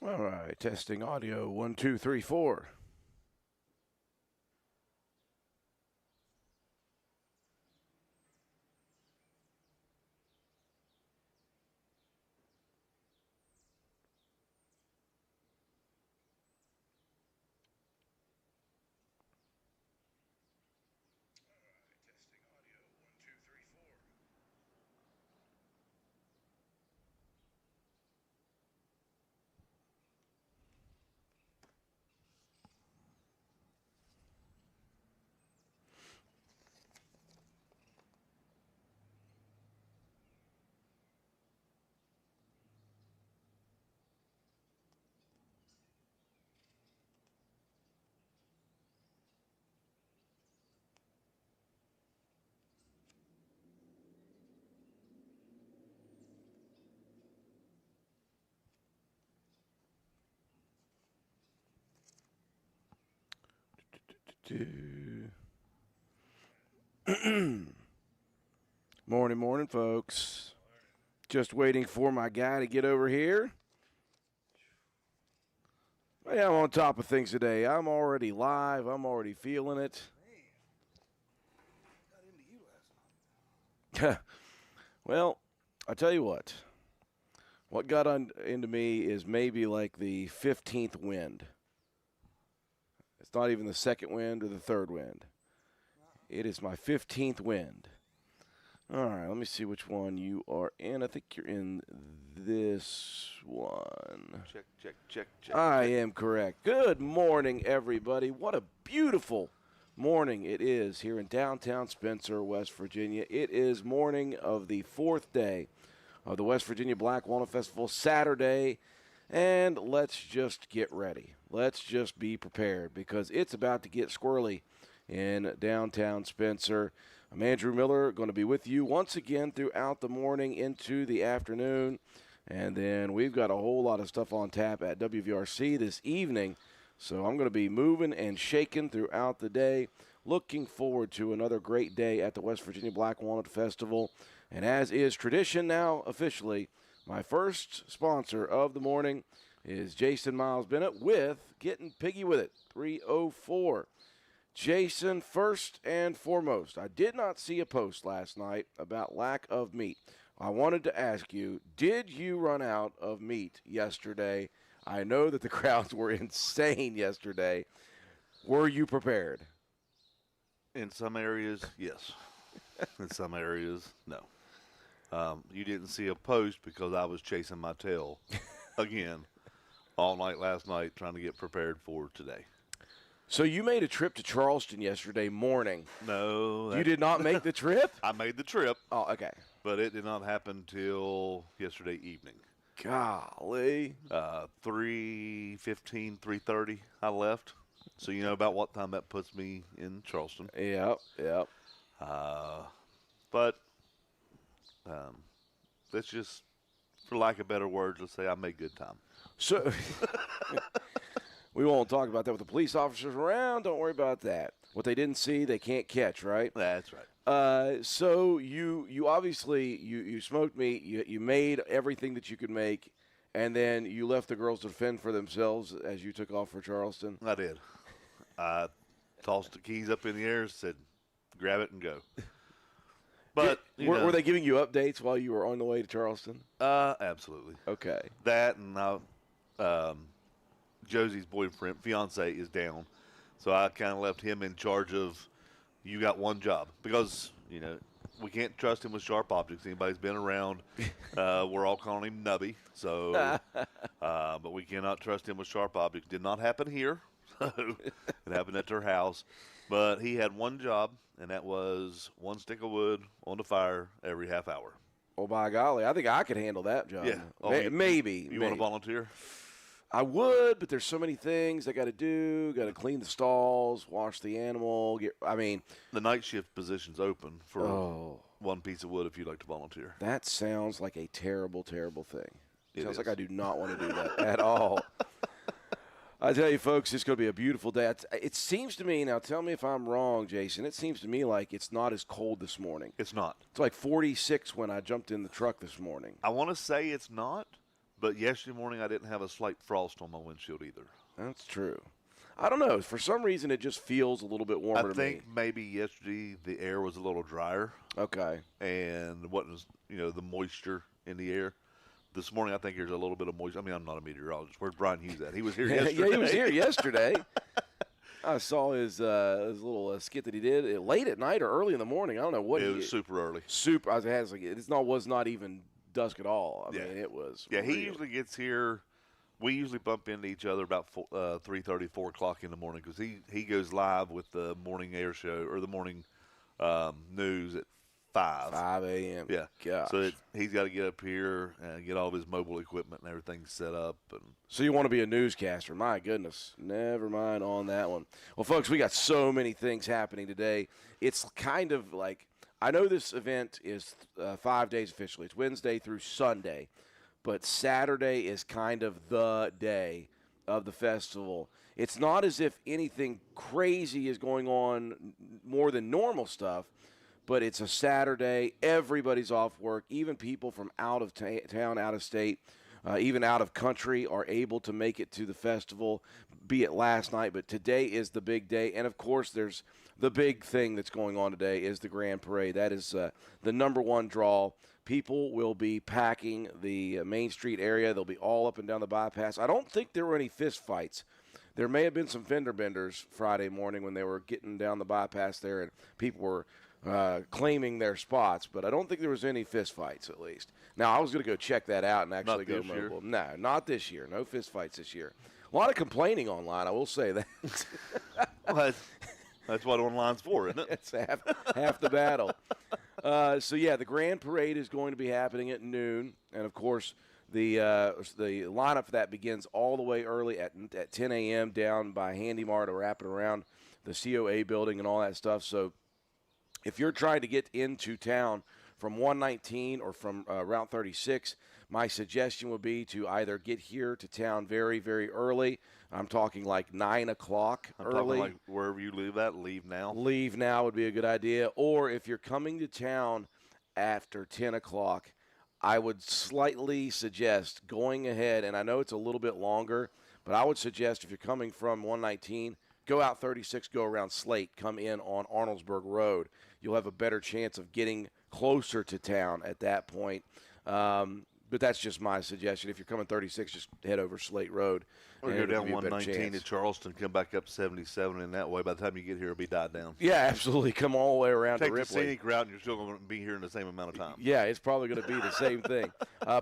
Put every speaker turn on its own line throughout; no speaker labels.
All right, testing audio. 1, 2, 3, 4. Morning, folks. Just waiting for my guy to get over here. Yeah, I'm on top of things today. I'm already live. I'm already feeling it.
Got into you last night.
Well, I tell you what. What got into me is maybe like the 15th wind. It's not even the second wind or the third wind. It is my 15th wind. All right, let me see which one you are in. I think you're in this one.
Check.
I am correct. Good morning, everybody. What a beautiful morning it is here in downtown Spencer, West Virginia. It is morning of the fourth day of the West Virginia Black Walnut Festival, Saturday. And let's just get ready. Let's just be prepared because it's about to get squirrely in downtown Spencer. I'm Andrew Miller, going to be with you once again throughout the morning into the afternoon. And then we've got a whole lot of stuff on tap at WVRC this evening. So I'm going to be moving and shaking throughout the day. Looking forward to another great day at the West Virginia Black Walnut Festival. And as is tradition now, officially, my first sponsor of the morning is Jason Miles Bennett with Getting Piggy With It, 304. Jason, first and foremost, I did not see a post last night about lack of meat. I wanted to ask you, did you run out of meat yesterday? I know that the crowds were insane yesterday. Were you prepared?
In some areas, yes. In some areas, no. You didn't see a post because I was chasing my tail again all night last night trying to get prepared for today.
So you made a trip to Charleston yesterday morning.
No.
You did not make the trip?
I made the trip.
Oh, okay.
But it did not happen till yesterday evening.
Golly.
3:15, 3:30 I left. So you know about what time that puts me in Charleston.
Yep.
But let's just, for lack of better words, let's say I made good time.
So we won't talk about that with the police officers around. Don't worry about that. What they didn't see, they can't catch, right?
That's right.
So you obviously you smoked meat. You made everything that you could make, and then you left the girls to fend for themselves as you took off for Charleston.
I did. I tossed the keys up in the air and said, grab it and go. But
were they giving you updates while you were on the way to Charleston?
Absolutely.
Okay.
That and Josie's fiance is down. So I kind of left him in charge of, you got one job. Because, we can't trust him with sharp objects. Anybody's been around, we're all calling him Nubby. So, but we cannot trust him with sharp objects. Did not happen here. So it happened at their house. But he had one job, and that was one stick of wood on the fire every half hour.
Oh, by golly. I think I could handle that job.
Yeah.
Maybe.
You want to volunteer?
I would, but there's so many things I got to do. Got to clean the stalls, wash the animal. The
night shift position's open for one piece of wood if you'd like to volunteer.
That sounds like a terrible, terrible thing.
It
sounds
is.
like I do not want to do that at all. I tell you, folks, it's going to be a beautiful day. It seems to me, now tell me if I'm wrong, Jason, it seems to me like it's not as cold this morning.
It's not.
It's like 46 when I jumped in the truck this morning.
I want to say it's not, But yesterday morning, I didn't have a slight frost on my windshield either.
That's true. I don't know. For some reason, it just feels a little bit warmer
I
to me.
think maybe yesterday the air was a little drier
Okay.
and wasn't, the moisture in the air. This morning, I think there's a little bit of moisture. I mean, I'm not a meteorologist. Where's Brian Hughes at? He was here yesterday.
Yeah, he was here yesterday. I saw his little skit that he did late at night or early in the morning. I don't know what
It was super early.
Super. I was like, was not even dusk at all. I mean, it was.
Yeah, he
real.
usually gets here. We usually bump into each other about 3:30, 4 o'clock in the morning because he goes live with the morning air show or the morning news at 5.
5 a.m.
Yeah.
Gosh.
So he's got to get up here and get all of his mobile equipment and everything set up. And
So you want to be a newscaster. My goodness. Never mind on that one. Well, folks, we got so many things happening today. It's kind of like, I know this event is 5 days officially. It's Wednesday through Sunday. But Saturday is kind of the day of the festival. It's not as if anything crazy is going on more than normal stuff, but it's a Saturday. Everybody's off work. Even people from out of town, out of state, even out of country are able to make it to the festival, be it last night. But today is the big day. And, of course, there's the big thing that's going on today is the Grand Parade. That is the number one draw. People will be packing the Main Street area. They'll be all up and down the bypass. I don't think there were any fist fights. There may have been some fender benders Friday morning when they were getting down the bypass there and people were claiming their spots, but I don't think there was any fist fights at least. Now, I was going to go check that out and actually go mobile. No, not this year. No fist fights this year. A lot of complaining online, I will say that.
well, that's what online's for, isn't it?
It's half the battle. So, the Grand Parade is going to be happening at noon. And, of course, the lineup for that begins all the way early at 10 a.m. down by Handy Mart or wrapping around the COA building and all that stuff. So, if you're trying to get into town from 119 or from Route 36, my suggestion would be to either get here to town very, very early. I'm talking like 9 o'clock early.
Talking like wherever you leave now.
Leave now would be a good idea. Or if you're coming to town after 10 o'clock, I would slightly suggest going ahead, and I know it's a little bit longer, but I would suggest if you're coming from 119, go out 36, go around Slate, come in on Arnoldsburg Road. You'll have a better chance of getting closer to town at that point. But that's just my suggestion. If you're coming 36, just head over Slate Road.
Or go down 119 to Charleston, come back up 77, and that way, by the time you get here, it'll be died down.
Yeah, absolutely. Come all the way around to Ripley.
Take the scenic route, and you're still going to be here in the same amount of time.
Yeah, it's probably going to be the same thing.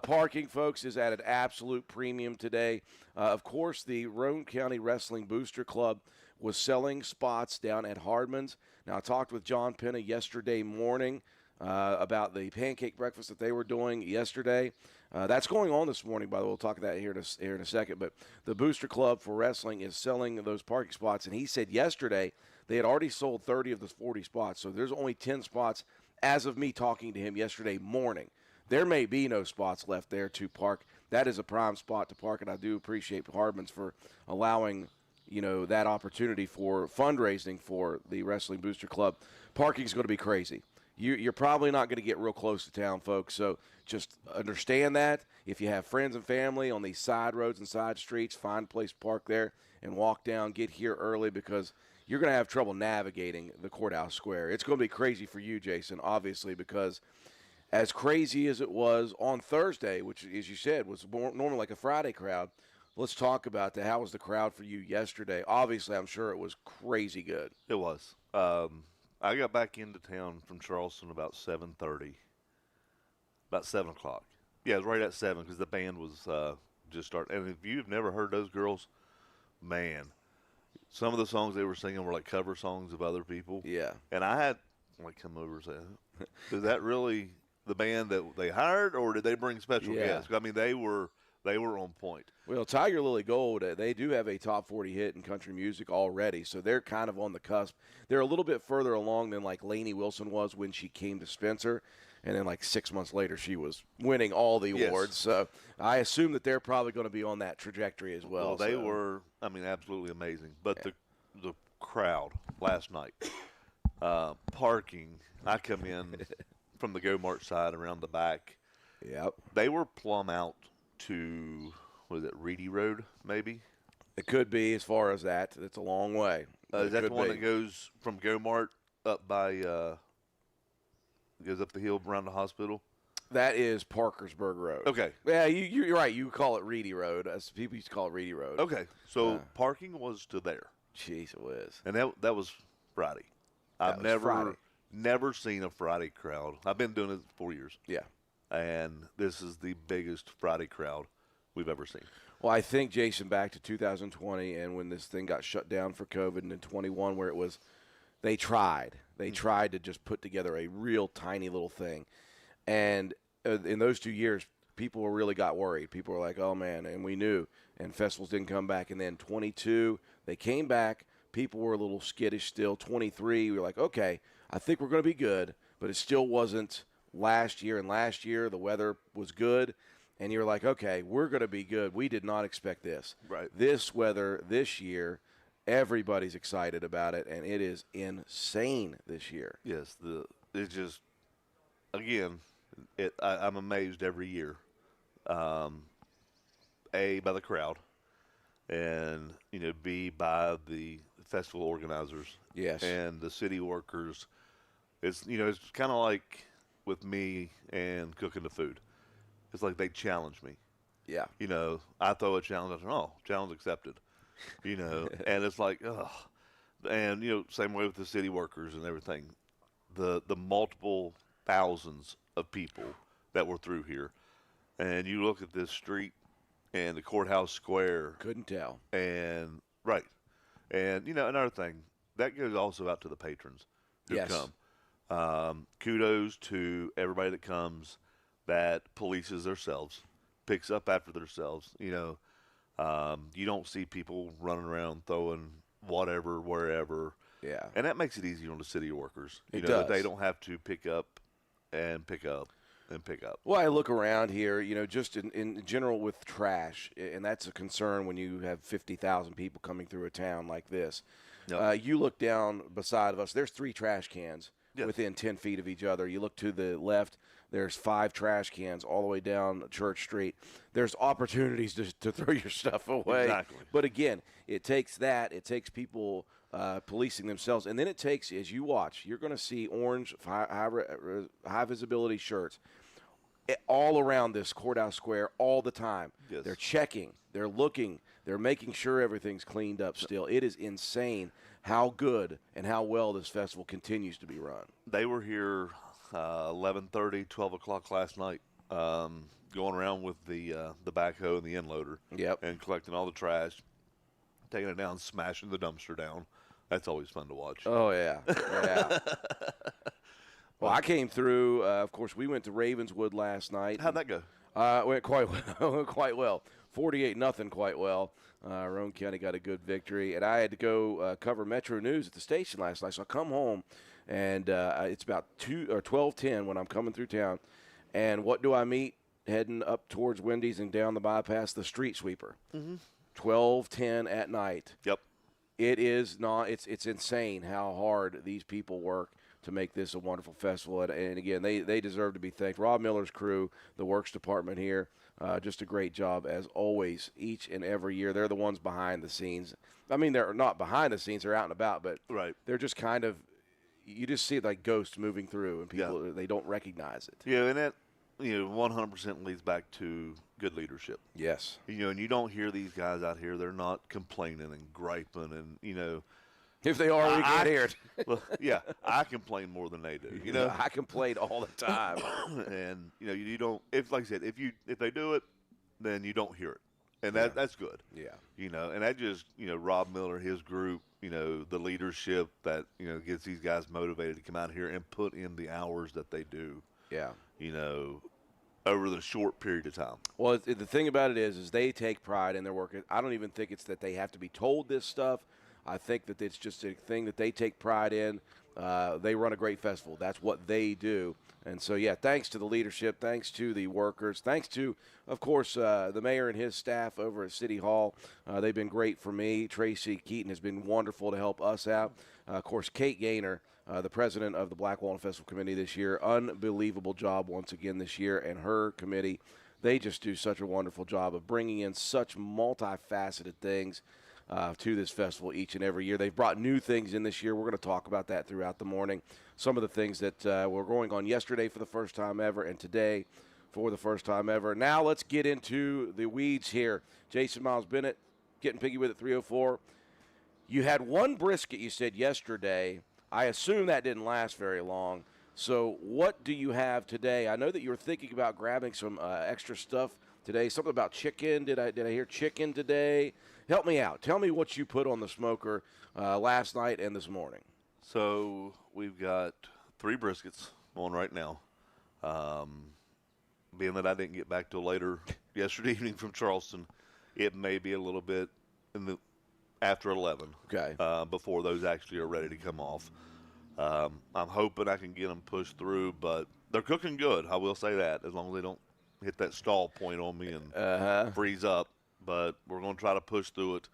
Parking, folks, is at an absolute premium today. Of course, the Roane County Wrestling Booster Club was selling spots down at Hardman's. Now, I talked with John Penna yesterday morning about the pancake breakfast that they were doing yesterday. That's going on this morning, by the way. We'll talk about that here in a second. But the Booster Club for Wrestling is selling those parking spots. And he said yesterday they had already sold 30 of the 40 spots. So there's only 10 spots as of me talking to him yesterday morning. There may be no spots left there to park. That is a prime spot to park, and I do appreciate Hardman's for allowing that opportunity for fundraising for the Wrestling Booster Club. Parking is going to be crazy. You're probably not going to get real close to town, folks, so just understand that. If you have friends and family on these side roads and side streets, find a place to park there and walk down, get here early because you're going to have trouble navigating the courthouse square. It's going to be crazy for you, Jason, obviously, because as crazy as it was on Thursday, which, as you said, was normally like a Friday crowd, let's talk about that. How was the crowd for you yesterday? Obviously, I'm sure it was crazy good.
It was. I got back into town from Charleston about 7:30, about 7 o'clock. Yeah, it was right at 7 because the band was just starting. And if you've never heard those girls, man, some of the songs they were singing were like cover songs of other people.
Yeah.
And I had come over and say, is that really the band that they hired, or did they bring special guests? I mean, they were on point.
Well, Tiger Lily Gold, they do have a top 40 hit in country music already, so they're kind of on the cusp. They're a little bit further along than like Lainey Wilson was when she came to Spencer, and then like 6 months later she was winning all the awards. So I assume that they're probably going to be on that trajectory as well.
Well, they were, absolutely amazing. But the crowd last night, parking, I come in from the Go Mart side around the back.
Yep.
They were plumb out to, what is it, Reedy Road, maybe?
It could be as far as that. It's a long way.
Is
It
that
could
the one
be.
that goes from Go-Mart up by, goes up the hill around the hospital?
That is Parkersburg Road.
Okay.
Yeah, you're right. You call it Reedy Road. As people used to call it Reedy Road.
Okay. So parking was to there.
Jeez, it was.
And that was Friday.
That was Friday.
Never seen a Friday crowd. I've been doing it 4 years.
Yeah.
And this is the biggest Friday crowd we've ever seen.
Well, I think, Jason, back to 2020 and when this thing got shut down for COVID, and in 21 where it was, they tried. They tried to just put together a real tiny little thing. And in those 2 years, people really got worried. People were like, oh, man, and we knew. And festivals didn't come back. And then 22, they came back. People were a little skittish still. 23, we were like, okay, I think we're going to be good. But it still wasn't last year. And last year, the weather was good. And you're like, okay, we're going to be good. We did not expect this.
Right.
This weather this year, everybody's excited about it. And it is insane this year.
Yes. It's just, again, I'm amazed every year. By the crowd, and B, by the festival organizers.
Yes.
And the city workers. It's it's kind of like with me and cooking the food. It's like they challenge me.
Yeah.
I throw a challenge. Challenge accepted. And it's like, ugh. And same way with the city workers and everything. The multiple thousands of people that were through here. And you look at this street and the courthouse square.
Couldn't tell.
And, right. And, another thing, that goes also out to the patrons who come. Kudos to everybody that comes that polices themselves, picks up after themselves. You don't see people running around throwing whatever, wherever.
Yeah.
And that makes it easier on the city workers.
It does.
They don't have to pick up and pick up.
Well, I look around here, just in general with trash, and that's a concern when you have 50,000 people coming through a town like this.
Yep.
You look down beside of us, there's 3 trash cans within 10 feet of each other. You look to the left, there's 5 trash cans all the way down Church Street. There's opportunities to throw your stuff away.
Exactly.
But again, it takes people policing themselves. And then it takes, as you watch, you're going to see orange high visibility shirts all around this courthouse square all the time.
Yes.
They're checking, they're looking, they're making sure everything's cleaned up still. It is insane how good and how well this festival continues to be run.
They were here 11:30, 12 o'clock last night, going around with the backhoe and the end loader.
Yep.
And collecting all the trash, taking it down, smashing the dumpster down. That's always fun to watch.
Oh, yeah. Yeah. Well, I came through. Of course, we went to Ravenswood last night.
How'd that go?
Went quite well. Quite well. 48-0, quite well. Roane County got a good victory, and I had to go cover Metro News at the station last night. So I come home, and it's about 12:10 when I'm coming through town. And what do I meet heading up towards Wendy's and down the bypass? The street sweeper. 12:10 at night.
Yep.
It is not. It's insane how hard these people work to make this a wonderful festival. And again, they deserve to be thanked. Rob Miller's crew, the works department here, just a great job as always, each and every year. They're the ones behind the scenes. I mean, they're not behind the scenes. They're out and about, but
right.
They're just kind of, you just see it like ghosts moving through, and people, they don't recognize it.
Yeah, and that, 100% leads back to good leadership.
Yes.
And you don't hear these guys out here. They're not complaining and griping and,
If they are, we can't hear it.
Well, yeah, I complain more than they do.
I complain all the time.
And you don't. Like I said, if they do it, then you don't hear it, and that's good.
Yeah.
And that just Rob Miller, his group, the leadership that gets these guys motivated to come out here and put in the hours that they do.
Yeah.
Over the short period of time.
Well, the thing about it is they take pride in their work. I don't even think it's that they have to be told this stuff. I think that it's just a thing that they take pride in. They run a great festival. That's what they do. And so, yeah, thanks to the leadership, thanks to the workers, thanks to, of course, the mayor and his staff over at City Hall. They've been great for me. Tracy Keaton has been wonderful to help us out. Of course, Kate Gaynor, the president of the Black Walnut Festival Committee this year, unbelievable job once again this year, and her committee. They just do such a wonderful job of bringing in such multifaceted things to this festival each and every year. They've brought new things in this year. We're going to talk about that throughout the morning. Some of the things that were going on yesterday for the first time ever and today for the first time ever. Now let's get into the weeds here. Jason Miles Bennett, getting piggy with it, 304. You had one brisket, you said, yesterday. I assume that didn't last very long. So what do you have today? I know that you were thinking about grabbing some extra stuff today. Something about chicken. Did I hear chicken today? Help me out. Tell me what you put on the smoker last night and this morning.
So we've got 3 briskets on right now. Being that I didn't get back till later yesterday evening from Charleston, it may be a little bit after 11 before those actually are ready to come off. I'm hoping I can get them pushed through, but they're cooking good. I will say that, as long as they don't hit that stall point on me and freeze up. But we're going to try to push through it.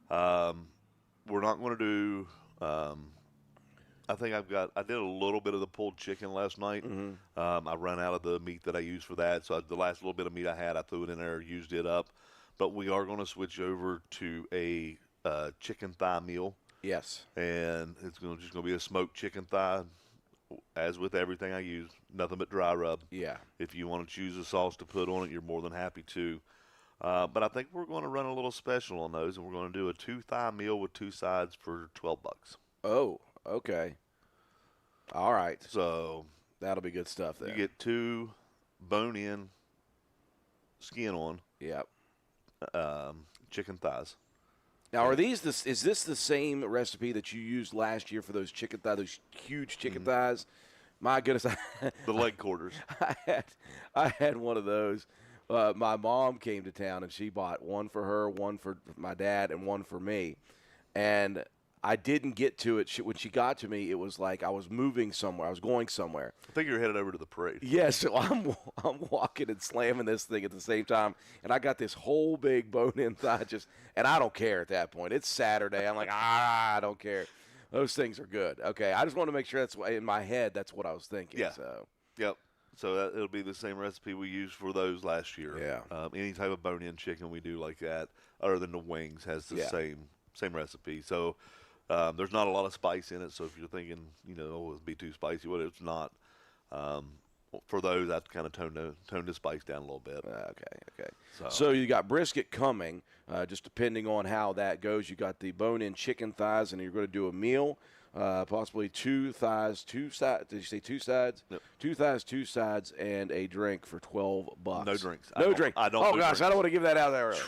We're not going to do. I think I did a little bit of the pulled chicken last night. I ran out of the meat that I used for that, so the last little bit of meat I had, I threw it in there, used it up. But we are going to switch over to a chicken thigh meal.
Yes.
And it's just going to be a smoked chicken thigh, as with everything I use, nothing but dry rub.
Yeah.
If you want to choose a sauce to put on it, you're more than happy to. But I think we're going to run a little special on those, and we're going to do a 2-thigh meal with 2 sides for $12.
Oh, okay. All right.
So
that'll be good stuff there.
You get 2 bone-in, skin-on
Yep.
Chicken thighs.
Now, is this the same recipe that you used last year for those chicken thighs, those huge chicken thighs? My goodness.
The leg quarters.
I had one of those. My mom came to town, and she bought one for her, one for my dad, and one for me. And I didn't get to it. When she got to me, it was like I was moving somewhere. I was going somewhere.
I think you're headed over to the parade.
Yeah, so I'm walking and slamming this thing at the same time, and I got this whole big bone-in thigh and I don't care at that point. It's Saturday. I'm like, I don't care. Those things are good. Okay, I just want to make sure that's in my head. That's what I was thinking.
Yeah.
So.
Yep. So it'll be the same recipe we used for those last year.
Yeah.
Any type of bone-in chicken we do like that, other than the wings, has the same recipe. So there's not a lot of spice in it. So if you're thinking, it'd be too spicy, well, it's not. For those, I'd kind of tone the spice down a little bit.
Okay. So you got brisket coming, just depending on how that goes. You got the bone-in chicken thighs, and you're going to do a meal, possibly 2 thighs, 2 sides. Did you say 2 sides?
Yep.
2 thighs, 2 sides, and a drink for $12.
No drinks.
No drink.
I don't.
Oh
do
gosh,
drinks.
I don't want to give that out there early.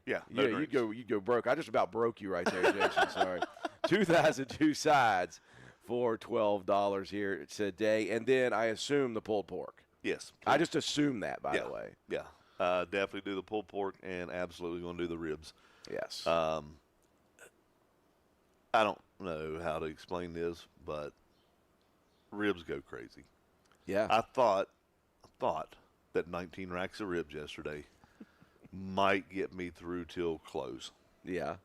Yeah. No drinks.
you'd go broke. I just about broke you right there, Jason. Sorry. 2 thighs and 2 sides for $12 here today, and then I assume the pulled pork.
Yes.
I just assume that, by the way.
Yeah. Definitely do the pulled pork, and absolutely going to do the ribs.
Yes.
I don't know how to explain this, but ribs go crazy.
Yeah.
I thought that 19 racks of ribs yesterday might get me through till close.
Yeah.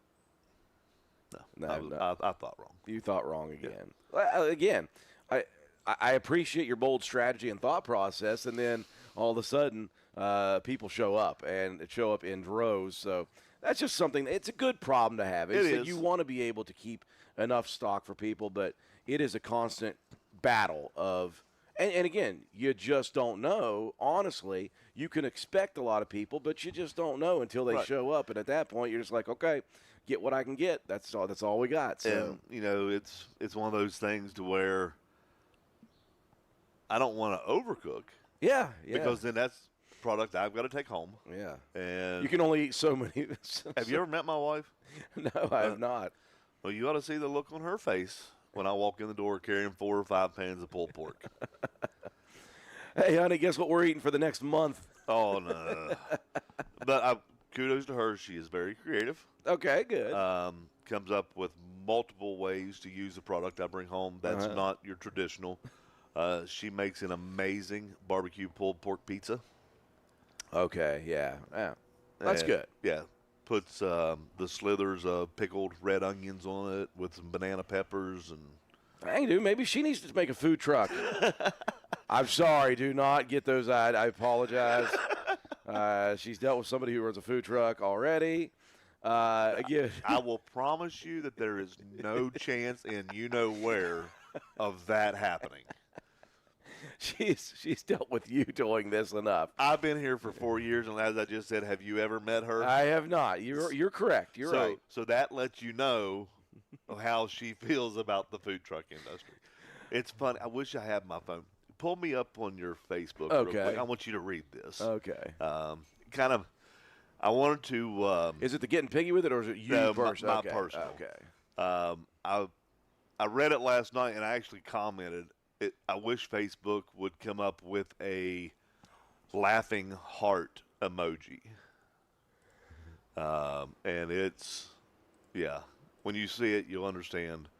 No, I thought wrong.
You thought wrong again. Yeah. Well, again, I appreciate your bold strategy and thought process, and then all of a sudden people show up, and show up in droves. So that's just something. It's a good problem to have.
It is.
You want to be able to keep enough stock for people, but it is a constant battle of – and again, you just don't know. Honestly, you can expect a lot of people, but you just don't know until they show up. And at that point, you're just like, okay, get what I can get. That's all we got. So.
And, it's one of those things to where I don't want to overcook.
Yeah.
Because then that's product I've got to take home.
Yeah.
And
you can only eat so many.
Have you ever met my wife?
No, I have not.
Well, you ought to see the look on her face when I walk in the door carrying 4 or 5 pans of pulled pork.
Hey, honey, guess what we're eating for the next month?
Oh, no. But kudos to her. She is very creative.
Okay, good.
Comes up with multiple ways to use the product I bring home. That's not your traditional. She makes an amazing barbecue pulled pork pizza.
Okay, yeah. That's good.
Yeah. Puts the slithers of pickled red onions on it with some banana peppers. And
Hey, dude, maybe she needs to make a food truck. I'm sorry, do not get those. I apologize. She's dealt with somebody who runs a food truck already. Again,
I will promise you that there is no chance in you know where of that happening.
she's dealt with you doing this enough.
I've been here for 4 years, and as I just said, have you ever met her?
I have not. You're correct. You're right.
So that lets you know how she feels about the food truck industry. It's funny. I wish I had my phone. Pull me up on your Facebook real quick. I want you to read this.
Okay.
Kind of. I wanted to.
Is it the getting piggy with it, or is it you personally?
My personal.
Okay.
I read it last night, and I actually commented. I wish Facebook would come up with a laughing heart emoji. And it's, yeah. When you see it, you'll understand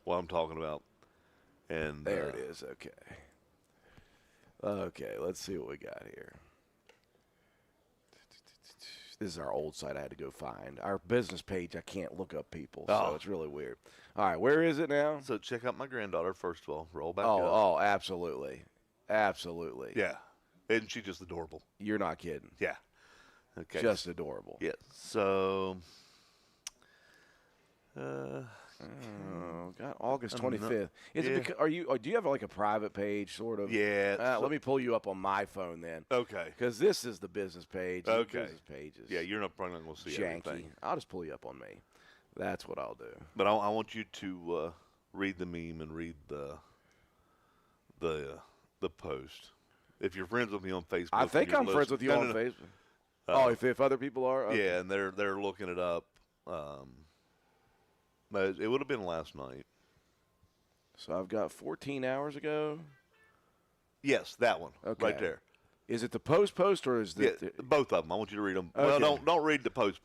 what I'm talking about. And
there it is. Okay. Okay, let's see what we got here. This is our old site I had to go find. Our business page, I can't look up people, so it's really weird. All right, where is it now?
So check out my granddaughter, first of all. Roll back up.
Oh, absolutely. Absolutely.
Yeah. Isn't she just adorable?
You're not kidding.
Yeah. Okay.
Just adorable.
Yeah. So,
God, August 25th. Is it because, do you have like a private page sort of?
Yeah.
Let me pull you up on my phone then.
Okay.
Because this is the business page.
Okay.
The business page is
you're not probably not going to see
janky.
everything.
I'll just pull you up on me. That's what I'll do.
But I want you to read the meme and read the post. If you're friends with me on Facebook,
I think I'm friends with you on Facebook. If other people are, okay.
Yeah, and they're looking it up. But it would have been last night.
So I've got 14 hours ago.
Yes, that one right there.
Is it the post or is it
both of them? I want you to read them.
Okay.
Well, don't read the post.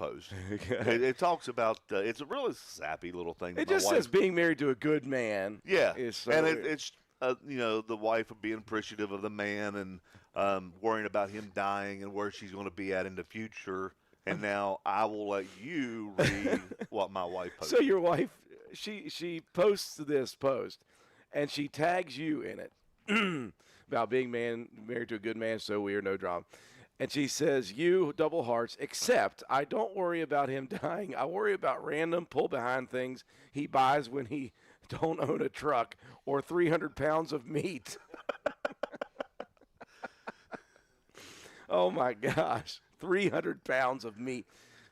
Okay.
It talks about it's a really sappy little thing.
It just says being married to a good man.
Yeah,
so
and it's the wife of being appreciative of the man and worrying about him dying and where she's going to be at in the future. And now I will let you read what my wife posted.
So your wife, she posts this post, and she tags you in it about being married to a good man, so weird, no drama. And she says, you, double hearts, except I don't worry about him dying. I worry about random pull-behind things he buys when he don't own a truck or 300 pounds of meat. Oh, my gosh. 300 pounds of meat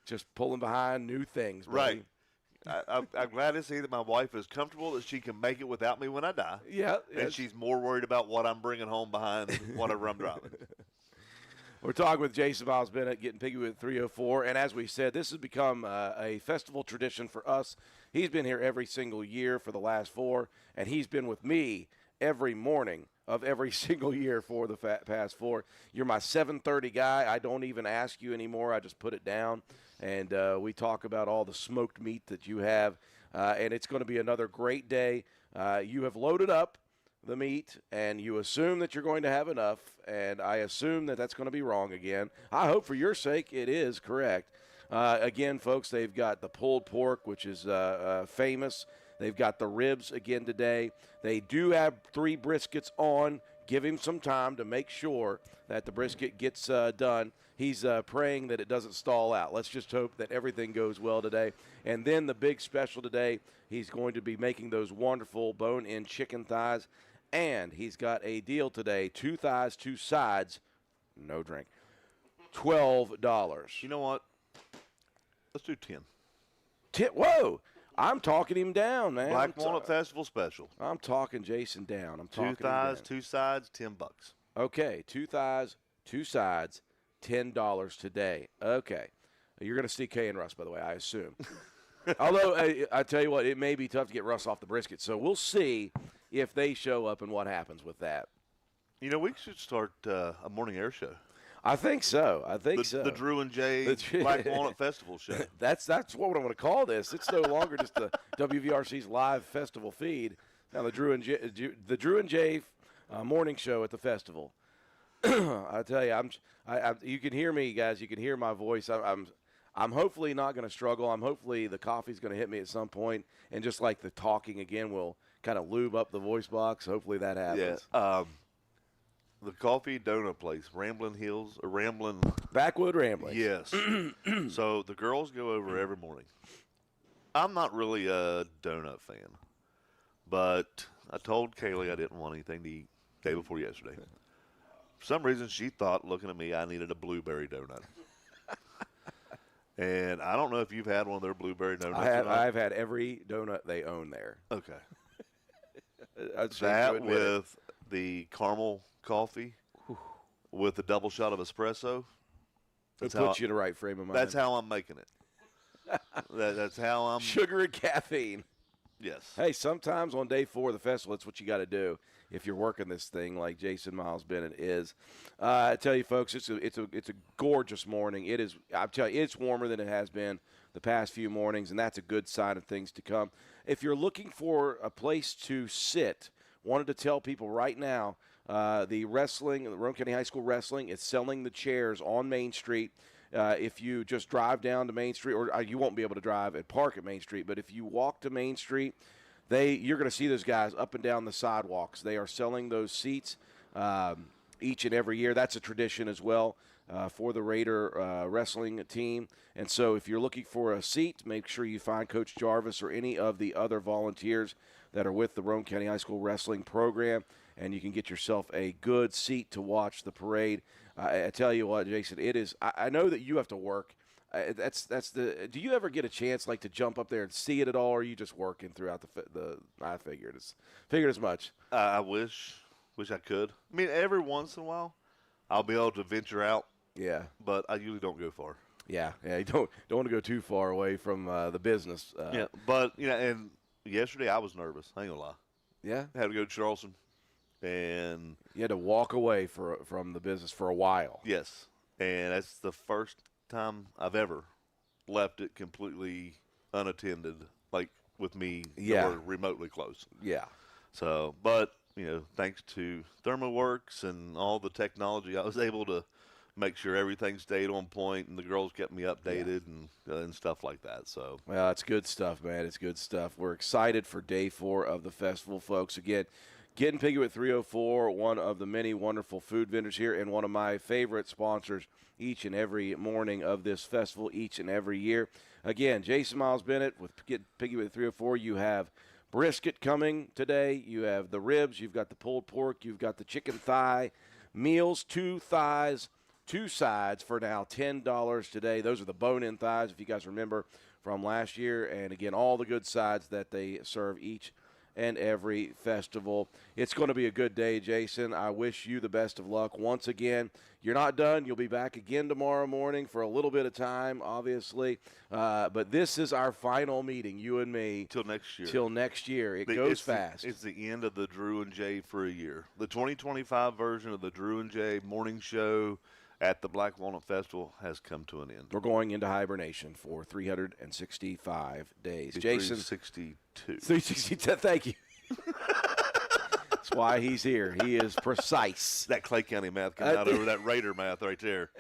just pulling behind new things, buddy.
Right. I'm glad to see that my wife is comfortable that she can make it without me when I die.
Yeah.
And she's more worried about what I'm bringing home behind whatever I'm driving.
We're talking with Jason Miles Bennett, getting piggy with 304. And as we said, this has become a festival tradition for us. He's been here every single year for the last 4, and he's been with me every morning of every single year for the past 4. You're my 7:30 guy. I don't even ask you anymore. I just put it down, and we talk about all the smoked meat that you have, and it's going to be another great day. You have loaded up the meat, and you assume that you're going to have enough, and I assume that that's going to be wrong again. I hope for your sake it is correct. Again, folks, they've got the pulled pork, which is famous. They've got the ribs again today. They do have 3 briskets on. Give him some time to make sure that the brisket gets done. He's praying that it doesn't stall out. Let's just hope that everything goes well today. And then the big special today, he's going to be making those wonderful bone-in chicken thighs. And he's got a deal today, 2 thighs, 2 sides, no drink, $12.
You know what? Let's do 10.
Whoa! I'm talking him down, man.
Black Walnut Festival special.
I'm talking Jason down. I'm talking
2 thighs, 2 sides, $10.
Okay, 2 thighs, 2 sides, $10 today. Okay. You're going to see Kay and Russ, by the way, I assume. Although, I tell you what, it may be tough to get Russ off the brisket. So we'll see if they show up and what happens with that.
You know, we should start a morning air show.
I think so.
The Drew and Jay Black Walnut Festival show.
That's what I'm going to call this. It's no longer just the WVRC's live festival feed. Now the Drew and Jay morning show at the festival. I tell you, you can hear me, guys. You can hear my voice. I'm hopefully not going to struggle. Hopefully the coffee's going to hit me at some point, and just like the talking again will kind of lube up the voice box. Hopefully that happens.
Yeah. The coffee donut place, Ramblin' Hills, or Ramblin'.
Backwood Ramblings.
Yes. So the girls go over every morning. I'm not really a donut fan, but I told Kaylee I didn't want anything to eat day before yesterday. For some reason, she thought, looking at me, I needed a blueberry donut. And I don't know if you've had one of their blueberry donuts.
I've had every donut they own there.
Okay.
I'd
That with the caramel coffee with the double shot of espresso.
It puts you in the right frame of mind.
That's how I'm making it. That's how I'm.
Sugar and caffeine.
Yes.
Hey, sometimes on day 4 of the festival, that's what you got to do if you're working this thing like Jason Miles Bennett is. I tell you, folks, it's a gorgeous morning. It is. I tell you, it's warmer than it has been the past few mornings, and that's a good sign of things to come. If you're looking for a place to sit, wanted to tell people right now, the Roane County High School Wrestling is selling the chairs on Main Street. If you just drive down to Main Street, or you won't be able to drive and park at Main Street, but if you walk to Main Street, you're going to see those guys up and down the sidewalks. They are selling those seats each and every year. That's a tradition as well for the Raider wrestling team. And so if you're looking for a seat, make sure you find Coach Jarvis or any of the other volunteers that are with the Roane County High School Wrestling program, and you can get yourself a good seat to watch the parade. I tell you what, Jason, it is. I know that you have to work. Do you ever get a chance like to jump up there and see it at all, or are you just working throughout the? I figured as much.
I wish I could. I mean, every once in a while, I'll be able to venture out.
Yeah,
but I usually don't go far.
Yeah. You don't want to go too far away from the business.
Yeah, but and yesterday I was nervous. I ain't gonna lie.
Yeah,
I had to go to Charleston, and
you had to walk away from the business for a while.
Yes, and that's the first time I've ever left it completely unattended, like with me or remotely close.
Yeah.
So, but thanks to ThermoWorks and all the technology, I was able to make sure everything stayed on point, and the girls kept me updated and stuff like that. So,
well, it's good stuff, man. It's good stuff. We're excited for day 4 of the festival, folks. Again, Getting Piggy with 304, one of the many wonderful food vendors here, and one of my favorite sponsors each and every morning of this festival, each and every year. Again, Jason Miles Bennett with Getting Piggy with 304. You have brisket coming today. You have the ribs. You've got the pulled pork. You've got the chicken thigh meals, 2 thighs, 2 sides for now $10 today. Those are the bone-in thighs, if you guys remember from last year. And, again, all the good sides that they serve each and every festival. It's going to be a good day, Jason. I wish you the best of luck. Once again, you're not done. You'll be back again tomorrow morning for a little bit of time, obviously. But this is our final meeting, you and me.
Till next year.
Till next year. It goes fast.
It's the end of the Drew and Jay for a year. The 2025 version of the Drew and Jay morning show at the Black Walnut Festival has come to an end.
We're going into hibernation for 365 days. Jason.
362.
362. Thank you. That's why he's here. He is precise.
That Clay County math coming out over that Raider math right there.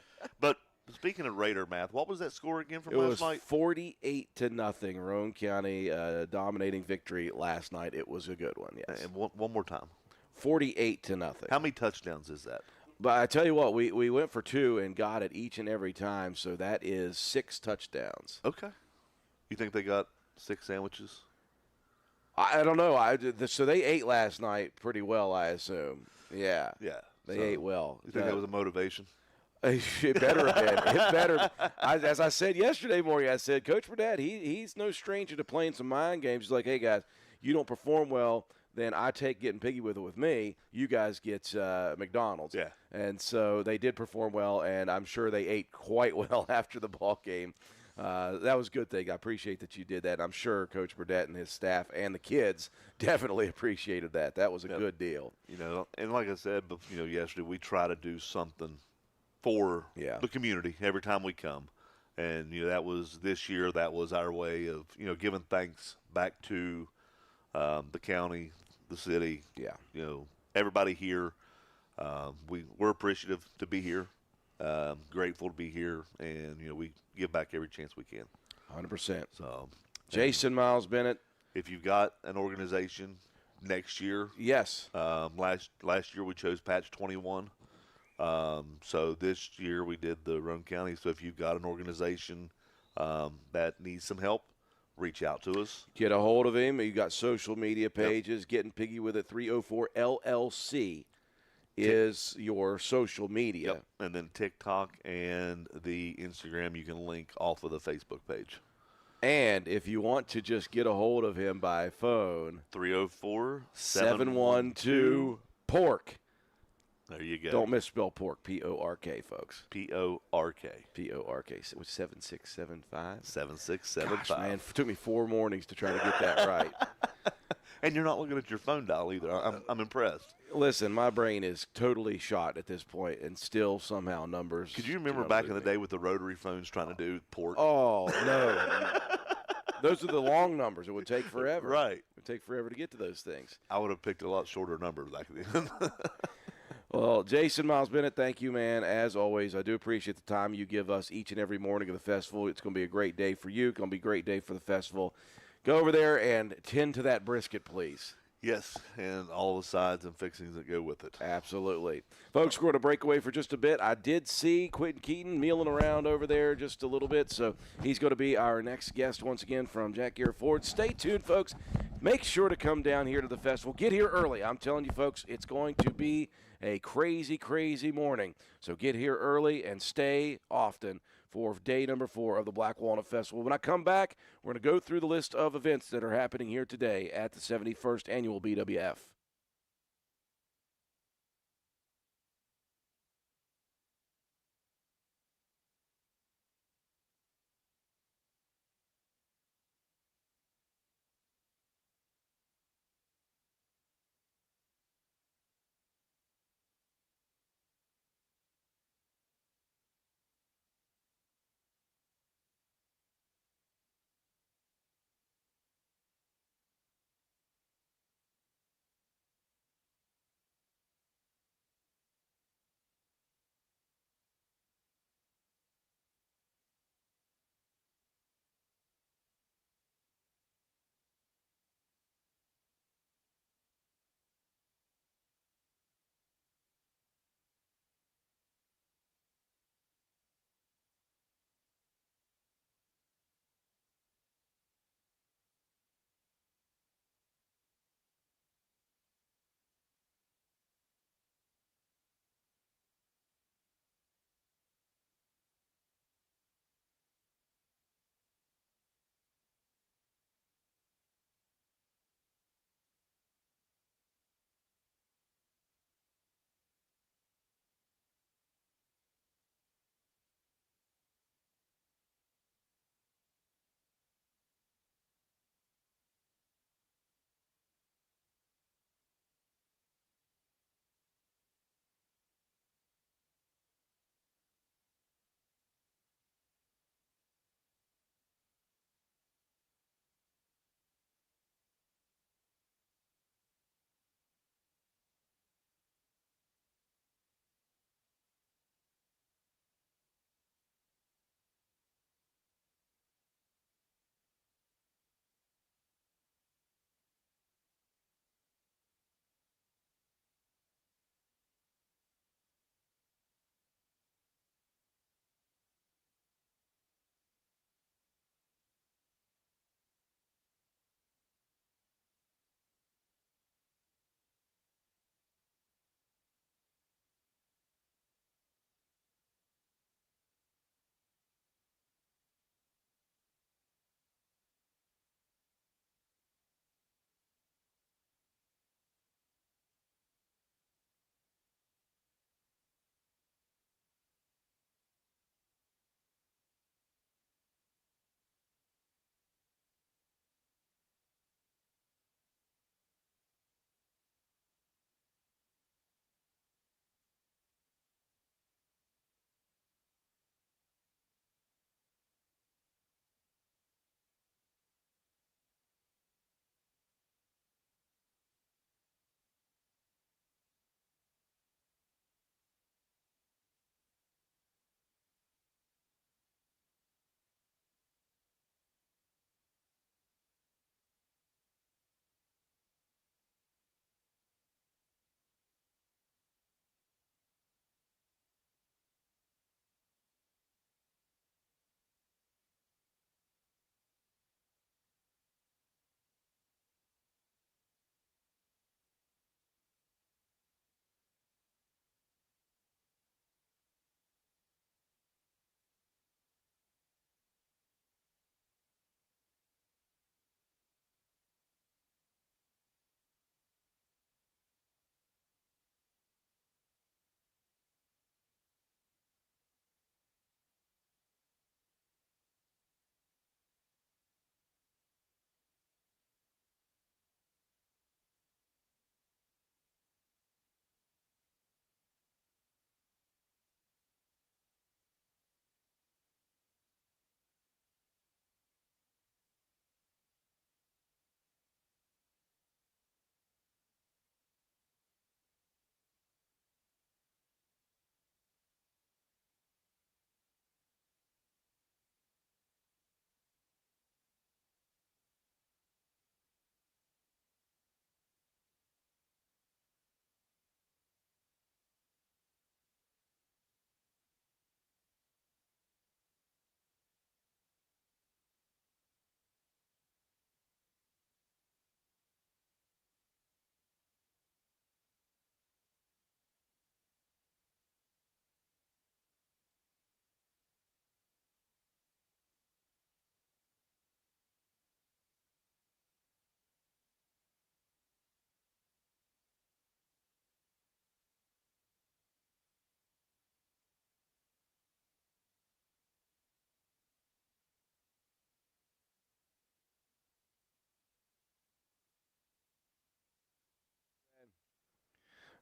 But speaking of Raider math, what was that score again from last night?
It was 48-0. Roane County dominating victory last night. It was a good one, yes.
And one more time.
48-0.
How many touchdowns is that?
But I tell you what, we went for 2 and got it each and every time, so that is 6 touchdowns.
Okay. You think they got 6 sandwiches?
I don't know. So they ate last night pretty well, I assume. Yeah.
Yeah.
They ate well.
You think that was a motivation?
It better have been. It better. As I said yesterday morning, I said, Coach Burdett, he's no stranger to playing some mind games. He's like, hey, guys, you don't perform well, then I take Getting Piggy with me. You guys get McDonald's.
Yeah.
And so they did perform well, and I'm sure they ate quite well after the ball game. That was a good thing. I appreciate that you did that. I'm sure Coach Burdett and his staff and the kids definitely appreciated that. That was a good deal.
And like I said, yesterday we try to do something for the community every time we come. And, that was this year, that was our way of, giving thanks back to the county, the city, everybody here. We're appreciative to be here, grateful to be here, and we give back every chance we can.
100%.
So,
Jason Miles Bennett.
If you've got an organization, next year.
Yes.
Last year we chose patch 21. So this year we did the Roane County. So if you've got an organization that needs some help, reach out to us.
Get a hold of him. You got social media
Yep.
pages. Getting Piggy with it. 304 LLC is your social media.
Yep. And then TikTok and the Instagram you can link off of the Facebook page.
And if you want to just get a hold of him by phone,
304-712
pork.
There you go.
Don't misspell pork. P-O-R-K, folks.
P-O-R-K.
P-O-R-K. Which 7675?
7675.
Gosh, man, it took me 4 mornings to try to get that right.
And you're not looking at your phone dial either. I'm impressed.
Listen, my brain is totally shot at this point, and still somehow numbers.
Could you remember back in the day with the rotary phones trying to do pork?
Oh, no. Those are the long numbers. It would take forever.
Right.
It would take forever to get to those things.
I would have picked a lot shorter number back then.
Well, Jason Miles Bennett, thank you, man. As always, I do appreciate the time you give us each and every morning of the festival. It's going to be a great day for you. It's going to be a great day for the festival. Go over there and tend to that brisket, please.
Yes, and all the sides and fixings that go with it.
Absolutely. Folks, we're going to break away for just a bit. I did see Quentin Keaton mealing around over there just a little bit, so he's going to be our next guest once again from Jack Gear Ford. Stay tuned, folks. Make sure to come down here to the festival. Get here early. I'm telling you, folks, it's going to be a crazy, crazy morning. So get here early and stay often for day number 4 of the Black Walnut Festival. When I come back, we're going to go through the list of events that are happening here today at the 71st Annual BWF.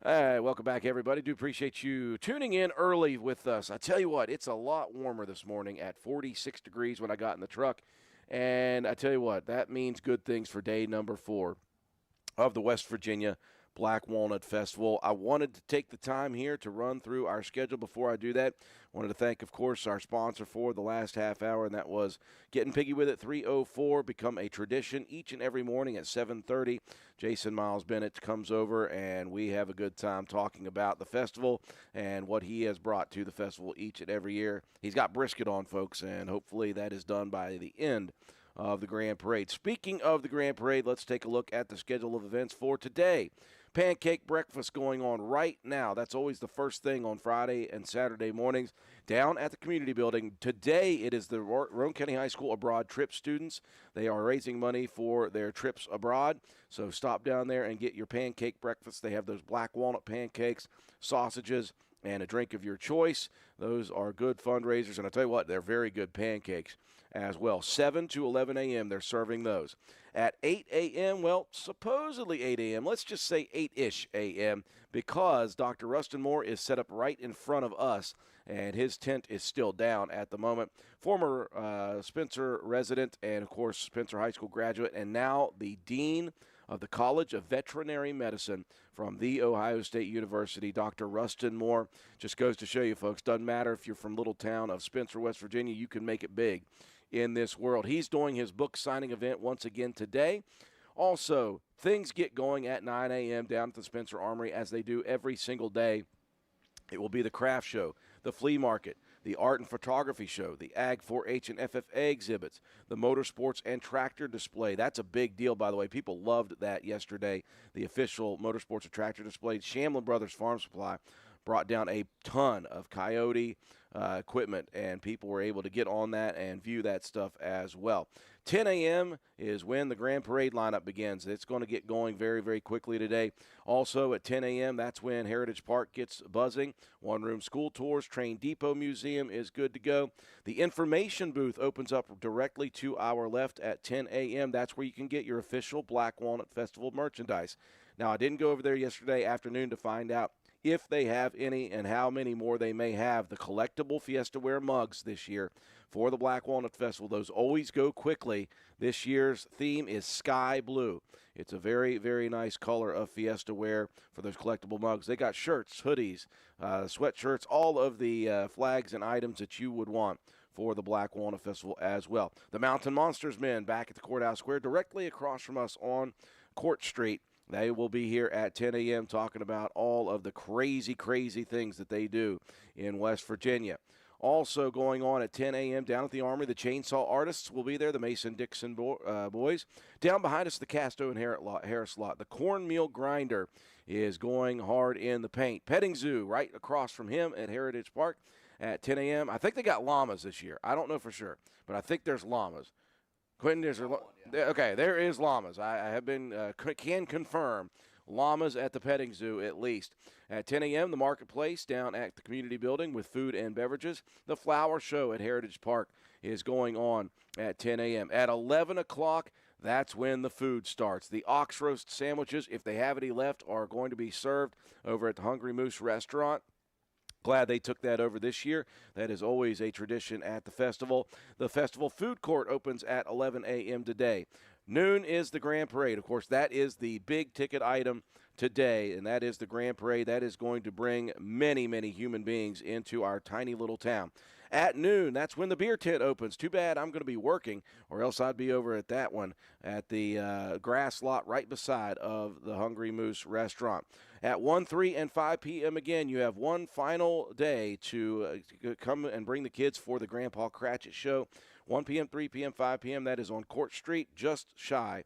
Hey, welcome back, everybody. Do appreciate you tuning in early with us. I tell you what, it's a lot warmer this morning at 46 degrees when I got in the truck. And I tell you what, that means good things for day number 4 of the West Virginia Black Walnut Festival. I wanted to take the time here to run through our schedule. Before I do that, I wanted to thank, of course, our sponsor for the last half hour, and that was Getting Piggy With It 304. Become a tradition each and every morning at 7:30. Jason Miles Bennett comes over, and we have a good time talking about the festival and what he has brought to the festival each and every year. He's got brisket on, folks, and hopefully that is done by the end of the Grand Parade. Speaking of the Grand Parade, let's take a look at the schedule of events for today. Pancake breakfast going on right now. That's always the first thing on Friday and Saturday mornings down at the community building. Today it is the Roane County High School Abroad Trip students. They are raising money for their trips abroad. So stop down there and get your pancake breakfast. They have those black walnut pancakes, sausages, and a drink of your choice. Those are good fundraisers, and I tell you what, they're very good pancakes as well. 7 to 11 a.m. they're serving those. At 8 a.m., well, supposedly 8 a.m., let's just say 8-ish a.m., because Dr. Rustin Moore is set up right in front of us, and his tent is still down at the moment. Former Spencer resident and, of course, Spencer High School graduate, and now the dean of the College of Veterinary Medicine from The Ohio State University, Dr. Rustin Moore. Just goes to show you, folks, doesn't matter if you're from little town of Spencer, West Virginia, you can make it big in this world. He's doing his book signing event once again today. Also, things get going at 9 a.m. down at the Spencer Armory, as they do every single day. It will be the craft show, the flea market, the art and photography show, the Ag 4-H and FFA exhibits, the motorsports and tractor display. That's a big deal, by the way. People loved that yesterday, the official motorsports and tractor display. Shamlin Brothers Farm Supply brought down a ton of Coyote equipment, and people were able to get on that and view that stuff as well. 10 a.m. is when the Grand Parade lineup begins. It's going to get going very, very quickly today. Also at 10 a.m., that's when Heritage Park gets buzzing. One-room school tours, Train Depot Museum is good to go. The information booth opens up directly to our left at 10 a.m. That's where you can get your official Black Walnut Festival merchandise. Now, I didn't go over there yesterday afternoon to find out if they have any and how many more they may have. The collectible Fiesta Wear mugs this year for the Black Walnut Festival, those always go quickly. This year's theme is sky blue. It's a very, very nice color of Fiesta Wear for those collectible mugs. They got shirts, hoodies, sweatshirts, all of the flags and items that you would want for the Black Walnut Festival as well. The Mountain Monsters men back at the Courthouse Square, directly across from us on Court Street. They will be here at 10 a.m. talking about all of the crazy, crazy things that they do in West Virginia. Also going on at 10 a.m. down at the Armory, the Chainsaw Artists will be there, the Mason-Dixon boys. Down behind us, the Casto and Harris lot. The Cornmeal Grinder is going hard in the paint. Petting Zoo right across from him at Heritage Park at 10 a.m. I think they got llamas this year. I don't know for sure, but I think there's llamas. Quentin, is there okay, there is llamas. I have been, can confirm, llamas at the petting zoo at least. At 10 a.m., the marketplace down at the community building with food and beverages. The flower show at Heritage Park is going on at 10 a.m. At 11 o'clock, that's when the food starts. The ox roast sandwiches, if they have any left, are going to be served over at the Hungry Moose restaurant. Glad they took that over this year. That is always a tradition at the festival. The festival food court opens at 11 a.m. today. Noon is the Grand Parade. Of course, that is the big ticket item today, and that is the Grand Parade. That is going to bring many, many human beings into our tiny little town. At noon, that's when the beer tent opens. Too bad I'm going to be working, or else I'd be over at that one at the grass lot right beside of the Hungry Moose restaurant. At 1, 3, and 5 p.m. again, you have one final day to come and bring the kids for the Grandpa Cratchit Show. 1 p.m., 3 p.m., 5 p.m. That is on Court Street, just shy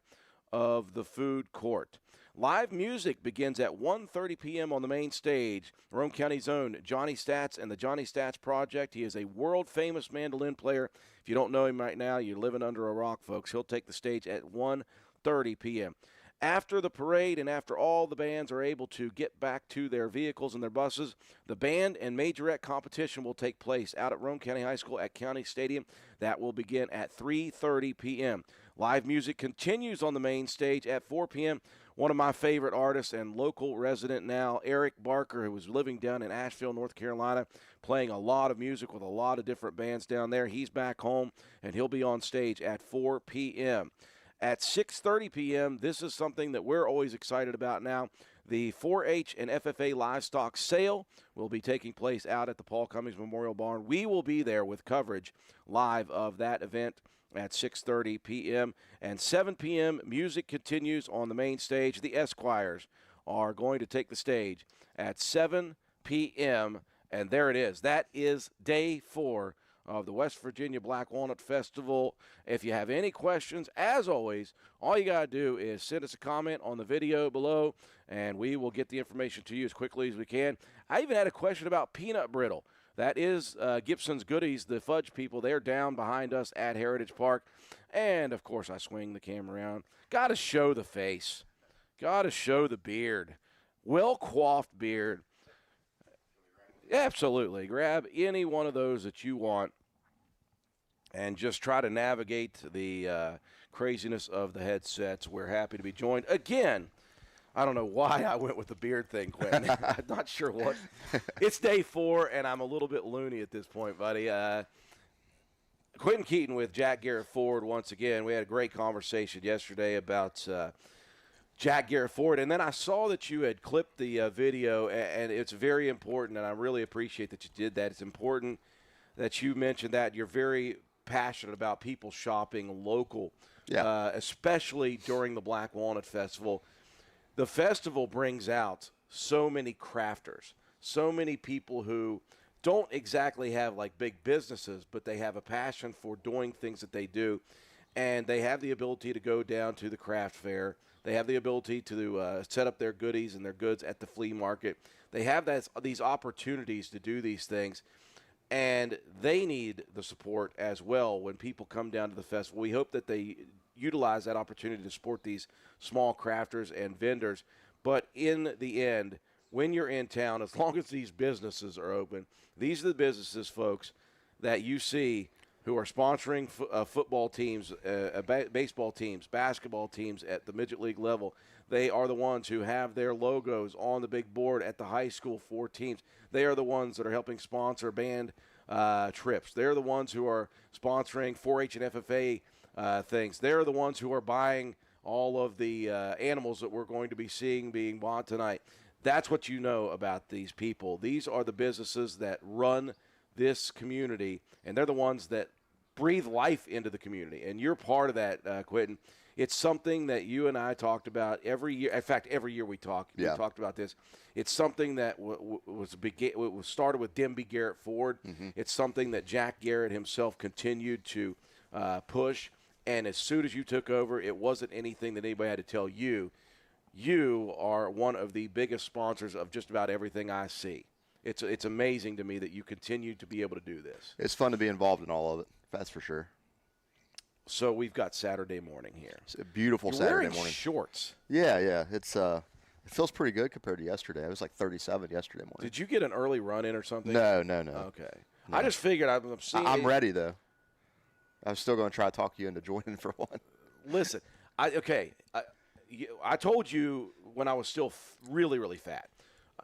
of the food court. Live music begins at 1:30 p.m. on the main stage. Roane County's own Johnny Stats and the Johnny Stats Project. He is a world-famous mandolin player. If you don't know him right now, you're living under a rock, folks. He'll take the stage at 1:30 p.m. After the parade and after all the bands are able to get back to their vehicles and their buses, the band and majorette competition will take place out at Roane County High School at County Stadium. That will begin at 3:30 p.m. Live music continues on the main stage at 4 p.m. one of my favorite artists and local resident now, Eric Barker, who was living down in Asheville, North Carolina, playing a lot of music with a lot of different bands down there. He's back home, and he'll be on stage at 4 p.m. At 6:30 p.m., this is something that we're always excited about now. The 4-H and FFA livestock sale will be taking place out at the Paul Cummings Memorial Barn. We will be there with coverage live of that event at 6:30 p.m. And 7 p.m., music continues on the main stage. The Esquires are going to take the stage at 7 p.m., and there it is. That is day 4 of the West Virginia Black Walnut Festival. If you have any questions, as always, all you got to do is send us a comment on the video below, and we will get the information to you as quickly as we can. I even had a question about peanut brittle. That is Gibson's Goodies, the fudge people. They're down behind us at Heritage Park. And, of course, I swing the camera around. Got to show the face. Got to show the beard. Well-coiffed beard. Absolutely. Grab any one of those that you want and just try to navigate the craziness of the headsets. We're happy to be joined again. I don't know why I went with the beard thing, Quentin. I'm not sure what. It's day 4, and I'm a little bit loony at this point, buddy. Quentin Keaton with Jack Garrett Ford once again. We had a great conversation yesterday about Jack Garrett Ford, and then I saw that you had clipped the video, and it's very important, and I really appreciate that you did that. It's important that you mentioned that. You're very passionate about people shopping local, especially during the Black Walnut Festival. The festival brings out so many crafters, so many people who don't exactly have like big businesses, but they have a passion for doing things that they do, and they have the ability to go down to the craft fair. They have the ability to set up their goodies and their goods at the flea market. They have these opportunities to do these things, and they need the support as well when people come down to the festival. We hope that they utilize that opportunity to support these small crafters and vendors. But in the end, when you're in town, as long as these businesses are open, these are the businesses, folks, that you see who are sponsoring football teams, baseball teams, basketball teams at the midget league level. They are the ones who have their logos on the big board at the high school for teams. They are the ones that are helping sponsor band trips. They're the ones who are sponsoring 4-H and FFA things. They're the ones who are buying all of the animals that we're going to be seeing being bought tonight. That's what you know about these people. These are the businesses that run this community, and they're the ones that breathe life into the community. And you're part of that, Quentin. It's something that you and I talked about every year. In fact, every year we talk. Yeah. We talked about this. It's something that was started with Demby Garrett Ford. Mm-hmm. It's something that Jack Garrett himself continued to push. And as soon as you took over, it wasn't anything that anybody had to tell you. You are one of the biggest sponsors of just about everything I see. It's amazing to me that you continue to be able to do this.
It's fun to be involved in all of it. That's for sure.
So we've got Saturday morning here.
It's a beautiful
You're
Saturday
wearing
morning.
Shorts.
Yeah. It's it feels pretty good compared to yesterday. It was like 37 yesterday morning.
Did you get an early run in or something?
No.
Okay.
No.
I just figured I'm seeing.
I'm ready though. I'm still going to try to talk you into joining for one.
Listen, I told you when I was still really, really fat.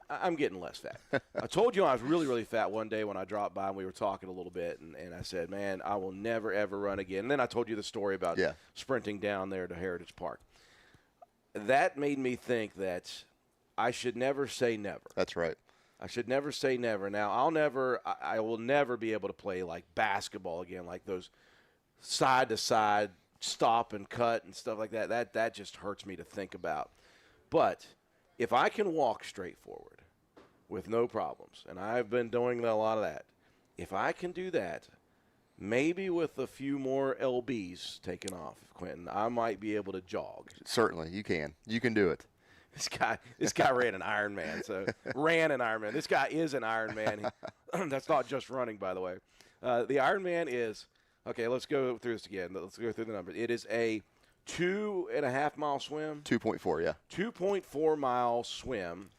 I'm getting less fat. I told you I was really, really fat one day when I dropped by and we were talking a little bit, and I said, man, I will never, ever run again. And then I told you the story about sprinting down there to Heritage Park. That made me think that I should never say never.
That's right.
I should never say never. Now, I will never be able to play like basketball again, like those side-to-side stop and cut and stuff like that. That just hurts me to think about. But if I can walk straight forward with no problems, and I've been doing a lot of that, if I can do that, maybe with a few more LBs taken off, Quentin, I might be able to jog.
Certainly, you can. You can do it.
This guy ran an Ironman. This guy is an Ironman. That's not just running, by the way. The Ironman is, okay, let's go through this again. Let's go through the numbers. It is a 2.5 mile swim.
2.4, yeah.
2.4 mile swim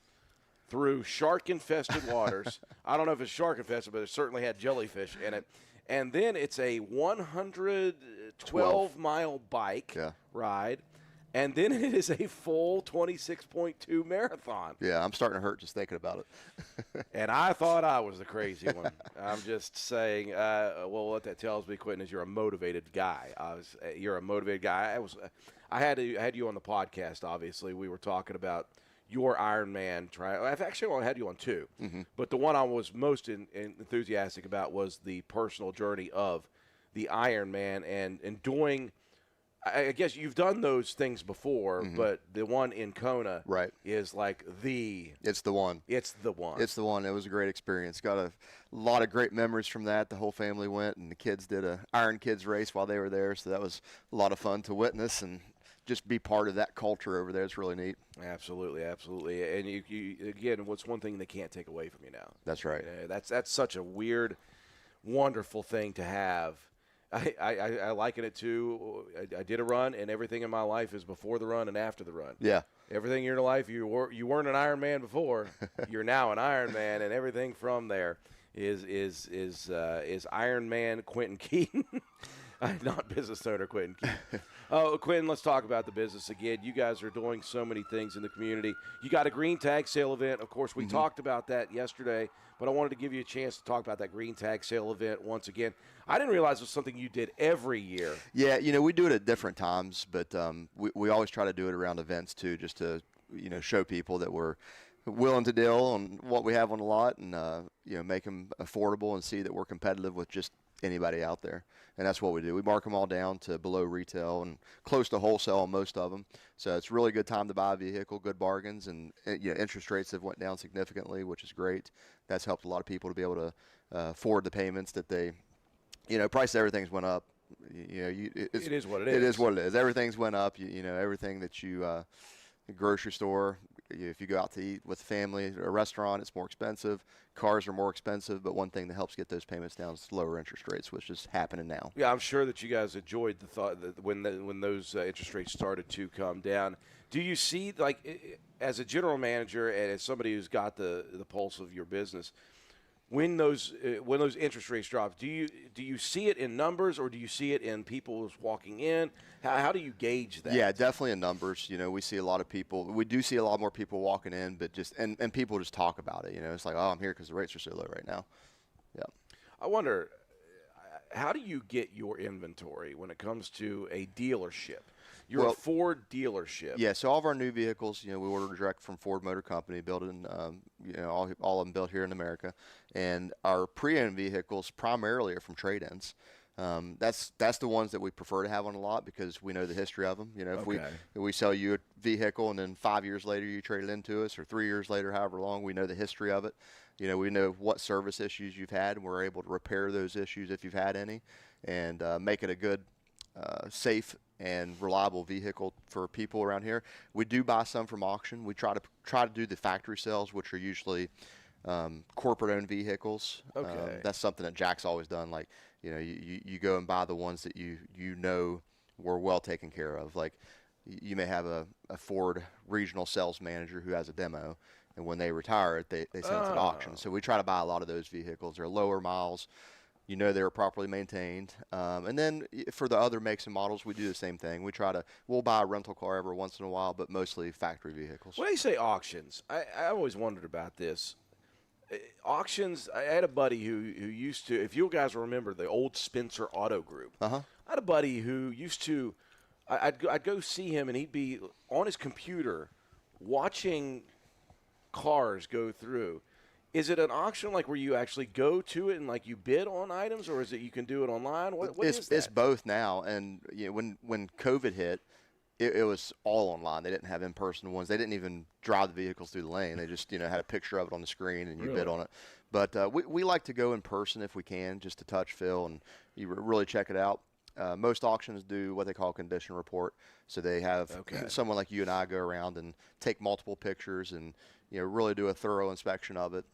through shark-infested waters. I don't know if it's shark-infested, but it certainly had jellyfish in it. And then it's a 112-mile bike ride. and then it is a full 26.2 marathon.
Yeah, I'm starting to hurt just thinking about it.
And I thought I was the crazy one. I'm just saying. Well, what that tells me, Quentin, is you're a motivated guy. You're a motivated guy. I had you on the podcast. Obviously, we were talking about your Ironman trial. I've actually only had you on two, but the one I was most enthusiastic about was the personal journey of the Ironman and doing. I guess you've done those things before, but the one in Kona is like
It's the one.
It's the one.
It's the one. It was a great experience. Got a lot of great memories from that. The whole family went, and the kids did a Iron Kids race while they were there, so that was a lot of fun to witness and just be part of that culture over there. It's really neat.
Absolutely, absolutely. And you again, what's one thing they can't take away from you now?
That's right.
That's such a weird, wonderful thing to have. I liken it to I did a run, and everything in my life is before the run and after the run.
Yeah.
Everything in your life, you weren't an Iron Man before. You're now an Iron Man, and everything from there is Iron Man Quentin Keaton. Not business owner Quentin Keaton. Oh, Quentin, let's talk about the business again. You guys are doing so many things in the community. You got a green tag sale event. Of course, we talked about that yesterday, but I wanted to give you a chance to talk about that green tag sale event once again. I didn't realize it was something you did every year.
Yeah, we do it at different times, but we always try to do it around events too, just to show people that we're willing to deal on what we have on the lot and make them affordable and see that we're competitive with just anybody out there. And that's what we do. We mark them all down to below retail and close to wholesale on most of them. So it's a really good time to buy a vehicle, good bargains, and interest rates have went down significantly, which is great. That's helped a lot of people to be able to afford the payments that they, price of everything's went up.
It is what it is.
It is what it is. Everything's went up. Everything that the grocery store, if you go out to eat with family or a restaurant, it's more expensive. Cars are more expensive, but one thing that helps get those payments down is lower interest rates, which is happening now.
Yeah, I'm sure that you guys enjoyed the thought that when those interest rates started to come down. Do you see, like, as a general manager and as somebody who's got the pulse of your business, when those interest rates drop, do you see it in numbers or do you see it in people who's walking in? How do you gauge that?
Yeah, definitely in numbers. We see a lot of people. We do see a lot more people walking in, but and people just talk about it. It's like, oh, I'm here because the rates are so low right now. Yeah.
I wonder, how do you get your inventory when it comes to a dealership? You're a Ford dealership.
Yeah, so all of our new vehicles, we order direct from Ford Motor Company, built in, all of them built here in America. And our pre-owned vehicles primarily are from trade-ins. That's the ones that we prefer to have on the lot because we know the history of them. If we sell you a vehicle and then 5 years later you trade it into us, or 3 years later, however long, we know the history of it. We know what service issues you've had, and we're able to repair those issues if you've had any, and make it a good, safe and reliable vehicle for people around here. We do buy some from auction. We try to do the factory sales, which are usually corporate-owned vehicles.
Okay.
That's something that Jack's always done. Like, you go and buy the ones that you were well taken care of. Like, you may have a Ford regional sales manager who has a demo, and when they retire it, they send it to auction. So we try to buy a lot of those vehicles. They're lower miles. They were properly maintained. And then for the other makes and models, we do the same thing. We'll buy a rental car every once in a while, but mostly factory vehicles.
When you say auctions, I always wondered about this. Auctions, I had a buddy who used to, if you guys remember the old Spencer Auto Group, I had a buddy who used to, I'd go see him and he'd be on his computer watching cars go through. Is it an auction like where you actually go to it and like you bid on items, or is it you can do it online? What is that? It's
both now. And when COVID hit, it was all online. They didn't have in-person ones. They didn't even drive the vehicles through the lane. They just had a picture of it on the screen and you bid on it. But we like to go in person if we can, just to touch, feel, and you really check it out. Most auctions do what they call a condition report. So they have someone like you and I go around and take multiple pictures and really do a thorough inspection of it.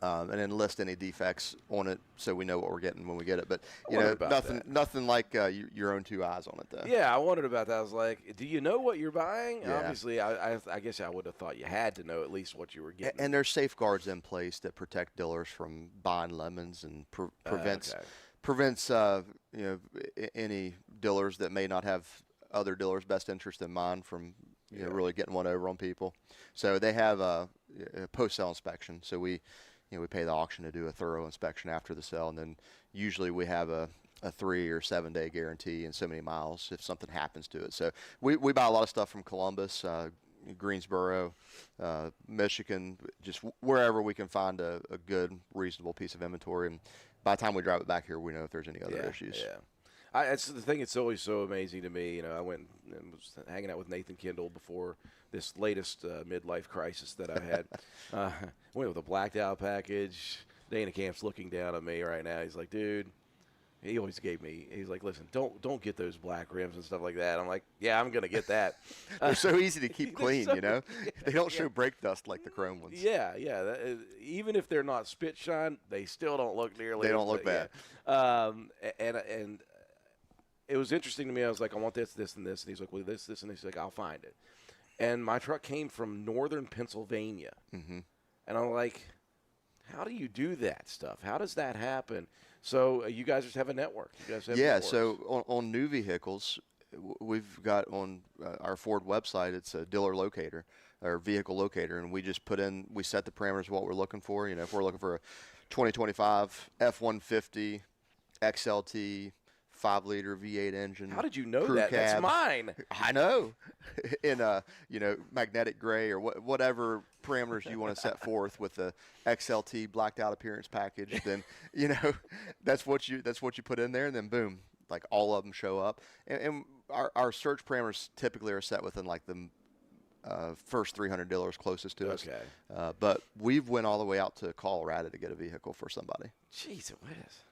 And then list any defects on it so we know what we're getting when we get it. But, nothing like your own two eyes on it, though.
Yeah, I wondered about that. I was like, do you know what you're buying?
Yeah.
Obviously, I guess I would have thought you had to know at least what you were getting.
And there's safeguards in place that protect dealers from buying lemons and prevents any dealers that may not have other dealers' best interest in mind from really getting one over on people. So they have a post-sale inspection. So we pay the auction to do a thorough inspection after the sale, and then usually we have a 3 or 7 day guarantee and so many miles if something happens to it. So we buy a lot of stuff from Columbus, Greensboro, Michigan, just wherever we can find a good, reasonable piece of inventory. And by the time we drive it back here, we know if there's any other issues.
Yeah. It's the thing. It's always so amazing to me. I went and was hanging out with Nathan Kendall before this latest midlife crisis that I had. Went with a blacked out package. Dana Camp's looking down at me right now. He's like, dude. He always gave me. He's like, listen, don't get those black rims and stuff like that. I'm like, yeah, I'm gonna get that.
They're so easy to keep clean, They don't show brake dust like the chrome ones.
Yeah. Even if they're not spit shine, they still don't look nearly.
They don't look bad.
Yeah. And it was interesting to me. I was like, I want this, this, and this. And he's like, well, this, and he's like, I'll find it. And my truck came from northern Pennsylvania.
Mm-hmm.
And I'm like, how do you do that stuff? How does that happen? So you guys just have a network. You guys have networks.
So on new vehicles, we've got on our Ford website, it's a dealer locator or vehicle locator, and we just we set the parameters of what we're looking for. If we're looking for a 2025 F-150 XLT 5-liter V8 engine.
How did you know
crew
that?
cab.
That's mine.
I know. In magnetic gray or whatever parameters you want to set forth with the XLT blacked out appearance package, then that's what you put in there, and then boom, like all of them show up. And our search parameters typically are set within like the first 300 dealers closest to us.
Okay.
But we've went all the way out to Colorado to get a vehicle for somebody.
Jeez, it was.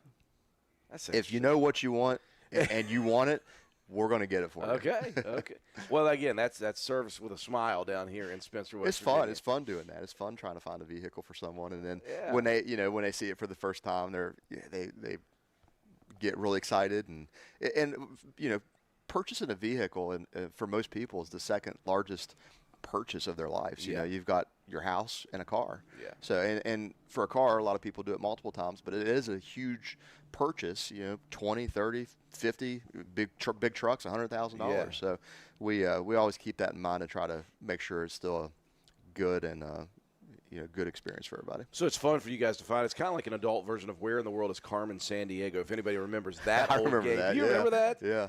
If you know what you want and you want it, we're going to get it for you.
Okay. Well, again, that's service with a smile down here in Spencer, West
It's
Virginia.
fun. It's fun doing that. It's fun trying to find a vehicle for someone, and then when they see it for the first time, they get really excited, and purchasing a vehicle and for most people is the second largest purchase of their lives. You've got your house and a car.
Yeah.
So and for a car, a lot of people do it multiple times, but it is a huge purchase. 20, 30, 50 big trucks, $100,000.
Yeah.
So we always keep that in mind and try to make sure it's still a good and good experience for everybody.
So it's fun for you guys to find. It's kind of like an adult version of Where in the World is Carmen Sandiego, if anybody remembers that
I
old
remember
game.
that.
Do you remember that?
Yeah.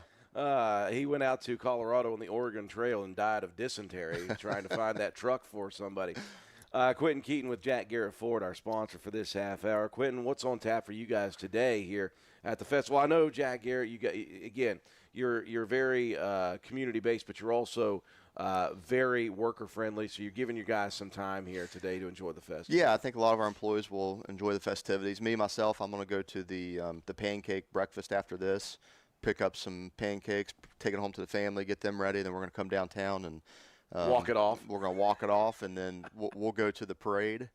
He went out to Colorado on the Oregon Trail and died of dysentery trying to find that truck for somebody. Quentin Keaton with Jack Garrett Ford, our sponsor for this half hour. Quentin, what's on tap for you guys today here at the festival? I know, Jack Garrett, you're very community-based, but you're also very worker-friendly, so you're giving your guys some time here today to enjoy the festival.
Yeah, I think a lot of our employees will enjoy the festivities. Me, myself, I'm going to go to the pancake breakfast after this, pick up some pancakes, take it home to the family, get them ready, then we're going to come downtown and
walk it off.
We're going to walk it off, and then we'll go to the parade.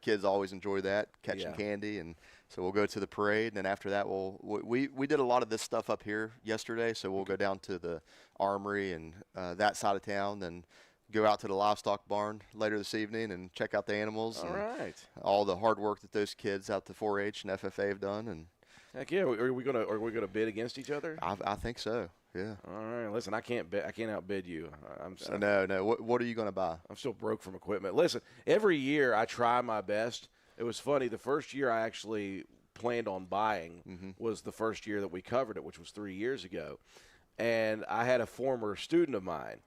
Kids always enjoy that, catching candy, and so we'll go to the parade, and then after that, we did a lot of this stuff up here yesterday, so we'll go down to the Armory and that side of town, then go out to the livestock barn later this evening and check out the animals.
All right.
All the hard work that those kids out to 4-H and FFA have done, and
heck yeah! Are we gonna bid against each other?
I think so. Yeah.
All right. Listen, I can't outbid you.
No. What are you going to buy?
I'm still broke from equipment. Listen, every year I try my best. It was funny. The first year I actually planned on buying was the first year that we covered it, which was 3 years ago. And I had a former student of mine,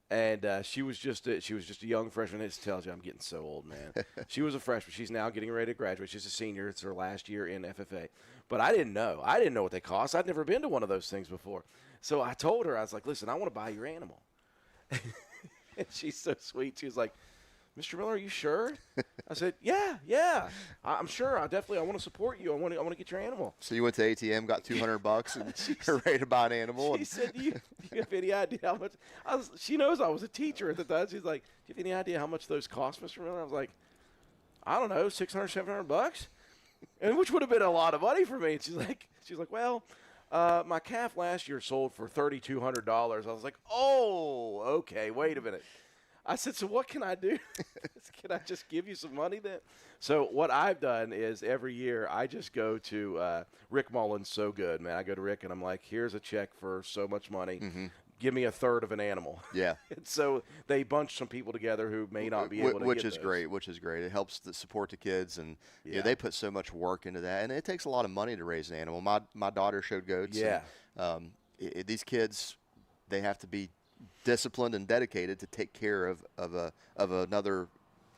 and she was just a young freshman. It tells you I'm getting so old, man. She was a freshman. She's now getting ready to graduate. She's a senior. It's her last year in FFA. But I didn't know. I didn't know what they cost. I'd never been to one of those things before. So I told her, I was like, listen, I want to buy your animal. And she's so sweet. She was like, Mr. Miller, are you sure? I said, yeah. I'm sure. I want to support you. I want to get your animal.
So you went to ATM, got $200, and you're ready to buy an animal.
She said, do you have any idea how much? She knows I was a teacher at the time. She's like, do you have any idea how much those cost, Mr. Miller? I was like, I don't know, $600, $700, and which would have been a lot of money for me. And she's like, well. My calf last year sold for $3,200. I was like, oh, okay, wait a minute. I said, so what can I do? Can I just give you some money then? So what I've done is every year I just go to Rick Mullins, so good, man. I go to Rick and I'm like, here's a check for so much money. give me a third of an animal.
Yeah.
And so they bunch some people together who may not be able to
which
get
is
those.
great. Which is great. It helps to support the kids, and
Yeah.
they put so much work into that, and it takes a lot of money to raise an animal. My daughter showed goats.
Yeah.
And, these kids, they have to be disciplined and dedicated to take care of another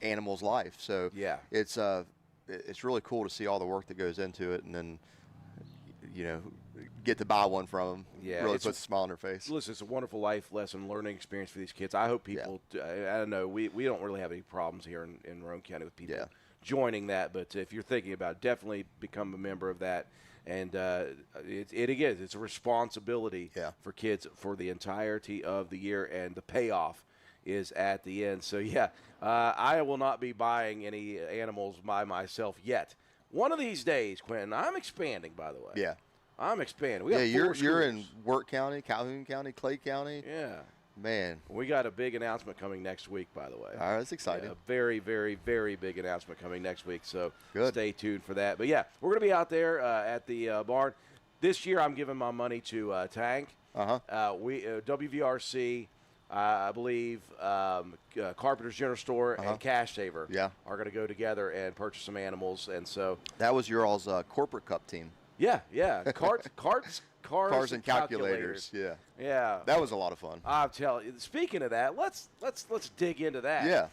animal's life. So
Yeah.
it's really cool to see all the work that goes into it, and then get to buy one from them.
Yeah,
Really
it's
puts a smile on their face.
Listen, it's a wonderful life lesson, learning experience for these kids. I hope people, I don't know, we don't really have any problems here in Roane County with people joining that, but if you're thinking about it, definitely become a member of that. And it's a responsibility for kids for the entirety of the year, and the payoff is at the end. So, I will not be buying any animals by myself yet. One of these days, Quentin, I'm expanding, by the way.
Yeah.
I'm expanding. We got 4
you're in
schools.
Work County, Calhoun County, Clay County.
Yeah.
Man.
We got a big announcement coming next week, by the way.
All right, that's exciting.
Yeah, a very, very, very big announcement coming next week, so
Good.
Stay tuned for that. But, we're going to be out there at the barn. This year I'm giving my money to Tank. WVRC, I believe, Carpenter's General Store and Cash Saver are going to go together and purchase some animals. And so
that was your all's corporate cup team.
Yeah. Cars and calculators. Yeah.
That was a lot of fun.
I'm telling you. Speaking of that, let's dig into that.
Yeah.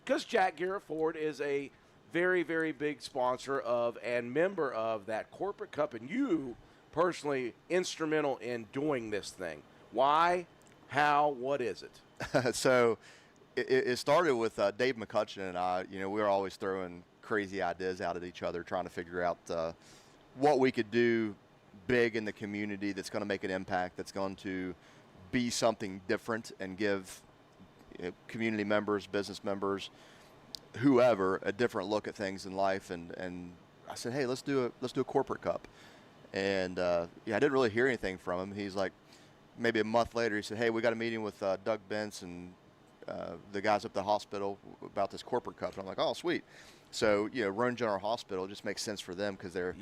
Because Jack Garrett Ford is a very, very big sponsor of and member of that corporate cup, and you personally instrumental in doing this thing. Why? How? What is it?
So it started with Dave McCutcheon and I. We were always throwing crazy ideas out at each other, trying to figure out what we could do big in the community that's going to make an impact, that's going to be something different and give community members, business members, whoever, a different look at things in life. And I said, hey, let's do a corporate cup. And I didn't really hear anything from him. He's like, maybe a month later, he said, hey, we got a meeting with Doug Bentz and the guys up at the hospital about this corporate cup. And I'm like, oh, sweet. So, Roane General Hospital just makes sense for them because they're,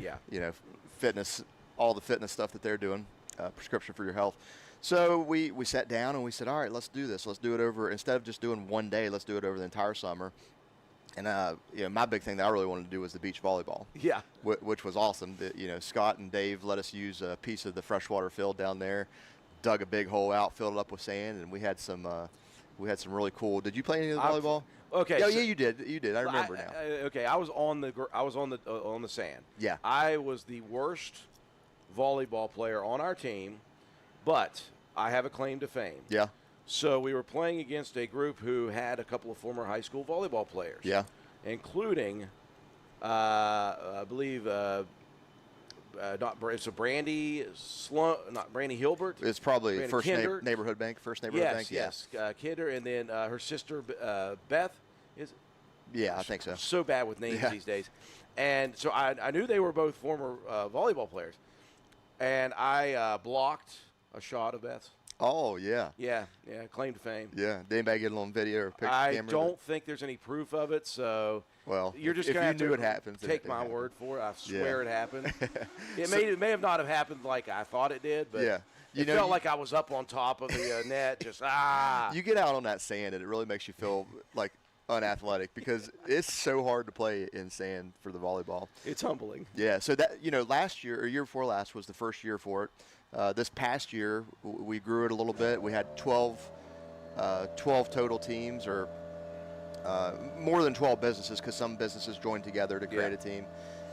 fitness, all the fitness stuff that they're doing, prescription for your health. So we sat down and we said, all right, let's do this. Let's do it over, instead of just doing one day, let's do it over the entire summer. And, my big thing that I really wanted to do was the beach volleyball. Yeah. Which was awesome. Scott and Dave let us use a piece of the freshwater field down there, dug a big hole out, filled it up with sand, and we had some really cool. Did you play any of the volleyball?
Okay.
Yeah, you did. You did. I remember now.
I was on the sand.
Yeah.
I was the worst volleyball player on our team, but I have a claim to fame.
Yeah.
So we were playing against a group who had a couple of former high school volleyball players.
Yeah.
Including, I believe, it's a Brandy not Brandy Hilbert.
It's probably
Brandy
First
Kinder.
Neighborhood Bank. First Neighborhood Bank.
Yes. Kinder, and then her sister Beth is.
Yeah, I think so.
So bad with names these days, and so I knew they were both former volleyball players, and I blocked a shot of Beth's.
Oh, yeah.
Yeah, claim to fame.
Yeah. Did anybody get it on video or picture?
I don't think there's any proof of it, so you're just going to have to take my word for it. I swear it happened. It may have not have happened like I thought it did, but it felt like I was up on top of the net, just You get out on that sand, and it really makes you feel like unathletic because it's so hard to play in sand for the volleyball. It's humbling.
Yeah, so that last year or year before last was the first year for it. This past year, we grew it a little bit. We had 12 total teams, or more than 12 businesses, because some businesses joined together to create a team.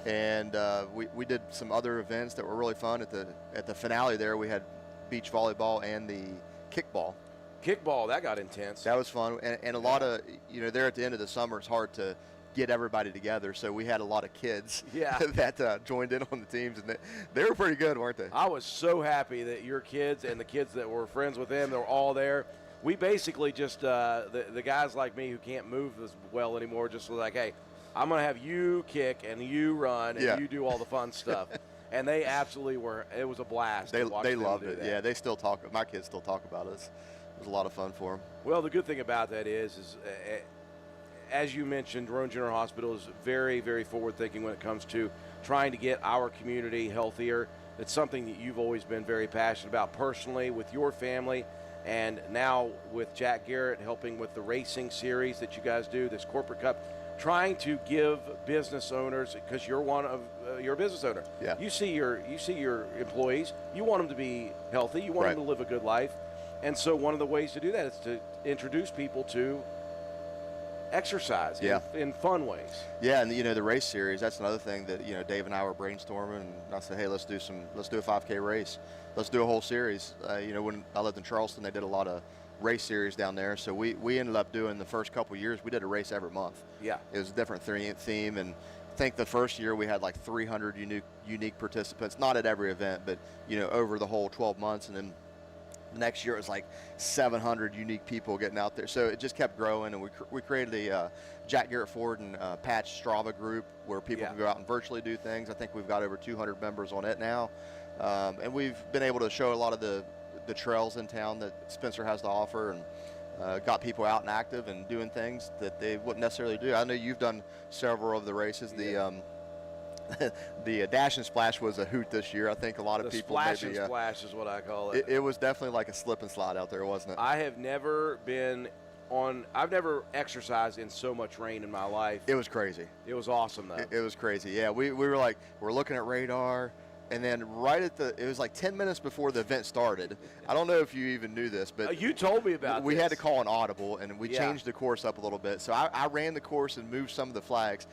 And we did some other events that were really fun. At the finale there, we had beach volleyball and the kickball.
Kickball, that got intense.
That was fun. And a lot of, there at the end of the summer, it's hard to get everybody together, so we had a lot of kids that joined in on the teams, and they were pretty good, weren't they?
I was so happy that your kids and the kids that were friends with them, they were all there. We basically just, the guys like me who can't move as well anymore, just was like, hey, I'm going to have you kick and you run and you do all the fun stuff. And they absolutely were. It was a blast.
They loved it. Yeah, they still talk. My kids still talk about us. It was a lot of fun for them.
Well, the good thing about that is as you mentioned, Roane General Hospital is very, very forward-thinking when it comes to trying to get our community healthier. It's something that you've always been very passionate about personally with your family. And now with Jack Garrett helping with the racing series that you guys do, this corporate cup, trying to give business owners, because you're you're a business owner.
Yeah.
You see your employees. You want them to be healthy. You want
Right.
them to live a good life. And so one of the ways to do that is to introduce people to exercise in fun ways.
Yeah, and the race series, that's another thing that Dave and I were brainstorming, and I said, hey, let's do a 5K race, let's do a whole series. When I lived in Charleston, they did a lot of race series down there, so we ended up doing the first couple years, we did a race every month.
Yeah,
it was a different theme, and I think the first year we had like 300 unique participants, not at every event, but over the whole 12 months, and then next year it was like 700 unique people getting out there. So it just kept growing, and we created a Jack Garrett Ford and Patch Strava group where people can go out and virtually do things. I think we've got over 200 members on it now, and we've been able to show a lot of the trails in town that Spencer has to offer, and got people out and active and doing things that they wouldn't necessarily do. I know you've done several of the races.
Yeah.
The Dash and Splash was a hoot this year. I think a lot of people
splash and splash is what I call it.
It was definitely like a slip and slide out there, wasn't it?
I have never I've never exercised in so much rain in my life.
It was crazy.
It was awesome though.
It was crazy. Yeah, we were like, we're looking at radar, and then it was like 10 minutes before the event started. I don't know if you even knew this, but
you told me about
we
this.
had to call an audible, and we changed the course up a little bit. So I ran the course and moved some of the flags.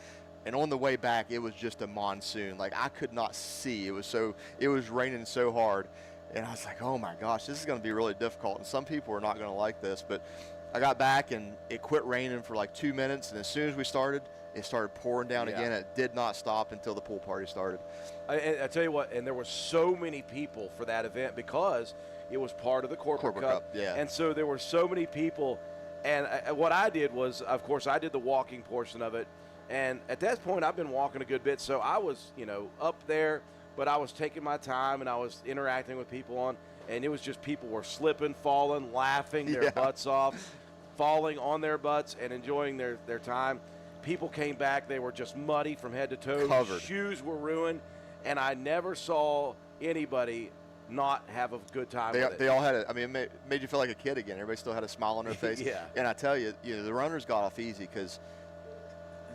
And on the way back, it was just a monsoon. Like, I could not see. It was raining so hard. And I was like, oh my gosh, this is going to be really difficult. And some people are not going to like this. But I got back, and it quit raining for like 2 minutes. And as soon as we started, it started pouring down again. It did not stop until the pool party started.
I tell you what, and there were so many people for that event because it was part of the Corporate Cup.
Yeah.
And so there were so many people. And what I did was, of course, I did the walking portion of it. And at that point, I've been walking a good bit, so I was, up there, but I was taking my time and I was interacting with people and it was just people were slipping, falling, laughing their butts off, falling on their butts and enjoying their time. People came back, they were just muddy from head to toe.
Covered.
Shoes were ruined, and I never saw anybody not have a good time with it.
They all had it. I mean, it made you feel like a kid again. Everybody still had a smile on their face.
Yeah.
And I tell you, the runners got off easy because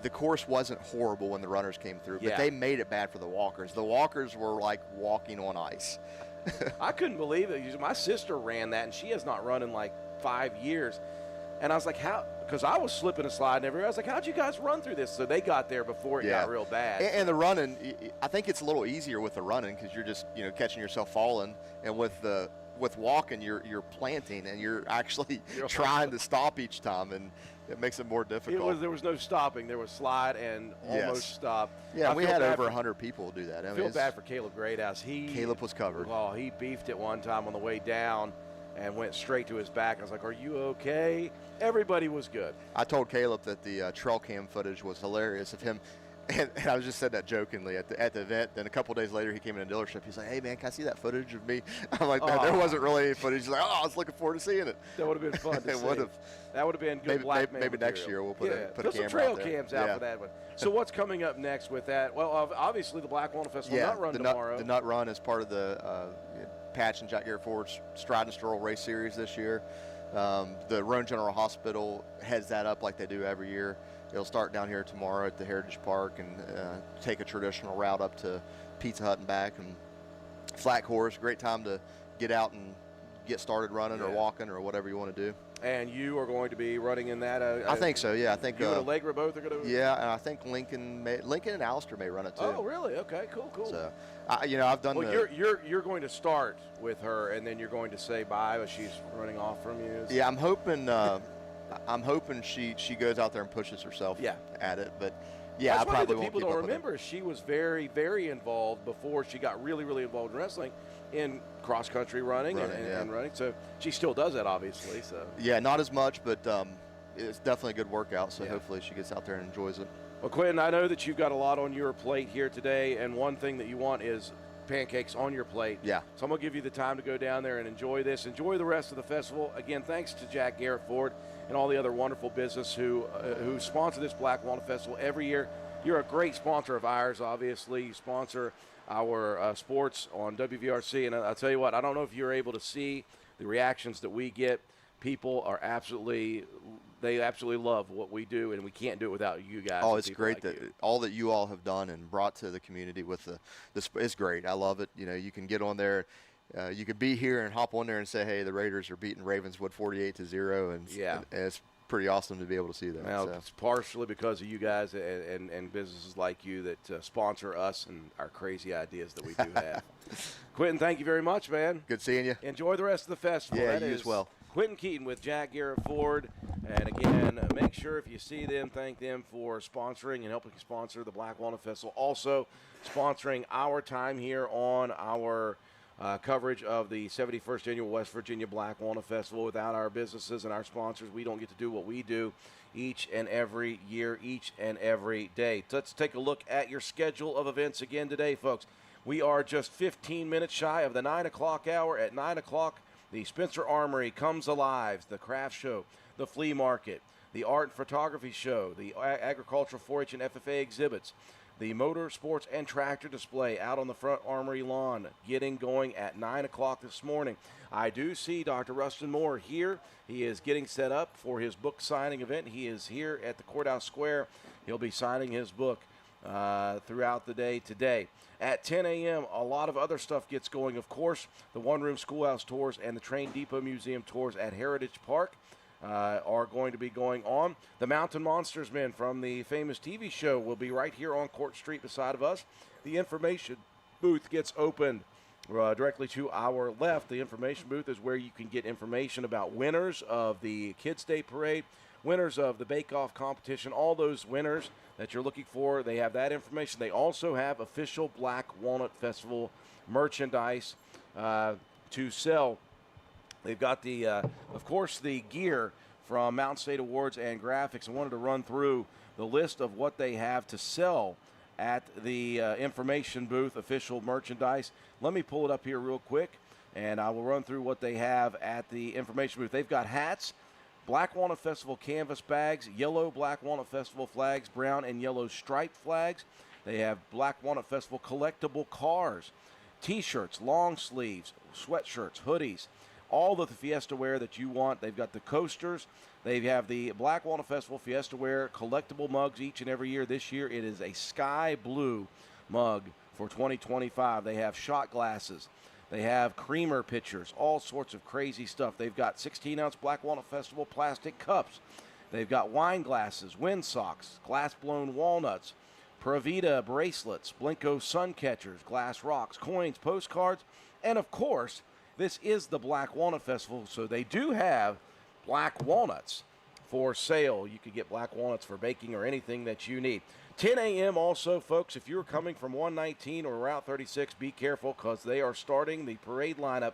the course wasn't horrible when the runners came through, but they made it bad for the walkers. The walkers were like walking on ice.
I couldn't believe it. My sister ran that, and she has not run in like 5 years. And I was like, how? Because I was slipping and sliding everywhere. I was like, how'd you guys run through this? So they got there before it got real bad.
And the running, I think it's a little easier with the running because you're just catching yourself falling, and with walking, you're planting and you're actually trying to stop each time, and it makes it more difficult.
There was no stopping. There was slide and almost stop.
Yeah, we had over 100 people do that.
I feel bad for Caleb Greathouse.
Caleb was covered.
Oh, he beefed it one time on the way down and went straight to his back. I was like, are you okay? Everybody was good.
I told Caleb that the trail cam footage was hilarious of him. And I just said that jokingly at the event. Then a couple days later, he came in the dealership. He's like, hey, man, can I see that footage of me? I'm like, no, there wasn't really any footage. He's like, oh, I was looking forward to seeing it.
That would have been fun to see. That would have been good blackmail
Maybe
material.
next year we'll put a camera
put some trail
out there.
cams out for that one. So what's coming up next with that? Well, obviously the Black Walnut Festival Nut Run tomorrow.
The Nut Run is part of the Patch and Jack Garrett Ford's Stride and Stroll race series this year. The Roan General Hospital heads that up like they do every year. It'll start down here tomorrow at the Heritage Park and take a traditional route up to Pizza Hut and back. And Flat Course, great time to get out and get started running or walking or whatever you want to do.
And you are going to be running in that?
I think so, yeah. I think
you and Allegra both are going to?
Yeah, and I think Lincoln and Alistair may run it too.
Oh, really? Okay, cool.
So, I've done.
Well, you're going to start with her, and then you're going to say bye, but she's running off from you.
Yeah, I'm hoping. I'm hoping she goes out there and pushes herself at it, but
That's
I probably won't
people
keep
don't
up with
remember. She was very, very involved before she got really, really involved in wrestling, in cross country running and running. So she still does that, obviously. So
yeah, not as much, but it's definitely a good workout. So hopefully she gets out there and enjoys it.
Well, Quentin, I know that you've got a lot on your plate here today, and one thing that you want is pancakes on your plate.
Yeah.
So I'm going to give you the time to go down there and enjoy this. Enjoy the rest of the festival. Again, thanks to Jack Garrett Ford and all the other wonderful business who sponsor this Black Walnut Festival every year. You're a great sponsor of ours, obviously. You sponsor our sports on WVRC. And I'll tell you what, I don't know if you're able to see the reactions that we get, people are they absolutely love what we do, and we can't do it without you guys.
Oh,
and
it's
people
great
like
that
you.
all that you all have done and brought to the community with it's great. I love it. You know, you can get on there. You could be here and hop on there and say, hey, the Raiders are beating Ravenswood 48-0, and,
Yeah.
and it's pretty awesome to be able to see that.
Now,
So.
it's partially because of you guys and businesses like you that sponsor us and our crazy ideas that we do have. Quentin, thank you very much, man.
Good seeing you.
Enjoy the rest of the festival.
Yeah,
That
you
is
as well.
Quentin Keaton with Jack Garrett Ford. And again, make sure if you see them, thank them for sponsoring and helping sponsor the Black Walnut Festival. Also sponsoring our time here on our coverage of the 71st Annual West Virginia Black Walnut Festival. Without our businesses and our sponsors, we don't get to do what we do each and every year, each and every day. Let's take a look at your schedule of events again today, folks. We are just 15 minutes shy of the 9 o'clock hour. At 9 o'clock, the Spencer Armory comes alive, the craft show, the flea market, the art and photography show, the agricultural 4-H and FFA exhibits, the motor, sports, and tractor display out on the front Armory lawn, getting going at 9 o'clock this morning. I do see Dr. Rustin Moore here. He is getting set up for his book signing event. He is here at the Courthouse Square. He'll be signing his book throughout the day today. At 10 a.m., a lot of other stuff gets going. Of course, the one-room schoolhouse tours and the Train Depot Museum tours at Heritage Park are going to be going on. The Mountain Monsters men from the famous TV show will be right here on Court Street beside of us. The information booth gets opened directly to our left. The information booth is where you can get information about winners of the Kids Day Parade, winners of the Bake-Off competition, all those winners that you're looking for. They have that information. They also have official Black Walnut Festival merchandise to sell. They've got the, of course, the gear from Mountain State Awards and Graphics. I wanted to run through the list of what they have to sell at the information booth, official merchandise. Let me pull it up here real quick, and I will run through what they have at the information booth. They've got hats, Black Walnut Festival canvas bags, yellow Black Walnut Festival flags, brown and yellow striped flags. They have Black Walnut Festival collectible cars, T-shirts, long sleeves, sweatshirts, hoodies, all of the Fiesta wear that you want. They've got the coasters. They have the Black Walnut Festival Fiesta wear collectible mugs each and every year. This year it is a sky blue mug for 2025. They have shot glasses. They have creamer pitchers, all sorts of crazy stuff. They've got 16-ounce Black Walnut Festival plastic cups. They've got wine glasses, wind socks, glass-blown walnuts, Pravita bracelets, Blinko sun catchers, glass rocks, coins, postcards, and of course, this is the Black Walnut Festival, so they do have black walnuts for sale. You could get black walnuts for baking or anything that you need. 10 a.m. also, folks, if you're coming from 119 or Route 36, be careful because they are starting the parade lineup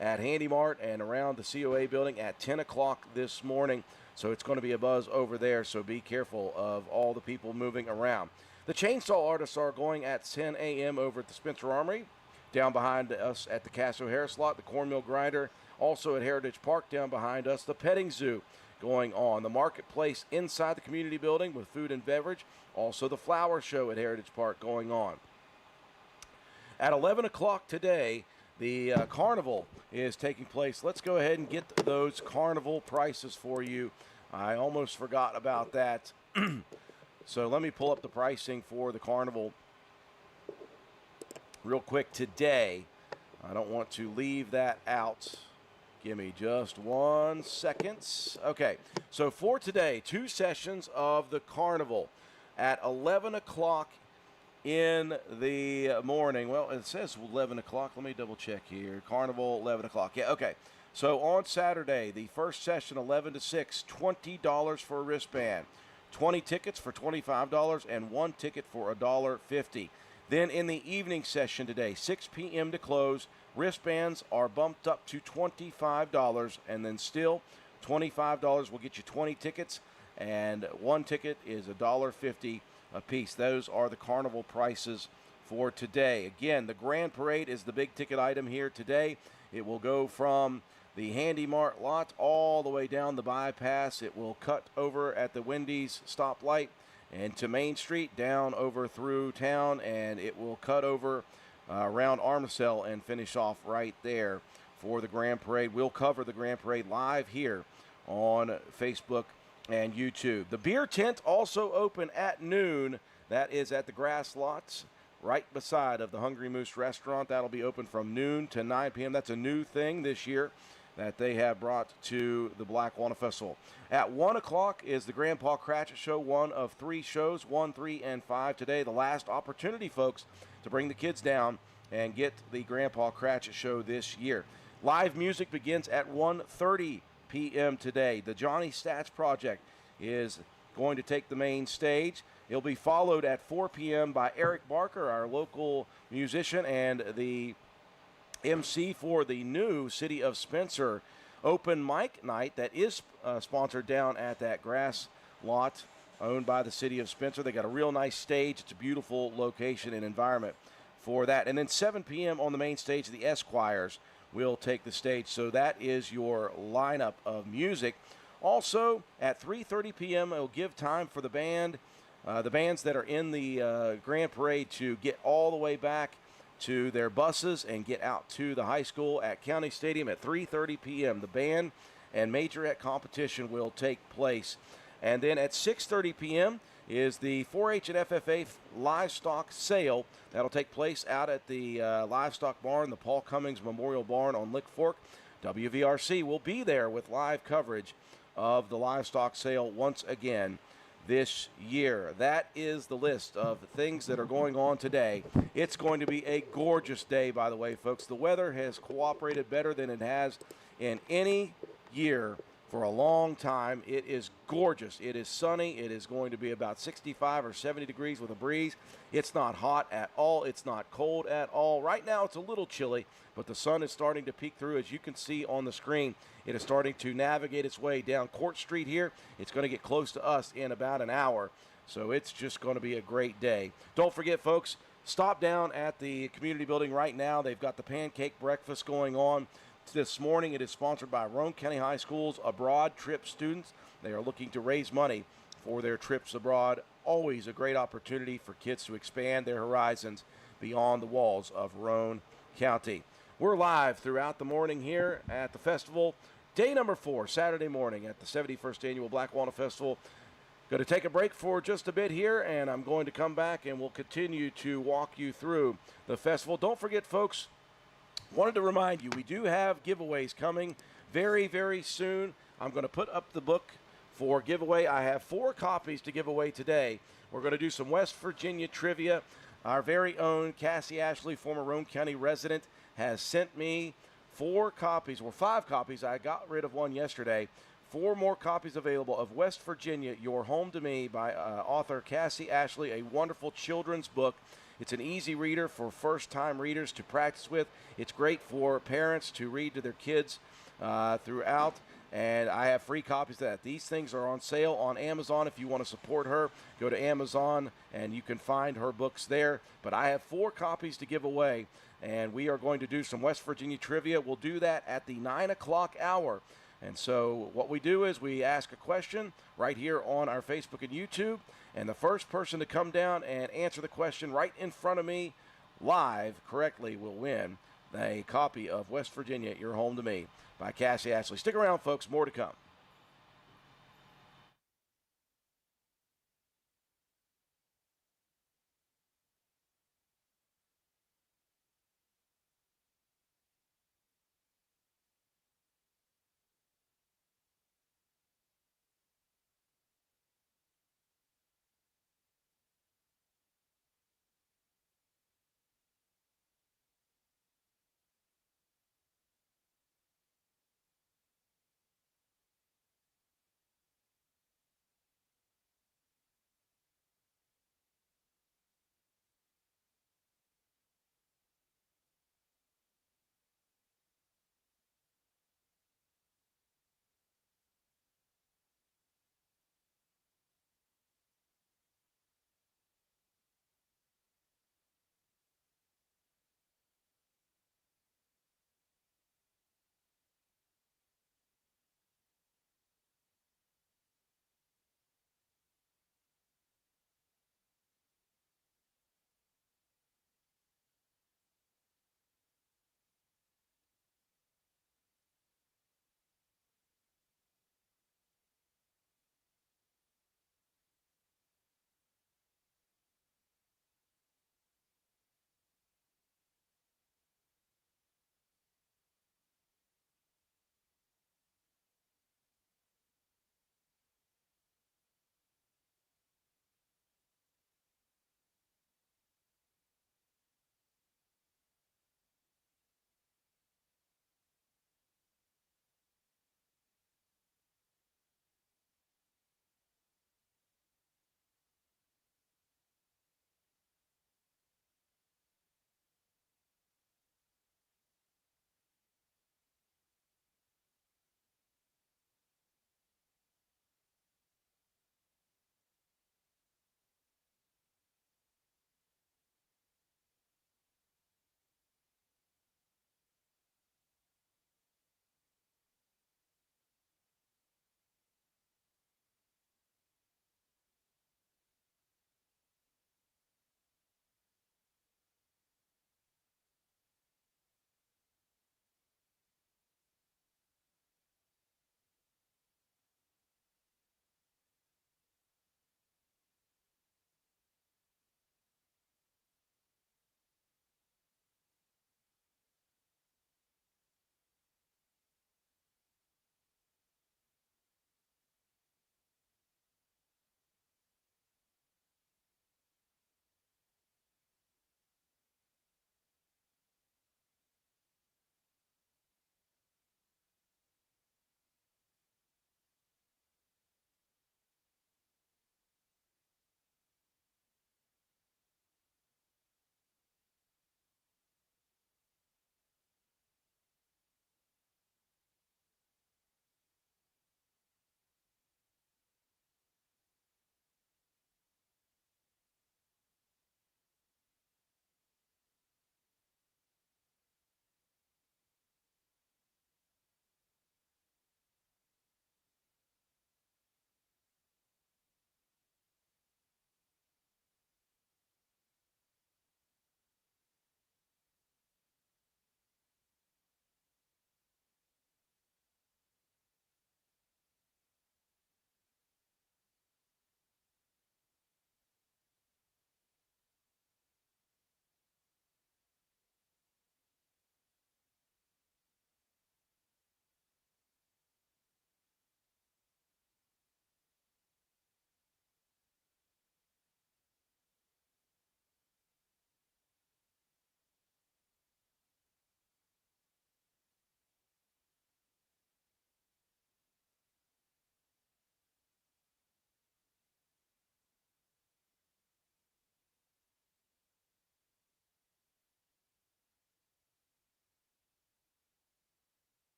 at Handy Mart and around the COA building at 10 o'clock this morning. So it's going to be a buzz over there, so be careful of all the people moving around. The chainsaw artists are going at 10 a.m. over at the Spencer Armory. Down behind us at the Cass O'Hare slot, the Cornmeal Grinder, also at Heritage Park down behind us, the Petting Zoo going on. The Marketplace inside the community building with food and beverage, also the Flower Show at Heritage Park going on. At 11 o'clock today, the Carnival is taking place. Let's go ahead and get those Carnival prices for you. I almost forgot about that. So let me pull up the pricing for the Carnival real quick today. I don't want to leave that out. Give me just 1 second. Okay, so for today, 2 sessions of the Carnival at 11 o'clock in the morning. Well, it says 11 o'clock. Let me double check here. Carnival, 11 o'clock. Yeah, okay. So on Saturday, the first session, 11 to 6, $20 for a wristband. 20 tickets for $25 and 1 ticket for $1.50. Then in the evening session today, 6 p.m. to close, wristbands are bumped up to $25, and then still $25 will get you 20 tickets, and 1 ticket is $1.50 a piece. Those are the Carnival prices for today. Again, the Grand Parade is the big ticket item here today. It will go from the Handy Mart lot all the way down the bypass. It will cut over at the Wendy's stoplight and to Main Street, down over through town, and it will cut over around Armacell and finish off right there for the Grand Parade. We'll cover the Grand Parade live here on Facebook and YouTube. The beer tent also open at noon. That is at the grass lots right beside of the Hungry Moose restaurant. That'll be open from noon to 9 p.m. That's a new thing this year that they have brought to the Black Walnut Festival. At 1 o'clock is the Grandpa Cratchit Show, one of 3 shows, 1, 3, and 5 today. The last opportunity, folks, to bring the kids down and get the Grandpa Cratchit Show this year. Live music begins at 1:30 p.m. today. The Johnny Stats Project is going to take the main stage. It'll be followed at 4 p.m. by Eric Barker, our local musician, and the MC for the new City of Spencer open mic night that is sponsored down at that grass lot owned by the City of Spencer. They got a real nice stage. It's a beautiful location and environment for that. And then 7 p.m. on the main stage, the Esquires will take the stage. So that is your lineup of music. Also, at 3:30 p.m., it'll give time for the bands that are in the Grand Parade to get all the way back to their buses and get out to the high school at County Stadium at 3:30 p.m. The band and majorette competition will take place. And then at 6:30 p.m. is the 4-H and FFA livestock sale. That'll take place out at the livestock barn, the Paul Cummings Memorial Barn on Lick Fork. WVRC will be there with live coverage of the livestock sale once again this year. That is the list of things that are going on today. It's going to be a gorgeous day, by the way, folks. The weather has cooperated better than it has in any year for a long time. It is gorgeous. It is sunny. It is going to be about 65 or 70 degrees with a breeze. It's not hot at all. It's not cold at all. Right now it's a little chilly, but the sun is starting to peek through. As you can see on the screen, it is starting to navigate its way down Court Street here. It's going to get close to us in about an hour, so it's just going to be a great day. Don't forget, folks, stop down at the community building right now. They've got the pancake breakfast going on. This morning it is sponsored by Roane County High School's Abroad Trip students. They are looking to raise money for their trips abroad. Always a great opportunity for kids to expand their horizons beyond the walls of Roane County. We're live throughout the morning here at the festival. Day number 4, Saturday morning at the 71st Annual Black Walnut Festival. Going to take a break for just a bit here, and I'm going to come back and we'll continue to walk you through the festival. Don't forget, folks, wanted to remind you, we do have giveaways coming very, very soon. I'm going to put up the book for giveaway. I have 4 copies to give away today. We're going to do some West Virginia trivia. Our very own Cassie Ashley, former Roane County resident, has sent me 4 copies, or 5 copies. I got rid of one yesterday. 4 more copies available of West Virginia, Your Home to Me by author Cassie Ashley, a wonderful children's book. It's an easy reader for first-time readers to practice with. It's great for parents to read to their kids throughout. And I have free copies of that. These things are on sale on Amazon. If you want to support her, go to Amazon and you can find her books there. But I have 4 copies to give away, and we are going to do some West Virginia trivia. We'll do that at the 9 o'clock hour. And so what we do is we ask a question right here on our Facebook and YouTube, and the first person to come down and answer the question right in front of me live correctly will win a copy of West Virginia, Your Home to Me by Cassie Ashley. Stick around, folks. More to come.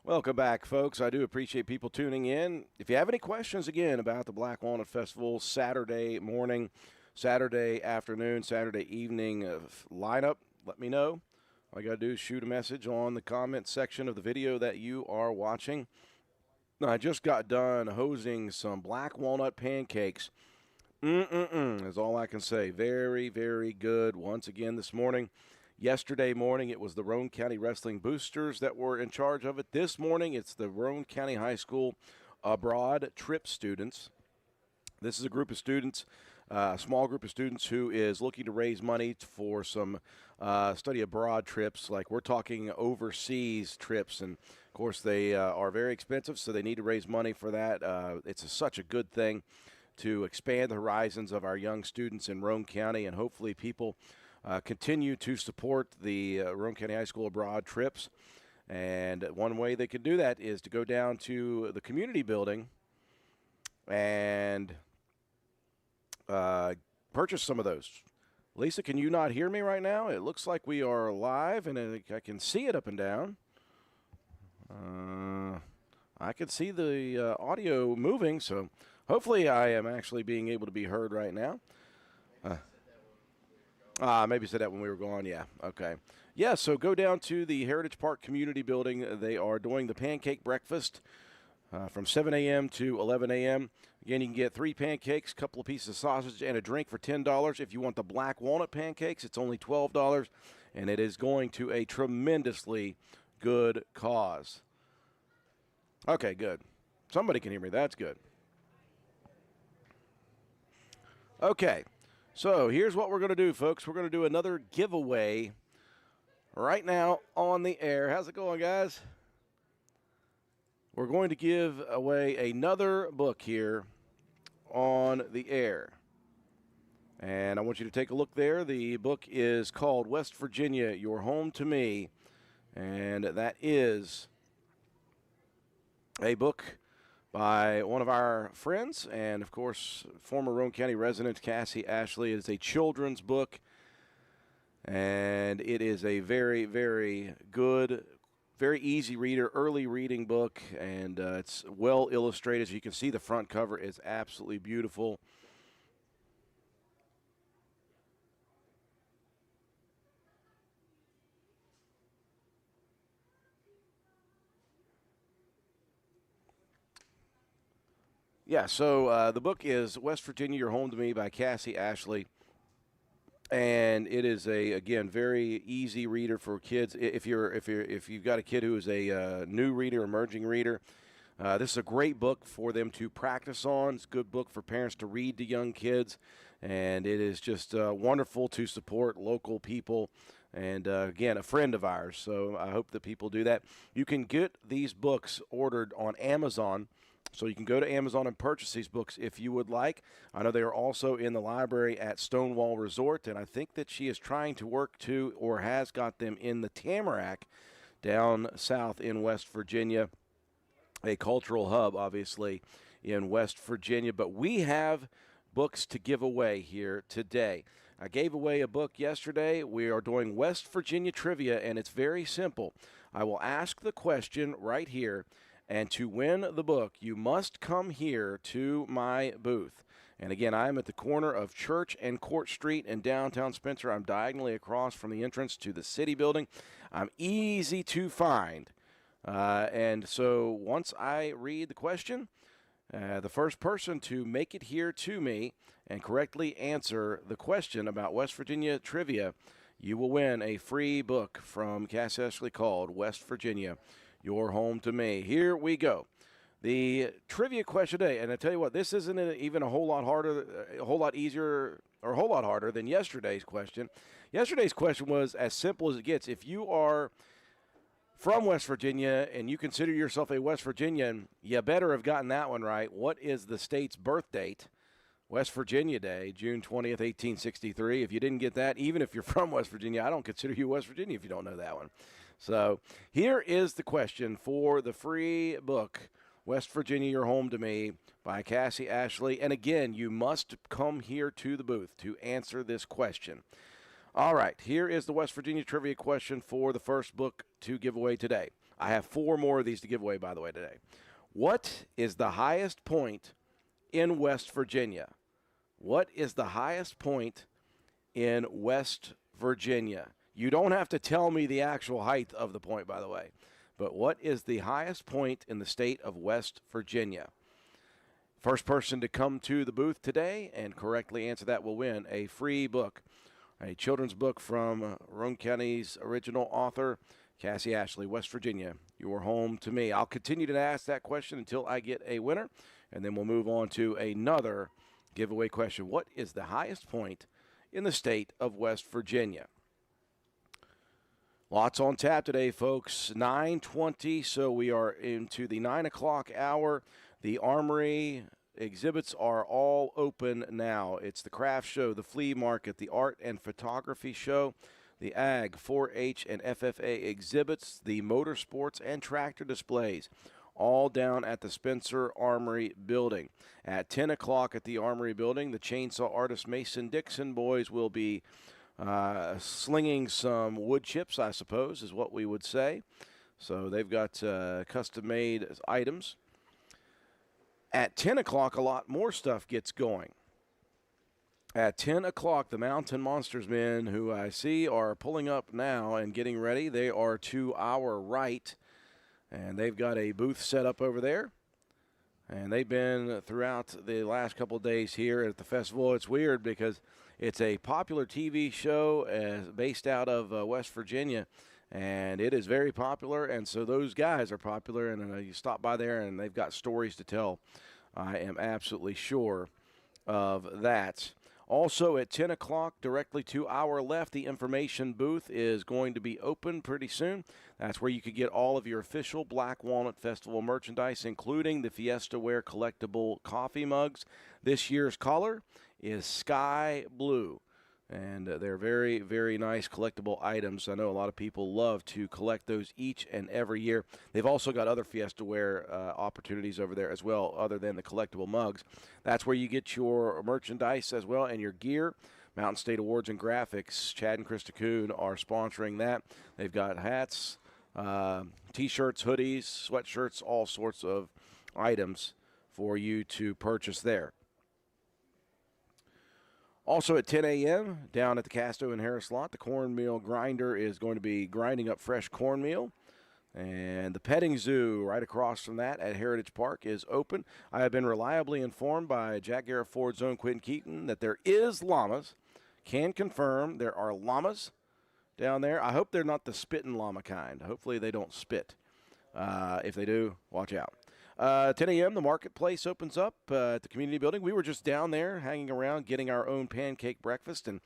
Welcome back, folks. I do appreciate people tuning in. If you have any questions, again, about the Black Walnut Festival, Saturday morning, Saturday afternoon, Saturday evening lineup, let me know. All you got to do is shoot a message on the comment section of the video that you are watching. I just got done hosing some black walnut pancakes. Is all I can say. Very, very good. Once again this morning. Yesterday morning, it was the Roane County Wrestling Boosters that were in charge of it. This morning, it's the Roane County High School abroad trip students. This is a group of students, a small group of students who is looking to raise money for some study abroad trips. Like we're talking overseas trips, and of course they are very expensive, so they need to raise money for that. It's such a good thing to expand the horizons of our young students in Roane County, and hopefully people continue to support the Roane County High School abroad trips. And one way they can do that is to go down to the community building and purchase some of those. Lisa, can you not hear me right now? It looks like we are live, and I can see it up and down. I can see the audio moving, so hopefully I am actually being able to be heard right now. Maybe said that when we were gone. Yeah. Okay. Yeah. So go down to the Heritage Park Community Building. They are doing the pancake breakfast from 7 a.m. to 11 a.m. Again, you can get 3 pancakes, a couple of pieces of sausage, and a drink for $10. If you want the black walnut pancakes, it's only $12, and it is going to a tremendously good cause. Okay, good. Somebody can hear me. That's good. Okay. So here's what we're going to do, folks. We're going to do another giveaway right now on the air. How's it going, guys? We're going to give away another book here on the air. And I want you to take a look there. The book is called West Virginia, Your Home to Me. And that is a book by one of our friends and, of course, former Roane County resident Cassie Ashley. It is a children's book, and it is a very, very good, very easy reader, early reading book, and it's well illustrated. As you can see, the front cover is absolutely beautiful. Yeah, so the book is West Virginia, Your Home to Me by Cassie Ashley. And it is again very easy reader for kids. If you've got a kid who is a new reader, emerging reader, this is a great book for them to practice on. It's a good book for parents to read to young kids, and it is just wonderful to support local people. And again, a friend of ours. So I hope that people do that. You can get these books ordered on Amazon. So you can go to Amazon and purchase these books if you would like. I know they are also in the library at Stonewall Resort, and I think that she is trying to work to or has got them in the Tamarack down south in West Virginia, a cultural hub, obviously, in West Virginia. But we have books to give away here today. I gave away a book yesterday. We are doing West Virginia trivia, and it's very simple. I will ask the question right here. And to win the book, you must come here to my booth. And again, I'm at the corner of Church and Court Street in downtown Spencer. I'm diagonally across from the entrance to the city building. I'm easy to find. And so once I read the question, the first person to make it here to me and correctly answer the question about West Virginia trivia, you will win a free book from Cass Ashley called West Virginia, Your Home to Me. Here we go. The trivia question today, and I tell you what, this isn't even a whole lot harder, a whole lot easier, or a whole lot harder than yesterday's question. Yesterday's question was as simple as it gets. If you are from West Virginia and you consider yourself a West Virginian, you better have gotten that one right. What is the state's birth date? West Virginia Day, June 20th, 1863. If you didn't get that, even if you're from West Virginia, I don't consider you West Virginia if you don't know that one. So here is the question for the free book, West Virginia, Your Home to Me, by Cassie Ashley. And again, you must come here to the booth to answer this question. All right, here is the West Virginia trivia question for the first book to give away today. I have 4 more of these to give away, by the way, today. What is the highest point in West Virginia? What is the highest point in West Virginia? You don't have to tell me the actual height of the point, by the way. But what is the highest point in the state of West Virginia? First person to come to the booth today and correctly answer that will win a free book, a children's book from Roane County's original author, Cassie Ashley, West Virginia. Your home to me. I'll continue to ask that question until I get a winner, and then we'll move on to another giveaway question. What is the highest point in the state of West Virginia? Lots on tap today, folks. 9:20, so we are into the 9 o'clock hour. The Armory exhibits are all open now. It's the craft show, the flea market, the art and photography show, the Ag, 4-H, and FFA exhibits, the motorsports and tractor displays, all down at the Spencer Armory building. At 10 o'clock at the Armory building, the chainsaw artist Mason Dixon boys will be slinging some wood chips, I suppose, is what we would say. So they've got custom-made items. At 10 o'clock, a lot more stuff gets going. At 10 o'clock, the Mountain Monsters men, who I see are pulling up now and getting ready, they are to our right, and they've got a booth set up over there. And they've been throughout the last couple of days here at the festival. It's weird because it's a popular TV show based out of West Virginia, and it is very popular, and so those guys are popular, and you stop by there, and they've got stories to tell. I am absolutely sure of that. Also at 10 o'clock, directly to our left, the information booth is going to be open pretty soon. That's where you could get all of your official Black Walnut Festival merchandise, including the Fiesta Wear collectible coffee mugs. This year's color is sky blue, and they're very, very nice collectible items. I know a lot of people love to collect those each and every year. They've also got other Fiesta Wear opportunities over there as well, other than the collectible mugs. That's where you get your merchandise as well and your gear. Mountain State Awards and Graphics, Chad and Krista Kuhn are sponsoring that. They've got hats, T-shirts, hoodies, sweatshirts, all sorts of items for you to purchase there. Also at 10 a.m., down at the Casto and Harris lot, the cornmeal grinder is going to be grinding up fresh cornmeal. And the petting zoo right across from that at Heritage Park is open. I have been reliably informed by Jack Garrett Ford's own Quentin Keaton that there is llamas. Can confirm there are llamas down there. I hope they're not the spitting llama kind. Hopefully they don't spit. If they do, watch out. 10 a.m., the marketplace opens up at the community building. We were just down there hanging around getting our own pancake breakfast, and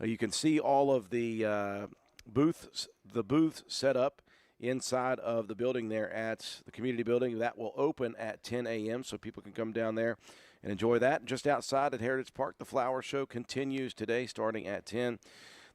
you can see all of the booths set up inside of the building there at the community building. That will open at 10 a.m., so people can come down there and enjoy that. Just outside at Heritage Park, the flower show continues today starting at 10.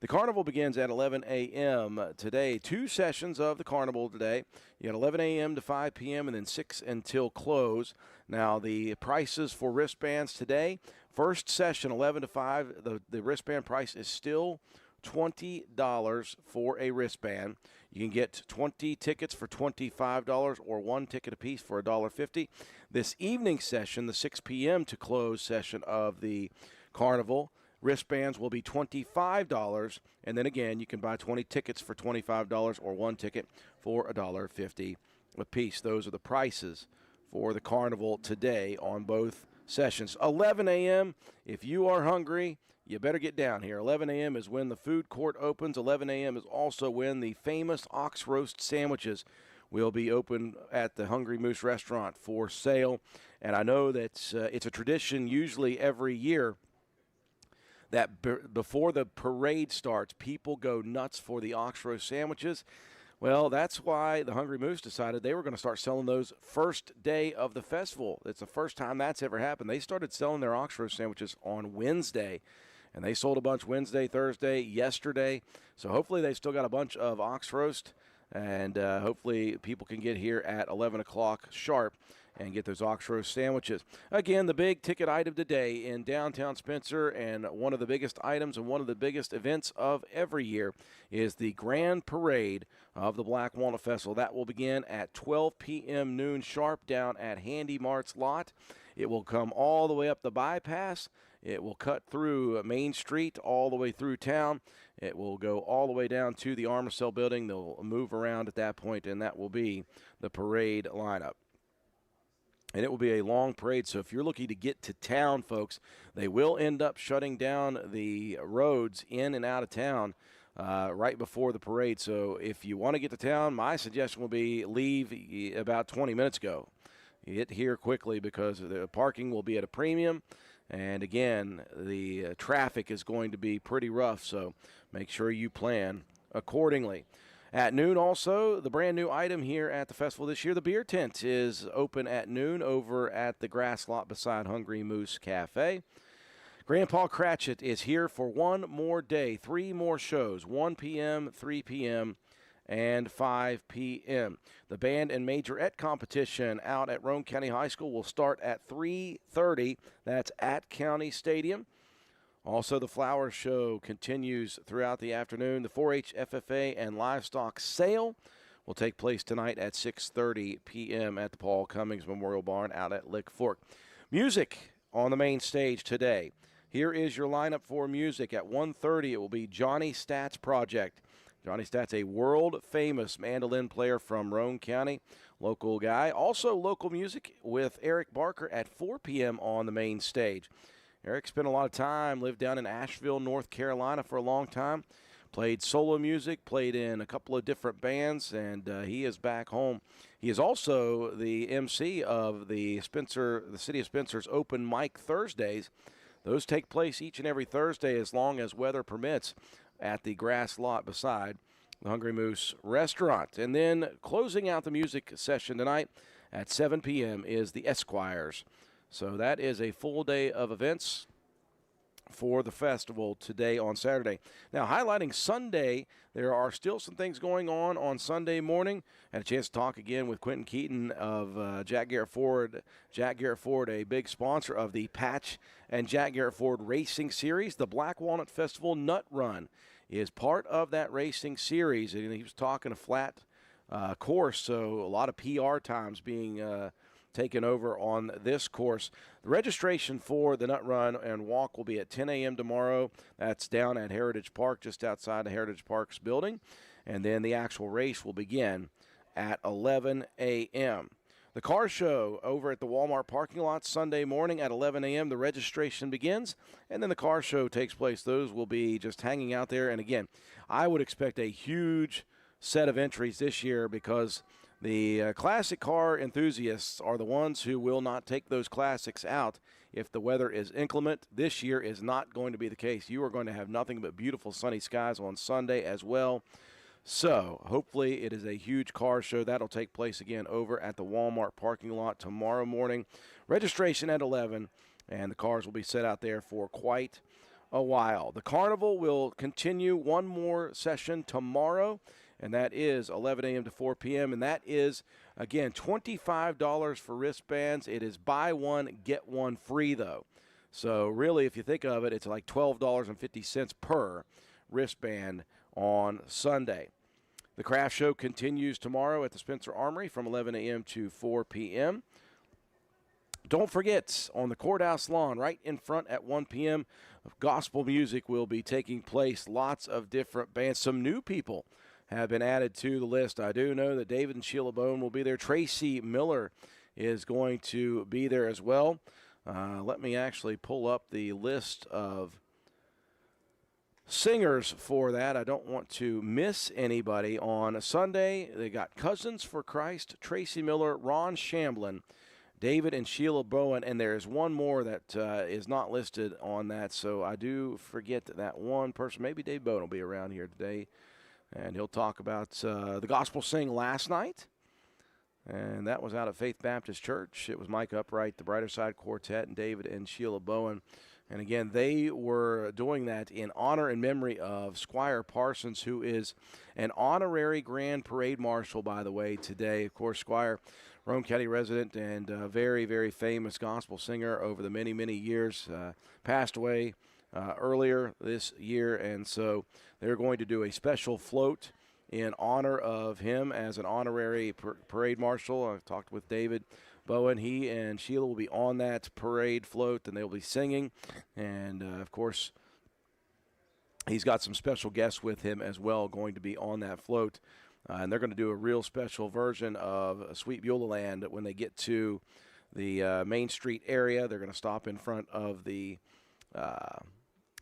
The carnival begins at 11 a.m. today. 2 sessions of the carnival today. You got 11 a.m. to 5 p.m. and then 6 until close. Now, the prices for wristbands today, first session 11 to 5, the wristband price is still $20 for a wristband. You can get 20 tickets for $25 or 1 ticket apiece for $1.50. This evening session, the 6 p.m. to close session of the carnival, wristbands will be $25, and then again, you can buy 20 tickets for $25 or 1 ticket for $1.50 a piece. Those are the prices for the carnival today on both sessions. 11 a.m., if you are hungry, you better get down here. 11 a.m. is when the food court opens. 11 a.m. is also when the famous ox roast sandwiches will be open at the Hungry Moose restaurant for sale. And I know that it's a tradition usually every year that before the parade starts, people go nuts for the ox roast sandwiches. Well, that's why the Hungry Moose decided they were going to start selling those first day of the festival. It's the first time that's ever happened. They started selling their ox roast sandwiches on Wednesday, and they sold a bunch Wednesday, Thursday, yesterday. So hopefully they've still got a bunch of ox roast And hopefully people can get here at 11 o'clock sharp and get those ox roast sandwiches. Again, the big ticket item today in downtown Spencer, and one of the biggest items and one of the biggest events of every year, is the Grand Parade of the Black Walnut Festival. That will begin at 12 p.m. noon sharp down at Handy Mart's lot. It will come all the way up the bypass. It will cut through Main Street all the way through town. It will go all the way down to the Armacell building. They'll move around at that point, and that will be the parade lineup. And it will be a long parade, so if you're looking to get to town, folks, they will end up shutting down the roads in and out of town right before the parade. So if you want to get to town, my suggestion will be leave about 20 minutes ago. Get here quickly because the parking will be at a premium. And, again, the traffic is going to be pretty rough, so make sure you plan accordingly. At noon also, the brand new item here at the festival this year, the beer tent is open at noon over at the grass lot beside Hungry Moose Cafe. Grandpa Cratchit is here for one more day, 3 more shows, 1 p.m., 3 p.m., and 5 p.m. The band and majorette competition out at Roane County High School will start at 3:30. That's at County Stadium. Also, the flower show continues throughout the afternoon. The 4-H FFA and livestock sale will take place tonight at 6:30 p.m. at the Paul Cummings Memorial Barn out at Lick Fork. Music on the main stage today. Here is your lineup for music. At 1:30, it will be Johnny Stats Project. Johnny Stats, a world-famous mandolin player from Roane County, local guy. Also local music with Eric Barker at 4 p.m. on the main stage. Eric spent a lot of time, lived down in Asheville, North Carolina for a long time, played solo music, played in a couple of different bands, and he is back home. He is also the MC of the City of Spencer's Open Mic Thursdays. Those take place each and every Thursday as long as weather permits at the grass lot beside the Hungry Moose restaurant. And then closing out the music session tonight at 7 p.m. is the Esquires. So that is a full day of events for the festival today on Saturday. Now, highlighting Sunday, there are still some things going on Sunday morning. Had a chance to talk again with Quentin Keaton of Jack Garrett Ford. Jack Garrett Ford, a big sponsor of the Patch and Jack Garrett Ford Racing Series. The Black Walnut Festival Nut Run is part of that racing series. And he was talking a flat course, so a lot of PR times being taken over on this course. The registration for the Nut Run and Walk will be at 10 a.m. tomorrow. That's down at Heritage Park, just outside the Heritage Park's building. And then the actual race will begin at 11 a.m. The car show over at the Walmart parking lot Sunday morning at 11 a.m. The registration begins, and then the car show takes place. Those will be just hanging out there. And, again, I would expect a huge set of entries this year because the classic car enthusiasts are the ones who will not take those classics out if the weather is inclement. This year is not going to be the case. You are going to have nothing but beautiful sunny skies on Sunday as well. So hopefully it is a huge car show. That'll take place again over at the Walmart parking lot tomorrow morning. Registration at 11, and the cars will be set out there for quite a while. The carnival will continue one more session tomorrow, and that is 11 a.m. to 4 p.m., and that is, again, $25 for wristbands. It is buy one, get one free, though. So really, if you think of it, it's like $12.50 per wristband on Sunday. The craft show continues tomorrow at the Spencer Armory from 11 a.m. to 4 p.m. Don't forget, on the courthouse lawn, right in front at 1 p.m., gospel music will be taking place. Lots of different bands. Some new people have been added to the list. I do know that David and Sheila Bone will be there. Tracy Miller is going to be there as well. Let me actually pull up the list of singers for that. I don't want to miss anybody. On a Sunday, they got Cousins for Christ, Tracy Miller, Ron Shamblin, David and Sheila Bowen, and there's one more that is not listed on that, so I do forget that one person. Maybe Dave Bowen will be around here today, and he'll talk about the gospel sing last night, and that was out at Faith Baptist Church. It was Mike Upright, the Brighter Side Quartet, and David and Sheila Bowen. And again, they were doing that in honor and memory of Squire Parsons, who is an honorary Grand Parade Marshal, by the way, today. Of course, Squire, Roane County resident and very, very famous gospel singer over the many, many years, passed away earlier this year. And so they're going to do a special float in honor of him as an honorary parade marshal. I've talked with David Bowen. He and Sheila will be on that parade float, and they'll be singing. And, of course, he's got some special guests with him as well going to be on that float. And they're going to do a real special version of Sweet Beulah Land when they get to the Main Street area. They're going to stop in front of the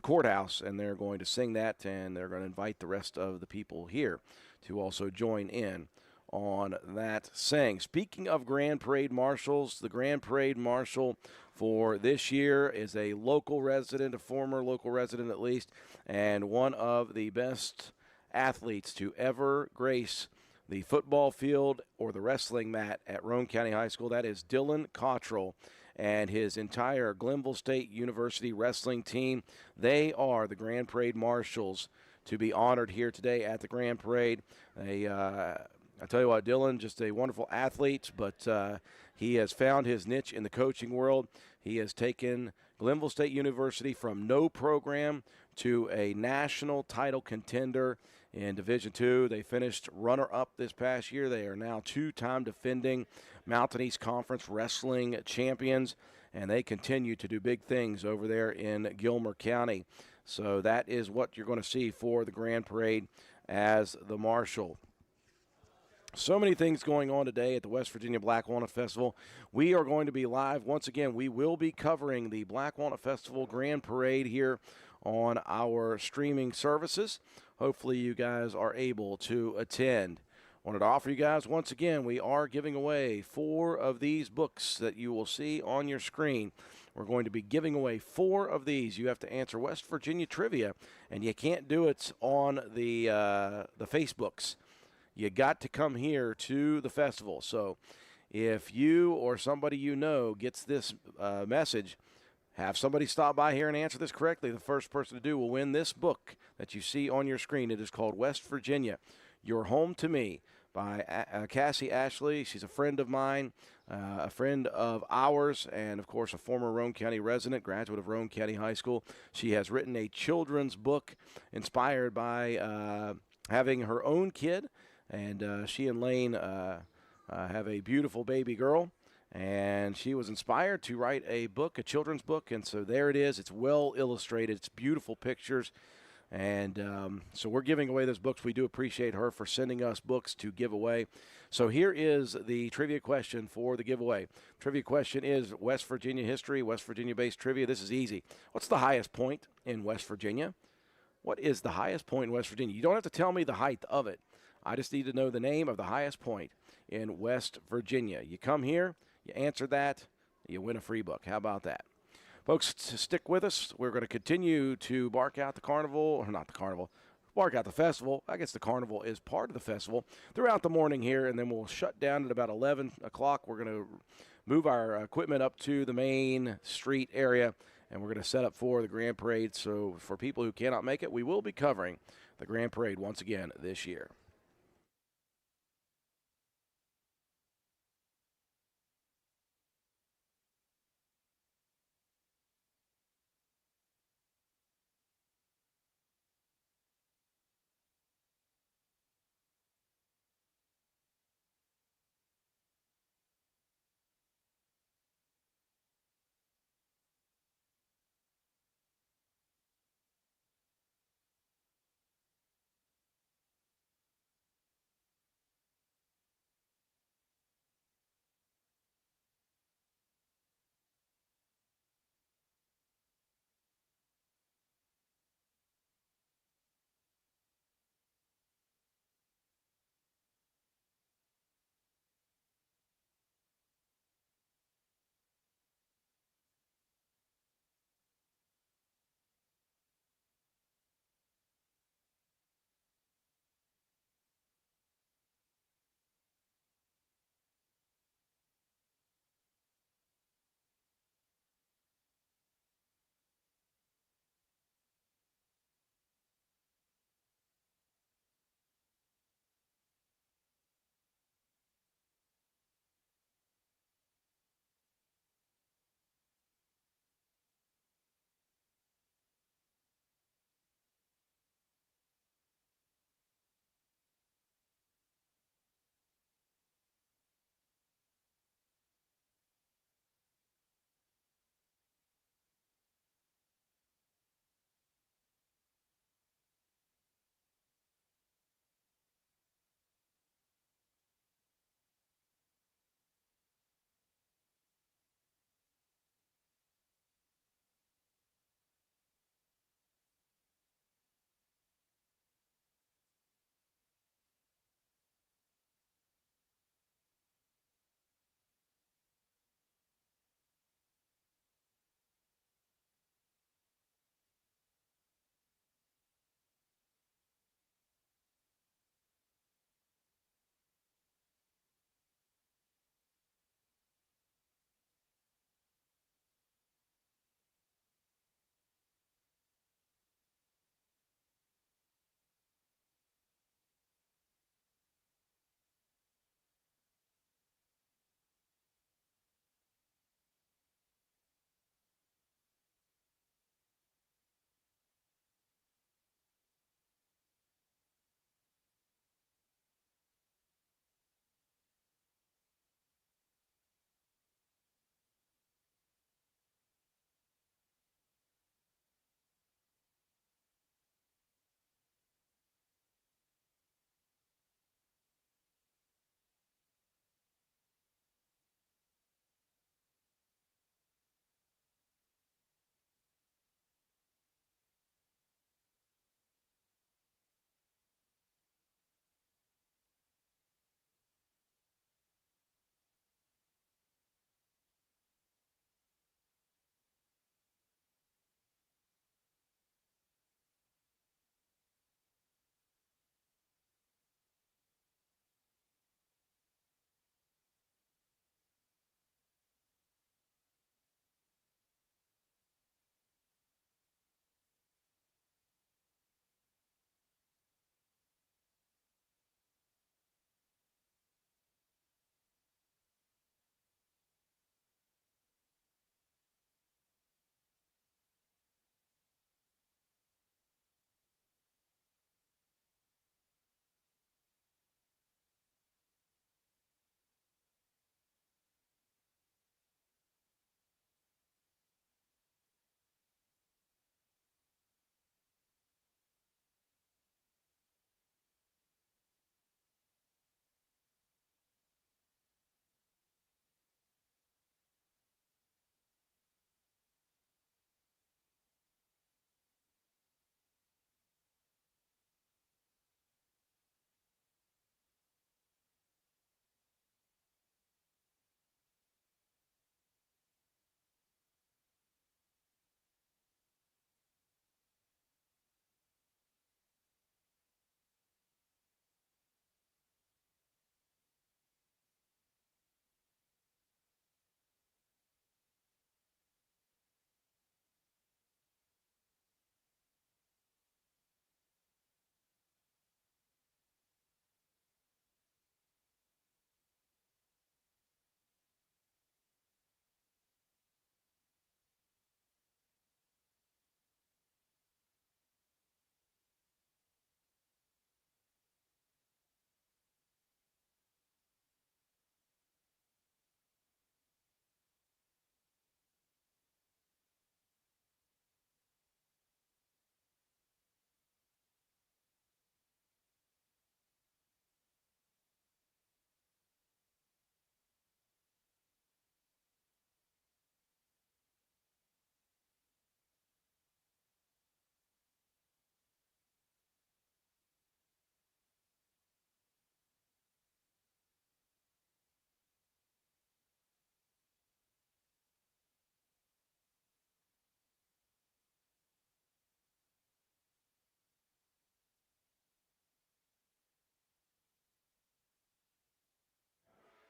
courthouse, and they're going to sing that, and they're going to invite the rest of the people here to also join in on that sing. Speaking of Grand Parade Marshals, the Grand Parade Marshal for this year is a local resident, a former local resident at least, and one of the best athletes to ever grace the football field or the wrestling mat at Roane County High School. That is Dylan Cottrell and his entire Glenville State University wrestling team. They are the Grand Parade Marshals to be honored here today at the Grand Parade. I tell you what, Dylan, just a wonderful athlete, but he has found his niche in the coaching world. He has taken Glenville State University from no program to a national title contender in Division II. They finished runner-up this past year. They are now two-time defending Mountain East Conference wrestling champions, and they continue to do big things over there in Gilmer County. So that is what you're going to see for the Grand Parade as the marshal. So many things going on today at the West Virginia Black Walnut Festival. We are going to be live. Once again, we will be covering the Black Walnut Festival Grand Parade here on our streaming services. Hopefully you guys are able to attend. Wanted to offer you guys, once again, we are giving away 4 of these books that you will see on your screen. We're going to be giving away 4 of these. You have to answer West Virginia trivia, and you can't do it on the Facebooks. You got to come here to the festival. So if you or somebody you know gets this message, have somebody stop by here and answer this correctly. The first person to do will win this book that you see on your screen. It is called West Virginia, Your Home to Me by Cassie Ashley. She's a friend of mine, a friend of ours, and, of course, a former Roane County resident, graduate of Roane County High School. She has written a children's book inspired by having her own kid. And she and Lane have a beautiful baby girl, and she was inspired to write a book, a children's book, and so there it is. It's well illustrated. It's beautiful pictures, and so we're giving away those books. We do appreciate her for sending us books to give away. So here is the trivia question for the giveaway. Trivia question is West Virginia history, West Virginia-based trivia. This is easy. What's the highest point in West Virginia? What is the highest point in West Virginia? You don't have to tell me the height of it. I just need to know the name of the highest point in West Virginia. You come here, you answer that, you win a free book. How about that? Folks, stick with us. We're going to continue to bark out the carnival, or not the carnival, bark out the festival. I guess the carnival is part of the festival throughout the morning here, and then we'll shut down at about 11 o'clock. We're going to move our equipment up to the main street area, and we're going to set up for the Grand Parade. So for people who cannot make it, we will be covering the Grand Parade once again this year.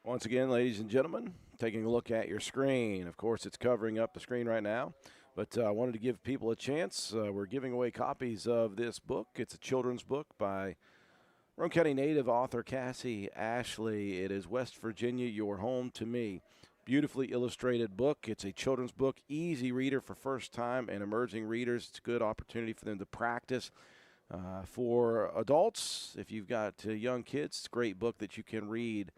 Once again, ladies and gentlemen, taking a look at your screen. Of course, it's covering up the screen right now, but I wanted to give people a chance. We're giving away copies of this book. It's a children's book by Roane County native author Cassie Ashley. It is West Virginia, Your Home to Me. Beautifully illustrated book. It's a children's book, easy reader for first time and emerging readers. It's a good opportunity for them to practice. For adults, if you've got young kids, it's a great book that you can read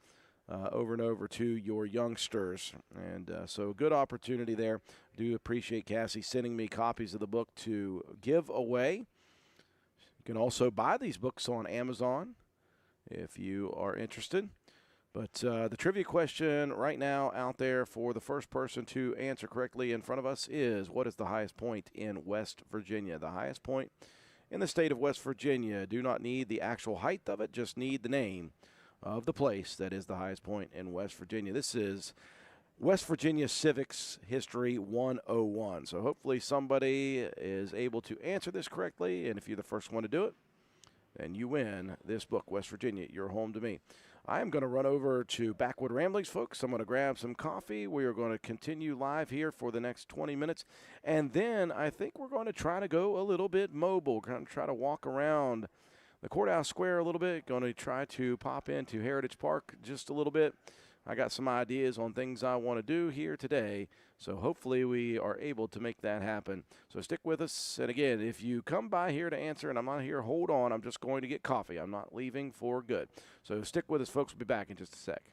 over and over to your youngsters. And so, good opportunity there. Do appreciate Cassie sending me copies of the book to give away. You can also buy these books on Amazon if you are interested. But the trivia question right now out there for the first person to answer correctly in front of us is, what is the highest point in West Virginia? The highest point in the state of West Virginia. Do not need the actual height of it, just need the name of the place that is the highest point in West Virginia. This is West Virginia Civics History 101. So hopefully somebody is able to answer this correctly, and if you're the first one to do it, then you win this book, West Virginia, Your Home to Me. I am going to run over to Backwood Ramblings, folks. I'm going to grab some coffee. We are going to continue live here for the next 20 minutes. And then I think we're going to try to go a little bit mobile. We're going to try to walk around the courthouse square a little bit. Going to try to pop into Heritage Park just a little bit. I got some ideas on things I want to do here today, so hopefully we are able to make that happen. So stick with us. And again, if you come by here to answer and I'm not here, hold on. I'm just going to get coffee. I'm not leaving for good. So stick with us, folks. We'll be back in just a sec.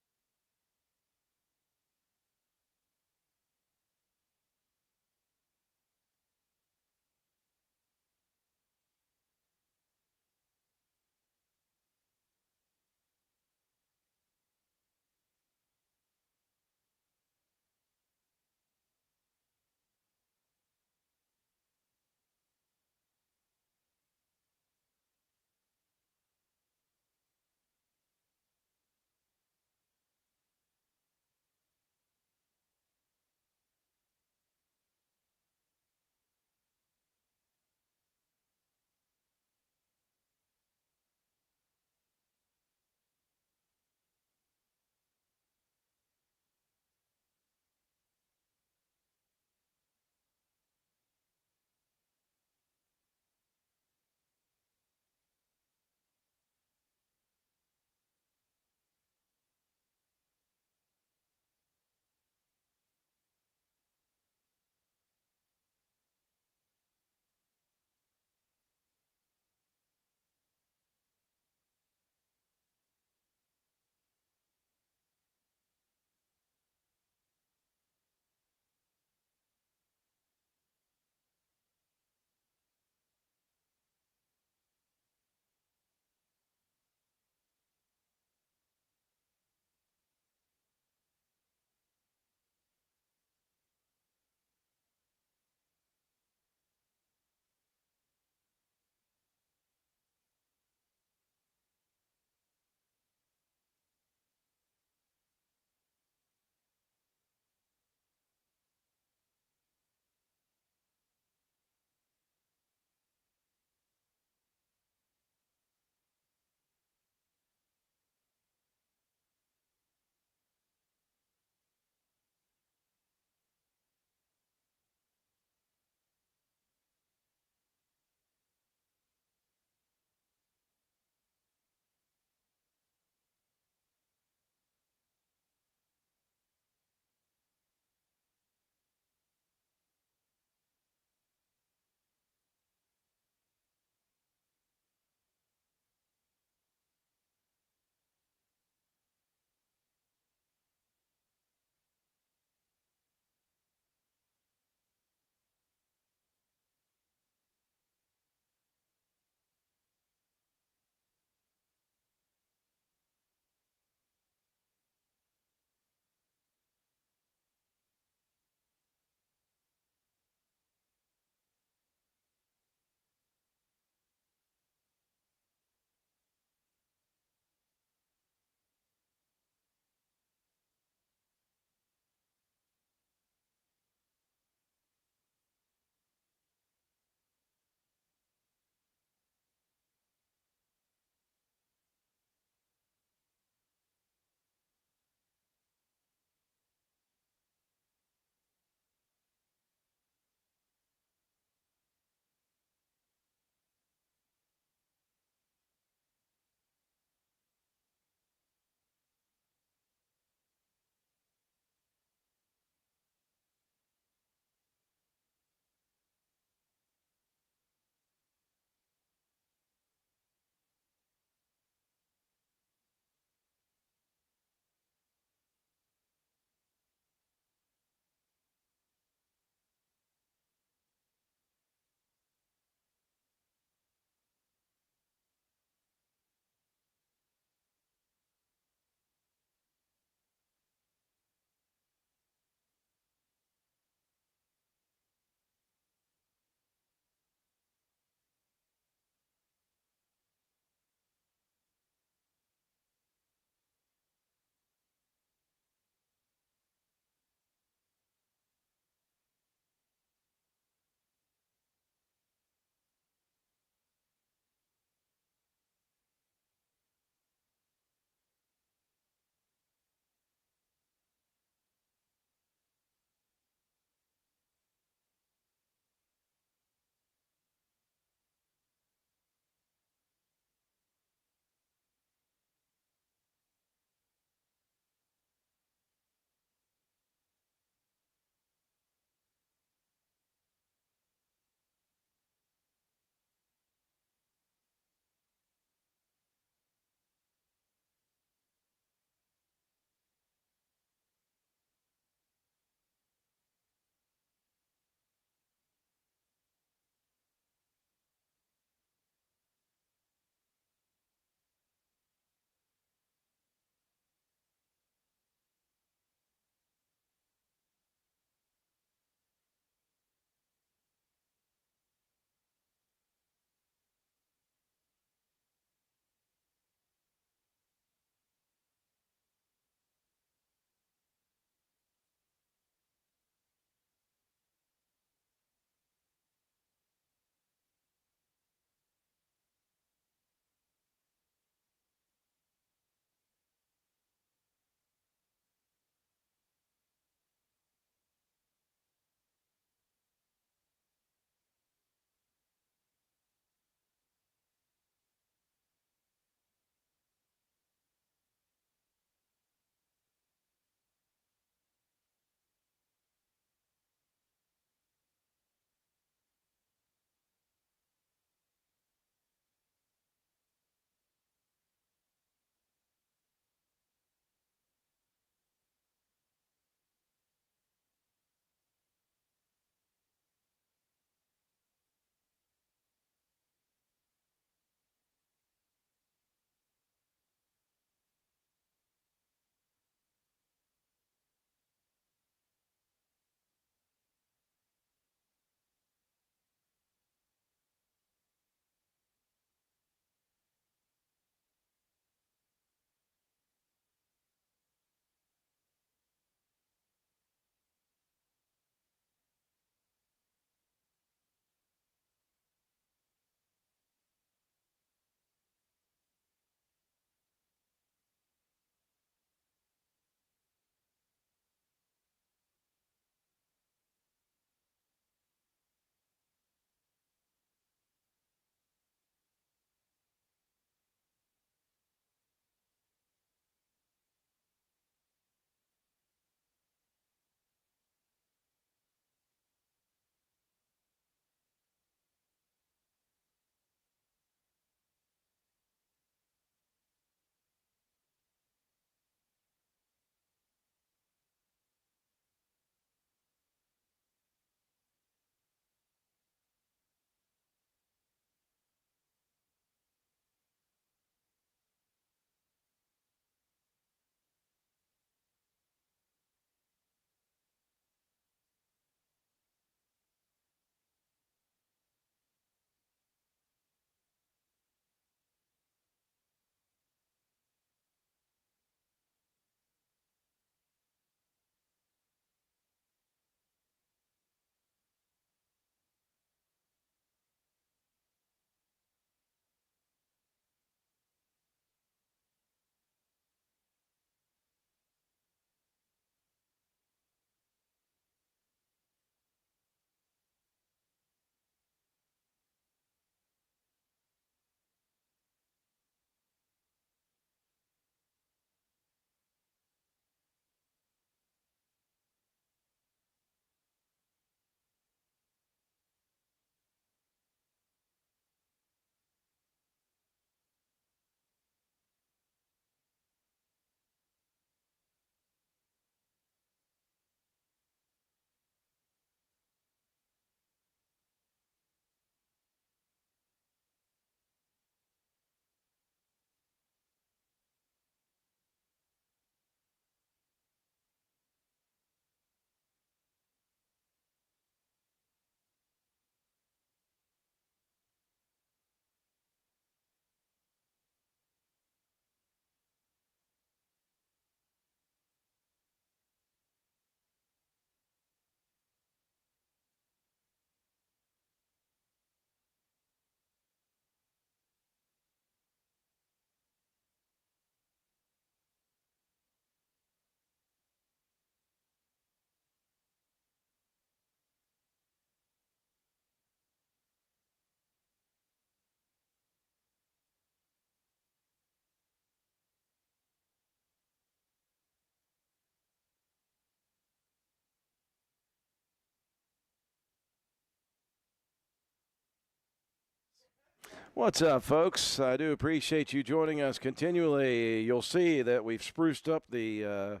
What's up, folks? I do appreciate you joining us continually. You'll see that we've spruced up the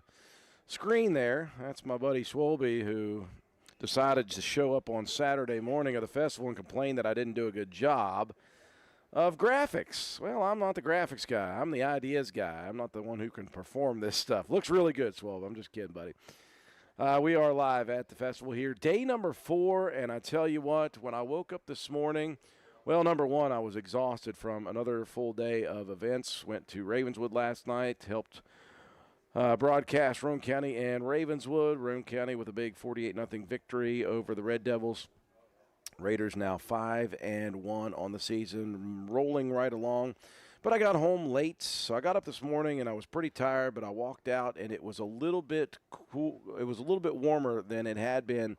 screen there. That's my buddy Swolby, who decided to show up on Saturday morning of the festival and complain that I didn't do a good job of graphics. Well, I'm not the graphics guy. I'm the ideas guy. I'm not the one who can perform this stuff. Looks really good, Swolb. I'm just kidding, buddy. We are live at the festival here. Day number 4, and I tell you what, when I woke up this morning, well, number one, I was exhausted from another full day of events. Went to Ravenswood last night, helped broadcast Roane County and Ravenswood. Roane County with a big 48-0 victory over the Red Devils. Raiders now 5-1 on the season, rolling right along. But I got home late, so I got up this morning and I was pretty tired, but I walked out and it was a little bit cool. It was a little bit warmer than it had been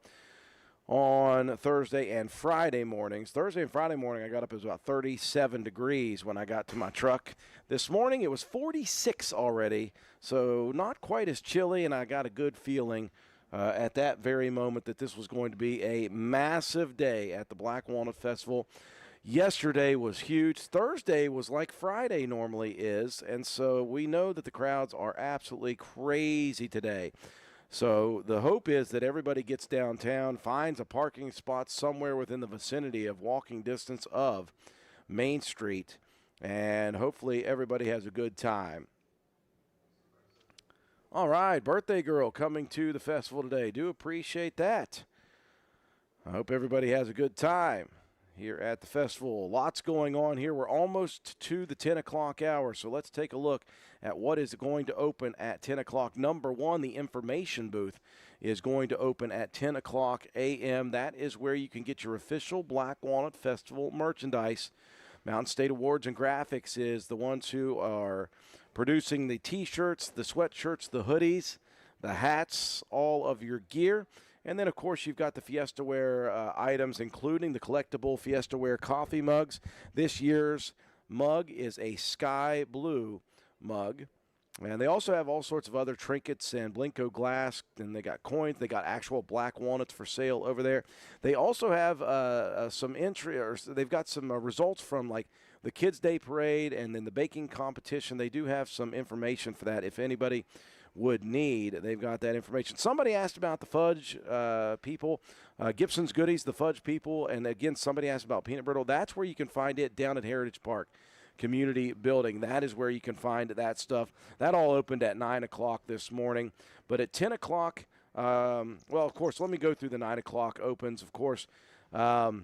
on Thursday and Friday mornings. Thursday and Friday morning, I got up, it was about 37 degrees when I got to my truck. This morning, it was 46 already, so not quite as chilly, and I got a good feeling at that very moment that this was going to be a massive day at the Black Walnut Festival. Yesterday was huge. Thursday was like Friday normally is, and so we know that the crowds are absolutely crazy today. So the hope is that everybody gets downtown, finds a parking spot somewhere within the vicinity of walking distance of Main Street, and hopefully everybody has a good time. All right, birthday girl coming to the festival today. Do appreciate that. I hope everybody has a good time here at the festival. Lots going on here. We're almost to the 10 o'clock hour, so let's take a look at what is going to open at 10 o'clock. Number one, the information booth is going to open at 10 o'clock a.m. That is where you can get your official Black Walnut Festival merchandise. Mountain State Awards and Graphics is the ones who are producing the T-shirts, the sweatshirts, the hoodies, the hats, all of your gear. And then, of course, you've got the FiestaWare items, including the collectible FiestaWare coffee mugs. This year's mug is a sky blue mug. And they also have all sorts of other trinkets and Blinko glass, and they got coins. They got actual black walnuts for sale over there. They also have some entry, or they've got some results from like the Kids Day Parade and then the baking competition. They do have some information for that if anybody would need. They've got that information. Somebody asked about the fudge people, Gibson's Goodies, the fudge people, and again, somebody asked about peanut brittle. That's where you can find it down at Heritage Park Community Building. That is where you can find that stuff. That all opened at 9 o'clock this morning. But at 10 o'clock, well, of course, let me go through the 9 o'clock opens. Of course, the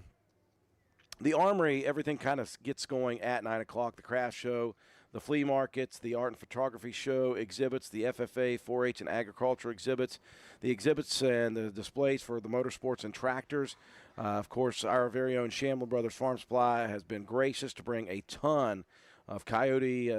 Armory, everything kind of gets going at 9 o'clock. The craft show, the flea markets, the art and photography show exhibits, the FFA, 4-H, and agriculture exhibits, the exhibits and the displays for the motorsports and tractors. Of course, our very own Shamblin Brothers Farm Supply has been gracious to bring a ton of Coyote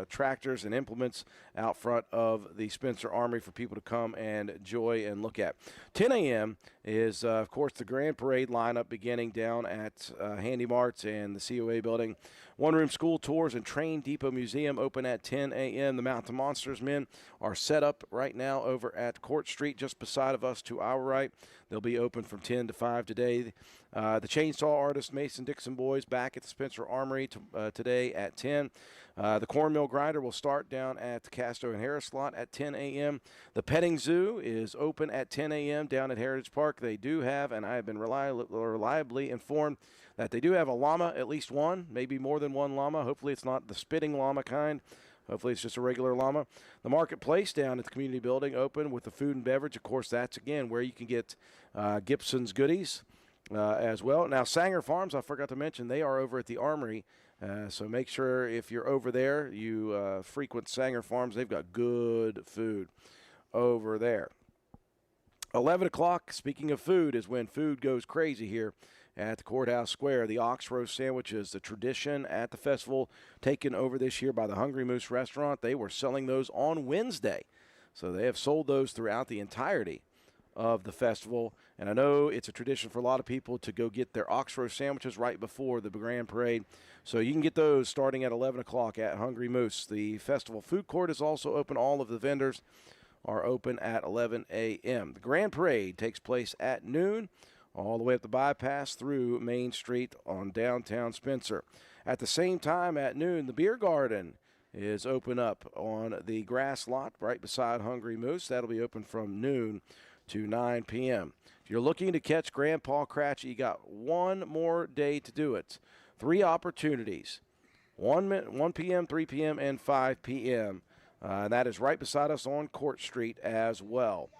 tractors and implements out front of the Spencer Armory for people to come and enjoy and look at. 10 a.m. is, of course, the Grand Parade lineup beginning down at Handy Marts and the COA building. One-room school tours and Train Depot Museum open at 10 a.m. The Mountain Monsters men are set up right now over at Court Street just beside of us to our right. They'll be open from 10 to 5 today. The Chainsaw Artist Mason Dixon Boys back at the Spencer Armory today at 10. The Cornmeal Grinder will start down at the Casto and Harris lot at 10 a.m. The Petting Zoo is open at 10 a.m. down at Heritage Park. They do have, and I have been reliably informed, that they do have a llama, at least one, maybe more than one llama. Hopefully it's not the spitting llama kind. Hopefully it's just a regular llama. The Marketplace down at the community building open with the food and beverage. Of course, that's, again, where you can get Gibson's Goodies as well. Now, Sanger Farms, I forgot to mention, they are over at the Armory. So make sure if you're over there, you frequent Sanger Farms. They've got good food over there. 11 o'clock, speaking of food, is when food goes crazy here at the Courthouse Square. The ox roast sandwiches, the tradition at the festival, taken over this year by the Hungry Moose restaurant. They were selling those on Wednesday. So they have sold those throughout the entirety of the festival. And I know it's a tradition for a lot of people to go get their ox roast sandwiches right before the Grand Parade. So you can get those starting at 11 o'clock at Hungry Moose. The festival food court is also open. All of the vendors are open at 11 a.m. The Grand Parade takes place at noon, all the way up the bypass through Main Street on downtown Spencer. At the same time, at noon, the beer garden is open up on the grass lot right beside Hungry Moose. That'll be open from noon to 9 p.m. If you're looking to catch Grandpa Cratchit, you got one more day to do it. 3 opportunities, 1 p.m., 3 p.m., and 5 p.m. That is right beside us on Court Street as well.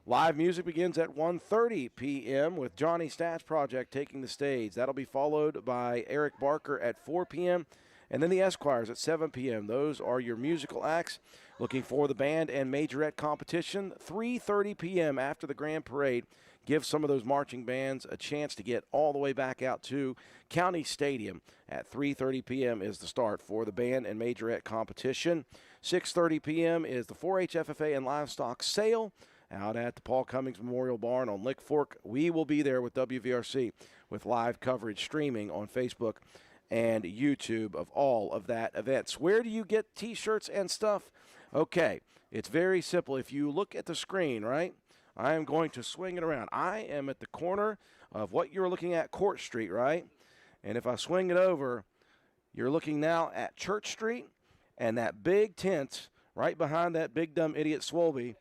Live music begins at 1:30 p.m. with Johnny Stats Project taking the stage. That'll be followed by Eric Barker at 4 p.m., and then the Esquires at 7 p.m. Those are your musical acts. Looking for the band and majorette competition, 3:30 p.m. after the Grand Parade. Give some of those marching bands a chance to get all the way back out to County Stadium. At 3:30 p.m. is the start for the band and majorette competition. 6:30 p.m. is the 4-H FFA and livestock sale out at the Paul Cummings Memorial Barn on Lick Fork. We will be there with WVRC with live coverage streaming on Facebook and YouTube of all of that events. Where do you get T-shirts and stuff? Okay, it's very simple. If you look at the screen, right, I am going to swing it around. I am at the corner of what you're looking at, Court Street, right? And if I swing it over, you're looking now at Church Street, and that big tent right behind that big dumb idiot Swolby,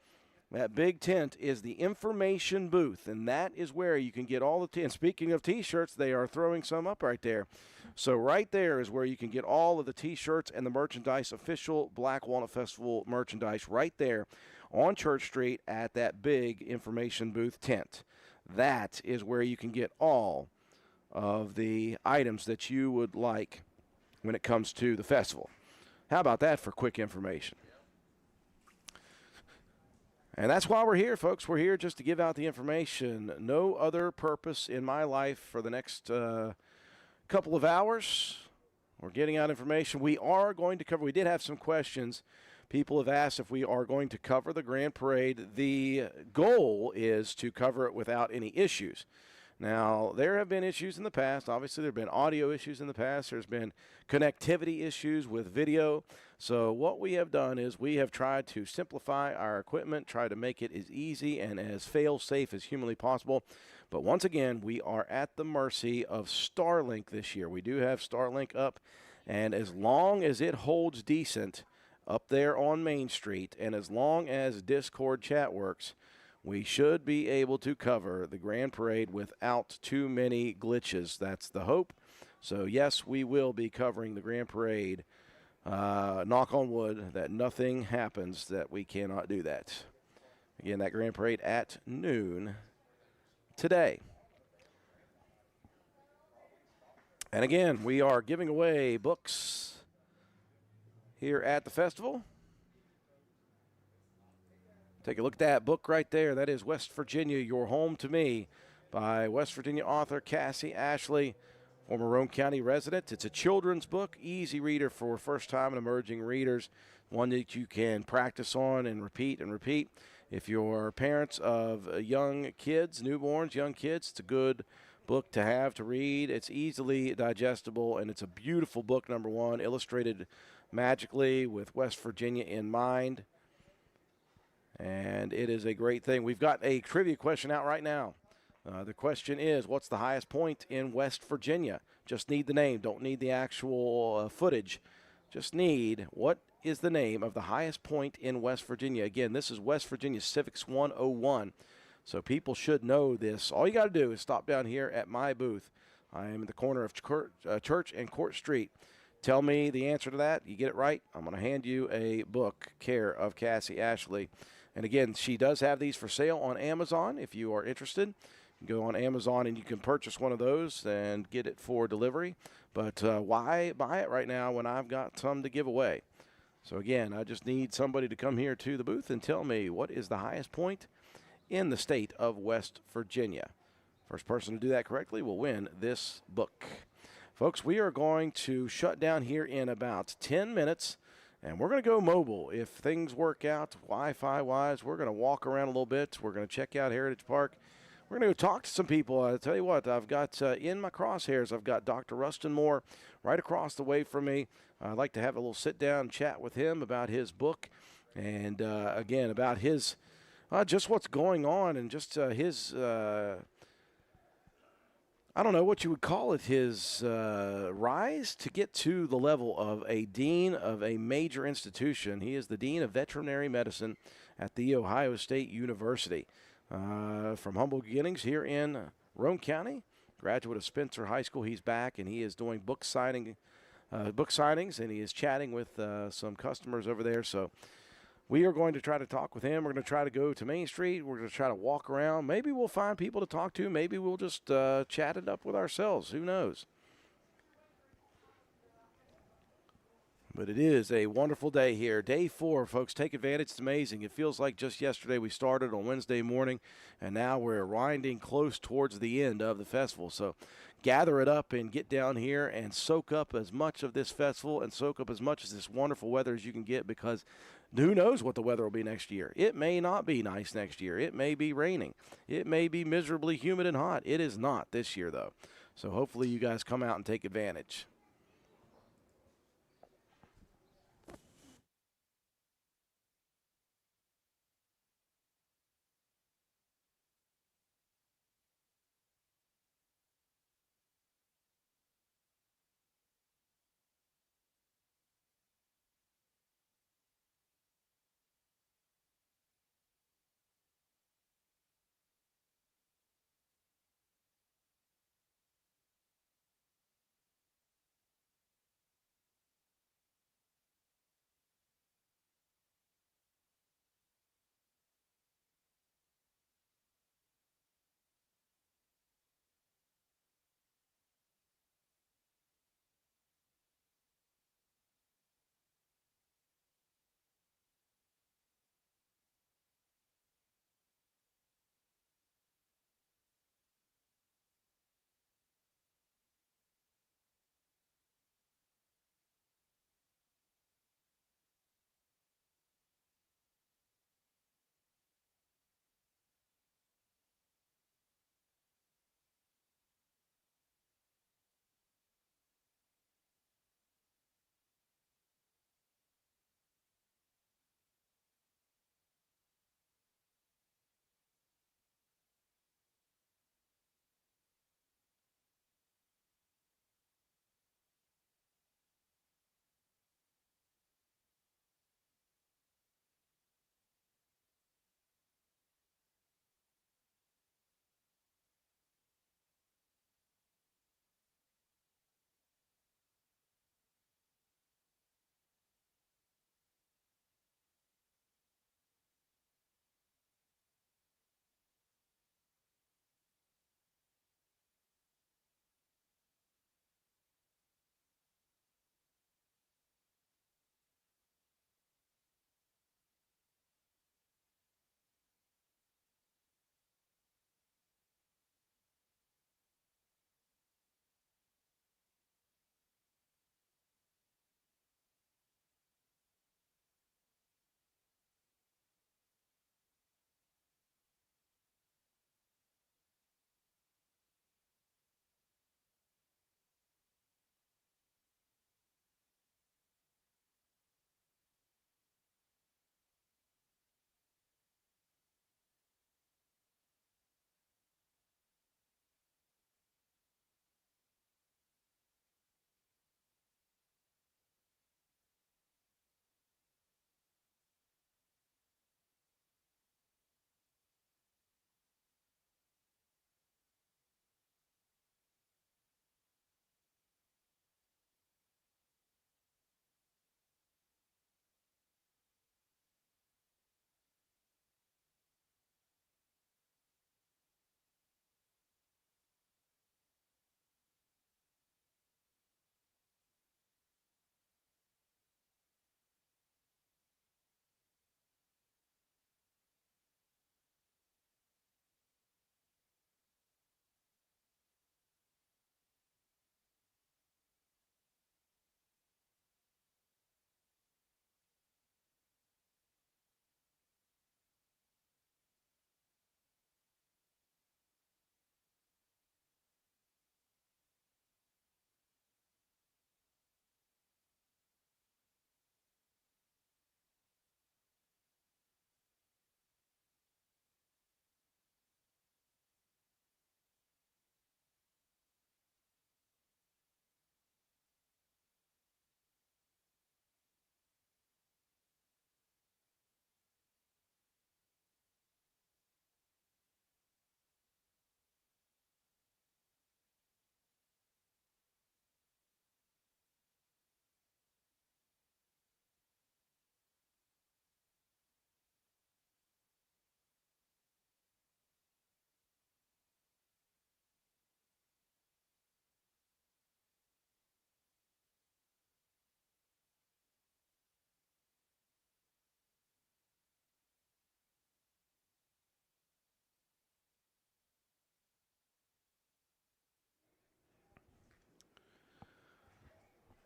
that big tent is the information booth, and that is where you can get all the and speaking of T-shirts, they are throwing some up right there. So right there is where you can get all of the T-shirts and the merchandise, official Black Walnut Festival merchandise right there on Church Street at that big information booth tent. That is where you can get all of the items that you would like when it comes to the festival. How about that for quick information? And that's why we're here, folks. We're here just to give out the information. No other purpose in my life for the next couple of hours. We're getting out information. We are going to cover, we did have some questions. People have asked if we are going to cover the Grand Parade. The goal is to cover it without any issues. Now, there have been issues in the past. Obviously, there have been audio issues in the past. There's been connectivity issues with video. So what we have done is we have tried to simplify our equipment, try to make it as easy and as fail-safe as humanly possible. But once again, we are at the mercy of Starlink this year. We do have Starlink up, and as long as it holds decent up there on Main Street, and as long as Discord chat works, we should be able to cover the Grand Parade without too many glitches. That's the hope. So, yes, we will be covering the Grand Parade. Knock on wood that nothing happens that we cannot do that. Again, that Grand Parade at noon today. And again, we are giving away books here at the festival. Take a look at that book right there. That is West Virginia, Your Home to Me by West Virginia author Cassie Ashley, former Roane County resident. It's a children's book, easy reader for first-time and emerging readers, one that you can practice on and repeat and repeat. If you're parents of young kids, newborns, young kids, it's a good book to have to read. It's easily digestible, and it's a beautiful book, number one, illustrated magically with West Virginia in mind. And it is a great thing. We've got a trivia question out right now. The question is, what's the highest point in West Virginia? Just need the name. Don't need the actual footage. Just need what is the name of the highest point in West Virginia. Again, this is West Virginia Civics 101. So people should know this. All you got to do is stop down here at my booth. I am in the corner of Church and Court Street. Tell me the answer to that. You get it right, I'm going to hand you a book, care of Cassie Ashley. And again, she does have these for sale on Amazon if you are interested. You can go on Amazon and you can purchase one of those and get it for delivery. But why buy it right now when I've got some to give away? So again, I just need somebody to come here to the booth and tell me what is the highest point in the state of West Virginia. First person to do that correctly will win this book. Folks, we are going to shut down here in about 10 minutes. And we're going to go mobile. If things work out Wi-Fi-wise, we're going to walk around a little bit. We're going to check out Heritage Park. We're going to go talk to some people. I'll tell you what, I've got in my crosshairs, I've got Dr. Rustin Moore right across the way from me. I'd like to have a little sit-down chat with him about his book and, again, about his just what's going on and just his I don't know what you would call it, his rise to get to the level of a dean of a major institution. He is the dean of veterinary medicine at The Ohio State University. From humble beginnings here in Roane County, graduate of Spencer High School, he's back and he is doing book signings, and he is chatting with some customers over there. So we are going to try to talk with him. We're going to try to go to Main Street. We're going to try to walk around. Maybe we'll find people to talk to. Maybe we'll just chat it up with ourselves. Who knows? But it is a wonderful day here. Day 4, folks. Take advantage. It's amazing. It feels like just yesterday we started on Wednesday morning, and now we're winding close towards the end of the festival. So gather it up and get down here and soak up as much of this festival and soak up as much of this wonderful weather as you can get, because who knows what the weather will be next year. It may not be nice next year. It may be raining. It may be miserably humid and hot. It is not this year, though. So hopefully you guys come out and take advantage.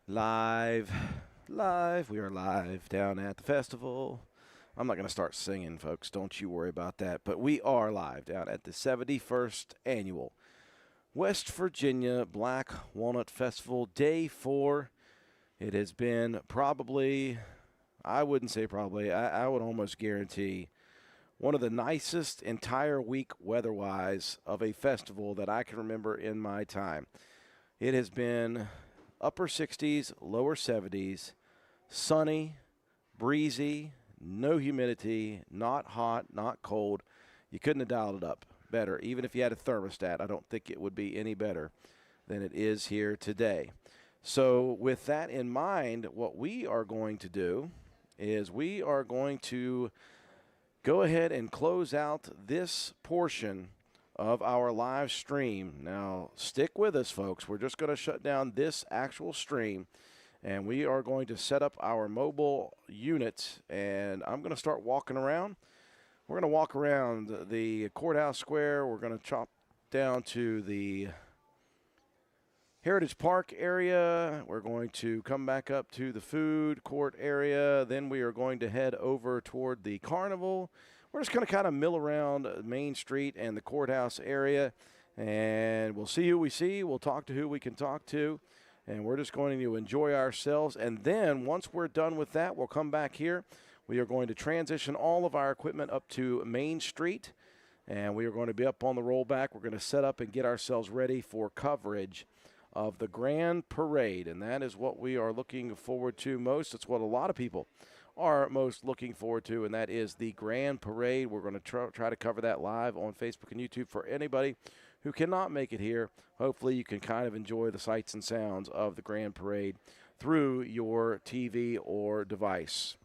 Live, live. We are live down at the festival. I'm not going to start singing, folks. Don't you worry about that. But we are live down at the 71st Annual West Virginia Black Walnut Festival, Day 4. It has been probably, I wouldn't say probably, I would almost guarantee, one of the nicest entire week weather-wise of a festival that I can remember in my time. It has been upper 60s, lower 70s, sunny, breezy, no humidity, not hot, not cold. You couldn't have dialed it up better. Even if you had a thermostat, I don't think it would be any better than it is here today. So with that in mind, what we are going to do is we are going to go ahead and close out this portion of our live stream. Now, stick with us, folks. We're just going to shut down this actual stream, and we are going to set up our mobile unit, and I'm going to start walking around. We're going to walk around the courthouse square. We're going to chop down to the Heritage Park area. We're going to come back up to the food court area. Then we are going to head over toward the carnival. We're just going to kind of mill around Main Street and the courthouse area, and we'll see who we see. We'll talk to who we can talk to, and we're just going to enjoy ourselves. And then once we're done with that, we'll come back here. We are going to transition all of our equipment up to Main Street, and we are going to be up on the rollback. We're going to set up and get ourselves ready for coverage of the Grand Parade, and that is what we are looking forward to most. It's what a lot of people are most looking forward to, and that is the Grand Parade. We're going to try to cover that live on Facebook and YouTube for anybody who cannot make it here. Hopefully you can kind of enjoy the sights and sounds of the Grand Parade through your TV or device.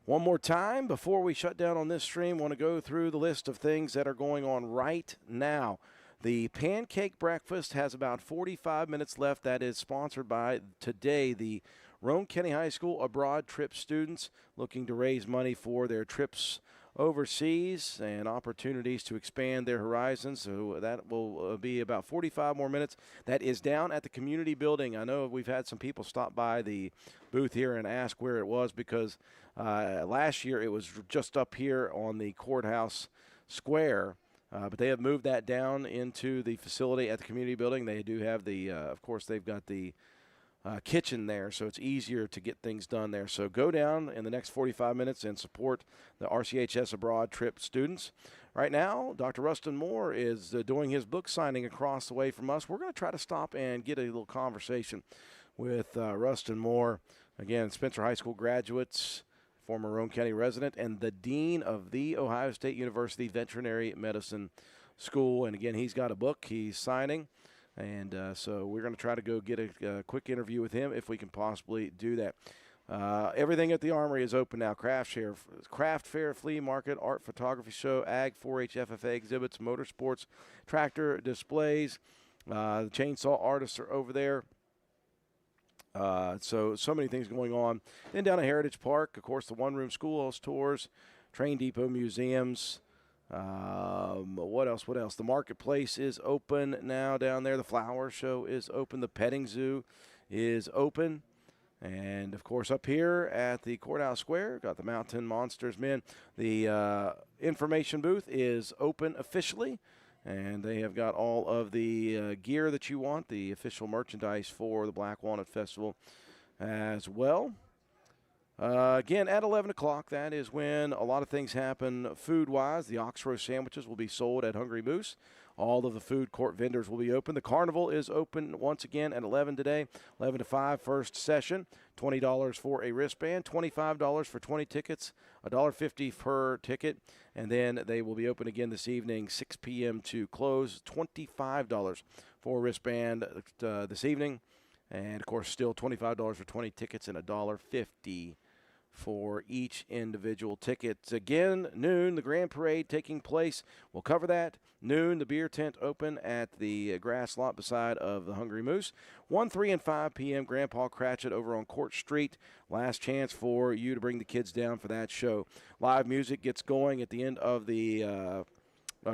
One more time before we shut down on this stream, I want to go through the list of things that are going on right now. The Pancake Breakfast has about 45 minutes left. That is sponsored by today the Roane County High School abroad trip students looking to raise money for their trips overseas and opportunities to expand their horizons. So that will be about 45 more minutes. That is down at the community building. I know we've had some people stop by the booth here and ask where it was because last year it was just up here on the courthouse square. But they have moved that down into the facility at the community building. They do have the, of course, they've got the kitchen there, so it's easier to get things done there. So go down in the next 45 minutes and support the RCHS Abroad Trip students. Right now, Dr. Rustin Moore is doing his book signing across the way from us. We're going to try to stop and get a little conversation with Rustin Moore. Again, Spencer High School graduates, former Roane County resident, and the dean of the Ohio State University Veterinary Medicine School. And again, he's got a book he's signing. And so we're going to try to go get a quick interview with him if we can possibly do that. Everything at the Armory is open now. Craft fair, flea market, art photography show, ag, 4-H, FFA exhibits, motorsports, tractor displays. The chainsaw artists are over there. So many things going on. Then down at Heritage Park, of course, the one-room schoolhouse tours, train depot museums. What else? The marketplace is open now down there. The flower show is open. The petting zoo is open. And, of course, up here at the courthouse square, got the Mountain Monsters men. The information booth is open officially. And they have got all of the gear that you want, the official merchandise for the Black Walnut Festival as well. Again, at 11 o'clock, that is when a lot of things happen food-wise. The ox roast sandwiches will be sold at Hungry Moose. All of the food court vendors will be open. The carnival is open once again at 11 today, 11 to 5, first session. $20 for a wristband, $25 for 20 tickets, $1.50 per ticket. And then they will be open again this evening, 6 p.m. to close, $25 for a wristband this evening. And, of course, still $25 for 20 tickets and $1.50 for each individual ticket. Again, noon, the Grand Parade taking place. We'll cover that. Noon, the beer tent open at the grass lot beside of the Hungry Moose. 1, 3, and 5 p.m., Grandpa Cratchit over on Court Street. Last chance for you to bring the kids down for that show. Live music gets going at the end of the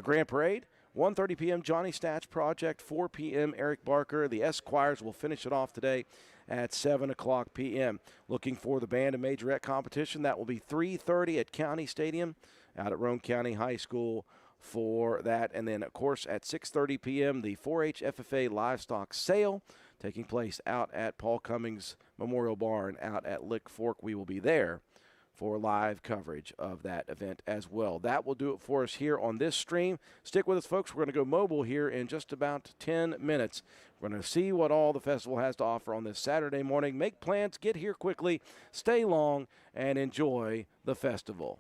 Grand Parade. 1:30 p.m., Johnny Stats Project. 4 p.m., Eric Barker. The Esquires will finish it off today at 7 o'clock p.m. Looking for the band and majorette competition. That will be 3:30 at County Stadium out at Roane County High School for that. And then, of course, at 6:30 p.m., the 4-H FFA Livestock Sale taking place out at Paul Cummings Memorial Barn out at Lick Fork. We will be there for live coverage of that event as well. That will do it for us here on this stream. Stick with us, folks. We're going to go mobile here in just about 10 minutes. We're going to see what all the festival has to offer on this Saturday morning. Make plans, get here quickly, stay long, and enjoy the festival.